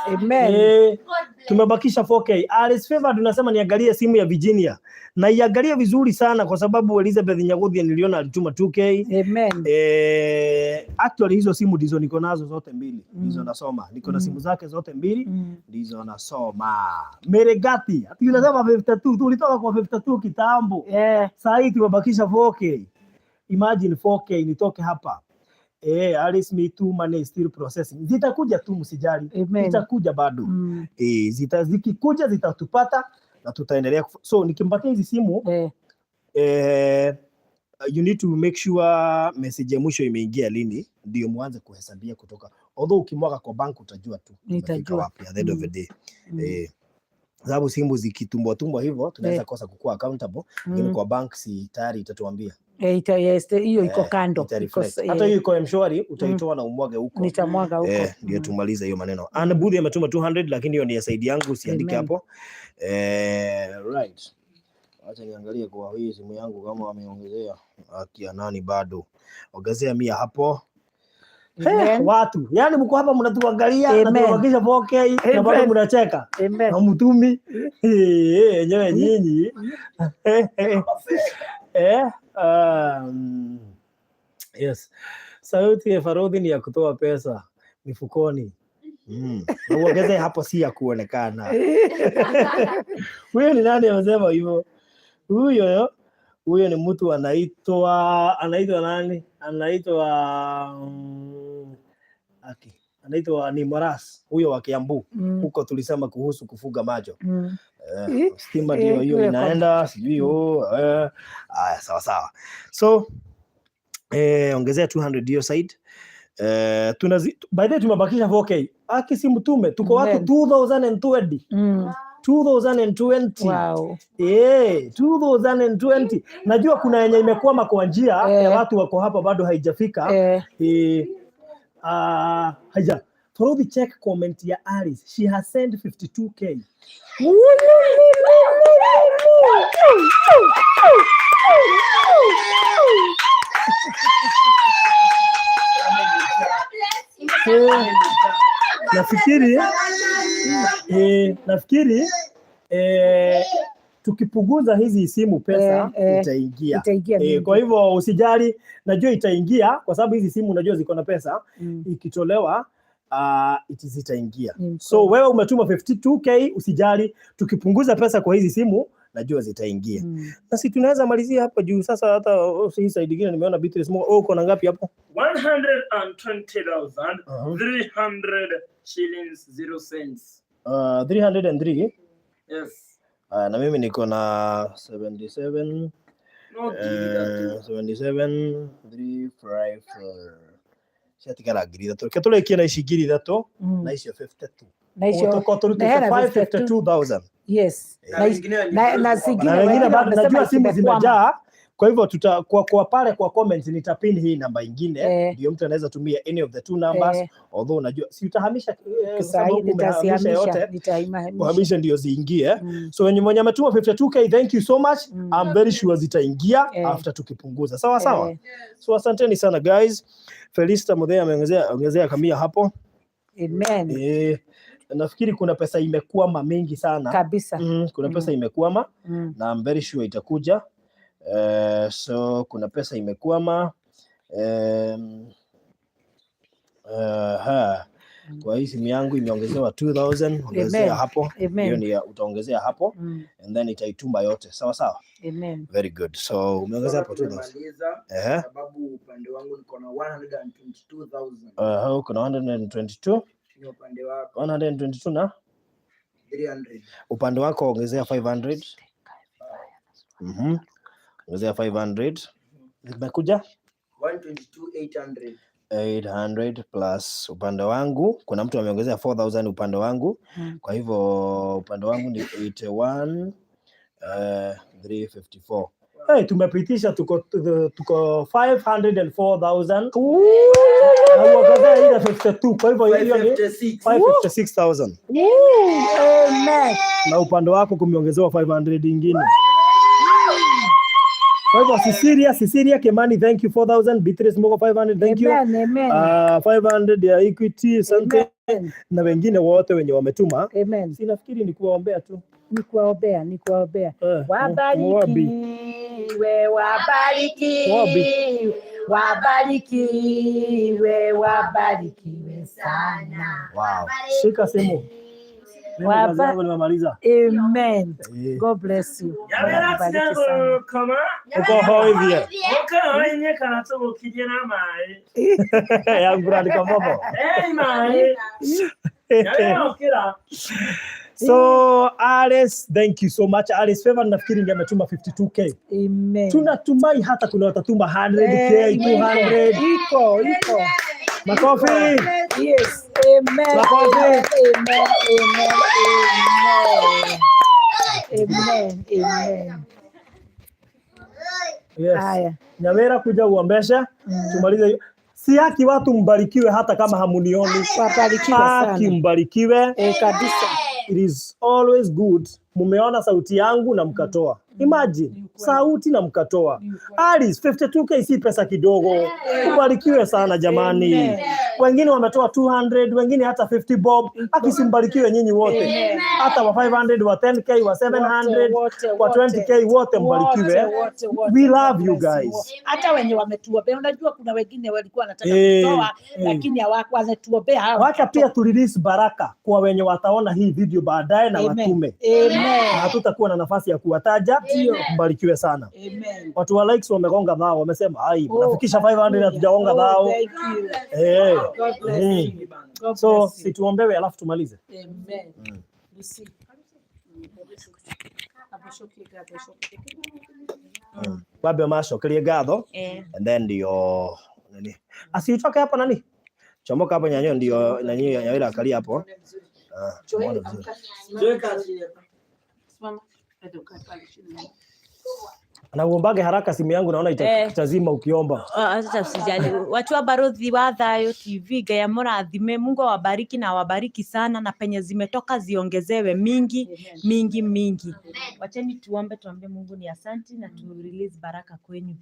Amen. Tumebakisha 4k. Alice Favor tunasema niangalie simu ya Virginia. Na iangalie vizuri sana kwa sababu Elizabeth Nyaguthia niliona alituma 2k. Amen. Actually hizo simu ndizo niko nazo zote mbili. Ndizo nasoma. Niko na simu zake zote mbili. Ndizo nasoma. Meregati. Ati unasema 52. Tulitoka kwa 52 kitambo. Sasa hii tumebakisha 4k. Imagine 4k nitoke hapa. Alice me too money is still processing. Zitakuja tu msijali. Zitakuja bado. Zikikuja zitatupata na tutaendelea. So nikimpatia hizi simu you need to make sure message ya mwisho imeingia lini ndio muanze kuhesabia kutoka. Although ukimwaga kwa bank utajua tu utafika wapi at the end of the day. Sababu simu zikitumbwa hivyo tunaweza kosa kukua accountable, lakini kwa bank si tayari itatuambia. Hiyo iko kando. Hata hiyo iko M-Shwari utaitoa na umwage huko. Nitamwaga huko. Ndio tumalize hiyo maneno. Ana Budhi ametuma 200 lakini hiyo ni ya side yangu usiandike hapo. Right. Acha niangalie kwa hii simu yangu kama wameongezea akia nani bado. Ongezea 100 hapo. Watu, yani mko hapa mnatuangalia na tunabakisha 4K na bado mnacheka. Na mtumi. Yenyewe nyinyi. Yes. Sauti ya Farodhi ni ya kutoa pesa mifukoni. Na uongeze hapo si ya kuonekana. Huyo ni nani amesema hivyo? Huyo ni mtu anaitwa nani? Anaitwa ni Moras, huyo wa Kiambu. Huko tulisema kuhusu kufuga macho. Stima ndio hiyo inaenda, sijui sawa. So ongezea 200 hiyo side. By the way tumebakisha 4K. Si mtume tuko watu 2020. 2020. Wow. 2020. Najua kuna yenye imekwama kwa njia ya watu wako hapa bado haijafika. Haja. Farodhi check comment ya Alice. She has sent 52K. Nafikiri tukipunguza hizi simu pesa itaingia. Kwa hivyo usijali, najua itaingia kwa sababu hizi simu najua ziko na pesa. Ikitolewa itaingia. So wewe umetuma 52K, usijali, tukipunguza pesa kwa hizi simu najua zitaingia. Basi tunaweza malizia hapa juu sasa. Hata hii side nyingine nimeona Beatrice uko na ngapi hapo? 120,300 shillings 0 cents. 303. Yes. Na mimi niko na 77. 354. Shatikala grida to ketole kina ishigiri dato na isho 52. Na isho 552,000. Yes. Na zingine bado najua simu zimejaa. Kwa hivyo kwa pale kwa comments nitapin hii namba nyingine ndio mtu anaweza tumia any of the two numbers. Although unajua si utahamisha sababu nitahamisha yote, nitahamisha ndio ziingie. So wenye mwenye ametuma 52K, thank you so much. I'm very sure zitaingia after tukipunguza. Sawa. So asanteni sana guys. Felista Modea ameongezea kamia hapo. Amen. Nafikiri kuna pesa imekwama mingi sana kabisa. Kuna pesa imekwama na I'm very sure itakuja. So kuna pesa imekwama. Kwa hii simu yangu imeongezewa 2,000, ongezea hapo. Hiyo ni utaongezea hapo and then itaituma yote. Sawa. Amen. Very good. So umeongezea hapo 2,000. Sababu upande wangu niko na 122,000. Kuna 122. Ni upande wako 122 na 300. Upande wako ongezea 500. Ongezea 500. Zimekuja 122,800. 800 plus upande wangu kuna mtu ameongezea 4,000 upande wangu. Kwa hivyo upande wangu ni 81 354. Tumepitisha tuko 504,000. Na uongezea ile 52. Kwa hivyo hiyo ni 556,000. Amen. Na upande wako kumeongezewa 500 nyingine. Kwa hivyo Cecilia Kimani, thank you 4,000. Beatrice Mbogo 500, thank you. 500 ya Equity, asante. Na wengine wote wenye wametuma. Amen. Si nafikiri ni kuwaombea tu. Ni kuwaombea. Wabarikiwe sana. Wow. Shika simu. Nimemaliza. Amen. God bless you. Bariki sana. Uko hoivye. Ya Brad Kamotho. So Alice, thank you so much. Alice Favor nafikiri ndiye ametuma 52k. Amen. Tunatumai hata kuna watatuma 100k, 200. Iko. Makofi. Yes. Amen. Makofi. Amen. Yes. Haya. Nyawera kuja uombesha. Tumalize. Si haki watu mbarikiwe hata kama hamunioni. Wabarikiwe sana. Haki mbarikiwe. Kabisa. It is always good. Mumeona sauti yangu na mkatoa. Imagine, sauti na mkatoa. Alice, 52k si pesa kidogo. Ubarikiwe sana jamani. Amen. Wengine wametoa 200, wengine hata 50 bob. Akisimbarikiwe nyinyi wote. Hata wa 500, wa 10k, wa 700, wa 20k wote mbarikiwe. We love you guys. Hata wenye wametuombea, unajua kuna wengine walikuwa wanataka kutoa lakini hawakutuombea hao. Wacha pia tulirelease baraka kwa wenye wataona hii video baadaye na watume. Hatutakuwa na nafasi ya kuwataja. Mbarikiwe sana. Amen. Watu wa likes wamegonga dhao, wamesema mnafikisha 500 na tujagonga dhao. So situombewe alafu tumalize. Amen. Babe masho kile gadho and then ndio nani asitoke hapa nani chomoka hapa nyanyo ndio nani Nyawira akalia hapo. Anaombage haraka, simu yangu naona itazima ukiomba. Sasa usijali. Watu wa Baruthi wa Thayu TV, Ngai mũrathime, Mungu awabariki na awabariki sana, na penye zimetoka ziongezewe mingi. Wacheni tuombe Mungu ni asanti na tu release baraka kwenyu.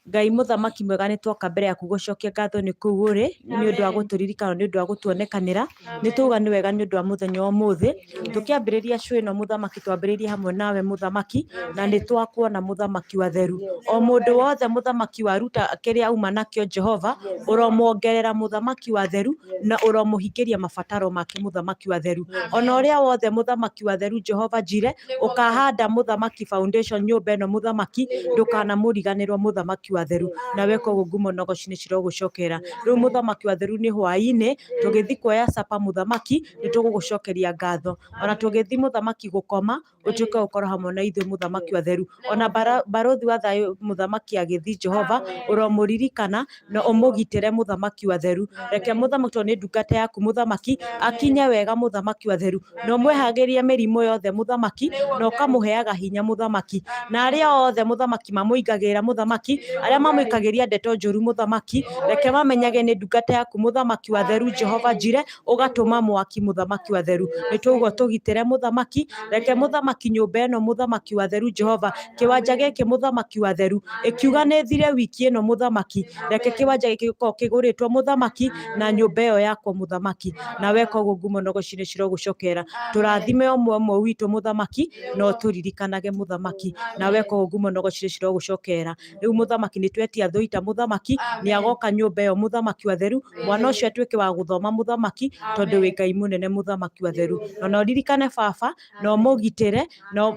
Ngai mũthamaki mwega nĩ twoka mbere yaku gũcokia ngatho nĩ kũu ũrĩ nĩ ũndũ wa gũtũririkana, nĩ ũndũ wa gũtuonekanĩra, nĩ tuuga nĩ wega nĩ ũndũ wa mũthenya ũmũthĩ tũkĩambĩrĩria show ĩno mũthamaki, twambĩrĩrie hamwe nawe mũthamaki, na nĩ twakuona mũthamaki wa theru, o mũndũ wothe mũthamaki wa ruta kĩrĩa uma nakĩo Jehova, ũromuongerera mũthamaki wa theru na ũromũhingĩria mabataro make mũthamaki wa theru, ona ũrĩa wothe mũthamaki wa theru Jehova njire ũkahanda mũthamaki foundation nyũmba ĩno mũthamaki, ndũkanamũriganĩrwo mũthamaki wa theru, na weko gugumo nogo cine ciro gucokera riu mũthamaki wa theru ni hwaini tugithi kuoya sapa mũthamaki ni tugugucokeria ngatho, ona tugithi mũthamaki gukoma utuke ukora hamwe na ithuĩ mũthamaki wa theru, ona Baruthi wa Thayu mũthamaki agithi Jehova uromuririkana na umugitire mũthamaki wa theru, reke mũthamaki ni ndungata yaku mũthamaki akinya wega mũthamaki wa theru, no mwehagiria mĩrimũ yothe mũthamaki no kamuheaga hinya mũthamaki, na aria othe mũthamaki mamuingagira mũthamaki, aria mamwikagiria ndeto njuru mũthamaki, reke mamenyage ni ndungata yaku mũthamaki wa theru Jehova njire ugatuma mwaki mũthamaki wa theru, ni tuguo tugitire mũthamaki, reke mũthamaki nyũmba ĩno mũthamaki wa theru Jehova, kiwanja gĩkĩ mũthamaki wa theru ikiuga nĩ thire wiki ĩno mũthamaki, reke kiwanja gĩkĩ gĩkorwo kĩgũrĩtwo mũthamaki na nyũmba ĩyo yakwo mũthamaki, na weka ũguo ngumo nogo cire ciro gucokera, tũrathime ũmwe witũ mũthamaki no tũririkanage mũthamaki, na weka ũguo ngumo nogo cire ciro gucokera, rĩu mũthamaki ni twetia thũita mũthamaki ni agoka nyũmba ĩyo mũthamaki wa theru, mwana ũcio atuĩke wa gũthoma mũthamaki tondũ wĩ Ngai mũnene mũthamaki wa theru, na ũririkane baba no mũgitĩre no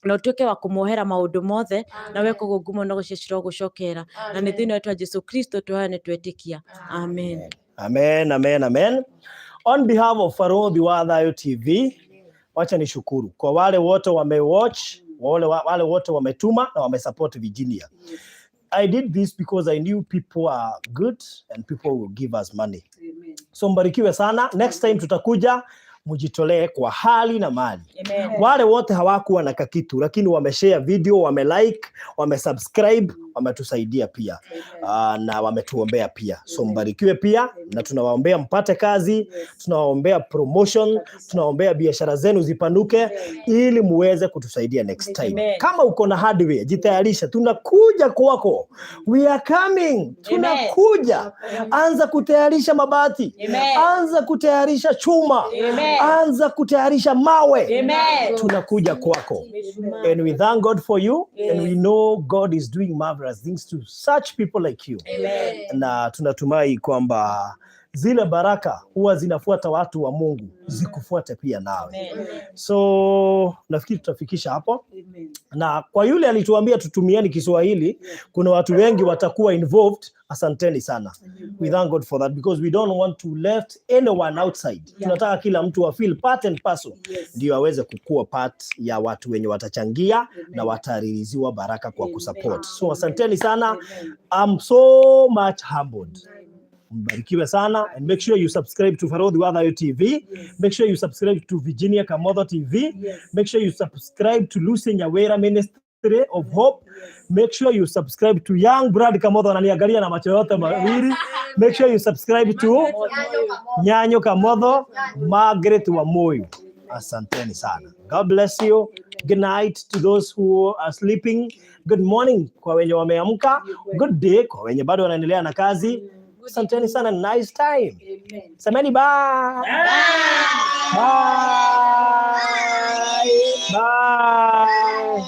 tuĩke wa kũmuohera maũndũ mothe, na weka ũguo ngumo nogo cire ciro gucokera, na nĩ thĩinĩ wa Jesu Kristo tũhoya nĩ twetĩkia, amen. Amen, amen, amen. On behalf of Baruthi wa Thayu TV, wacha nishukuru kwa wale wote wamewatch, wale wote wametuma na wamesupport Virginia. I did this because I knew people are good and people will give us money. Amen. So mbarikiwe sana. Next time tutakuja, mujitolee kwa hali na mali. Amen. Wale wote hawakuwa na kakitu lakini wameshare video, wamelike, wamesubscribe, wametusaidia pia. Na wametuombea pia. So mbarikiwe pia na tunawaombea mpate kazi, tunawaombea promotion, tunawaombea biashara zenu zipanuke ili muweze kutusaidia next time. Amen. Kama uko na hardware, jitayarisha, tunakuja kwako. We are coming. Tunakuja. Anza kutayarisha mabati. Amen. Anza kutayarisha chuma. Amen. Anza kutayarisha mawe. Amen. Tunakuja kwako. And we thank God for you. And we know God is doing marvelous things to such people like you. Amen. Na tunatumai kwamba zile baraka huwa zinafuata watu wa Mungu, zikufuate pia nawe. So nafikiri tutafikisha hapo. Na kwa yule alituambia tutumieni Kiswahili, kuna watu wengi watakuwa involved. Asanteni sana. We thank God for that because we don't want to left anyone outside. Tunataka kila mtu wa feel part and parcel ndio aweze kukua part ya watu wenye watachangia na wataririziwa baraka kwa kusupport. So asanteni sana. I'm so much humbled. Mbarikiwe sana, and make sure you subscribe to Baruthi Wathayo TV. Make sure you subscribe to Virginia KAMOTHO TV. Make sure you subscribe to Lucy Nyawera Ministry of Hope. Make sure you subscribe to Young Brad KAMOTHO, ananiangalia na macho yote mawili. Make sure you subscribe to Nyanyo KAMOTHO, Margaret wa Moyo. Asanteni sana. God bless you. Good night to those who are sleeping. Good morning kwa wenye wameamka. Good day kwa wenye bado wanaendelea na kazi. Asanteni sana. Nice time. Semeni bye. Bye. Bye.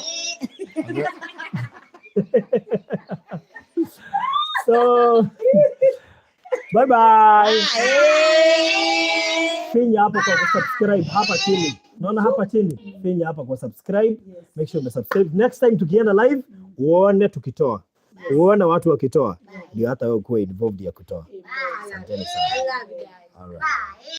So bye bye. Finya hapa kwa subscribe hapa chini. Naona hapa chini. Finya hapa kwa subscribe. Make sure you subscribe. Next time tukienda live, uone tukitoa. Uone watu wakitoa. Ndio hata wewe uwe involved ya kutoa. Asanteni sana. All right.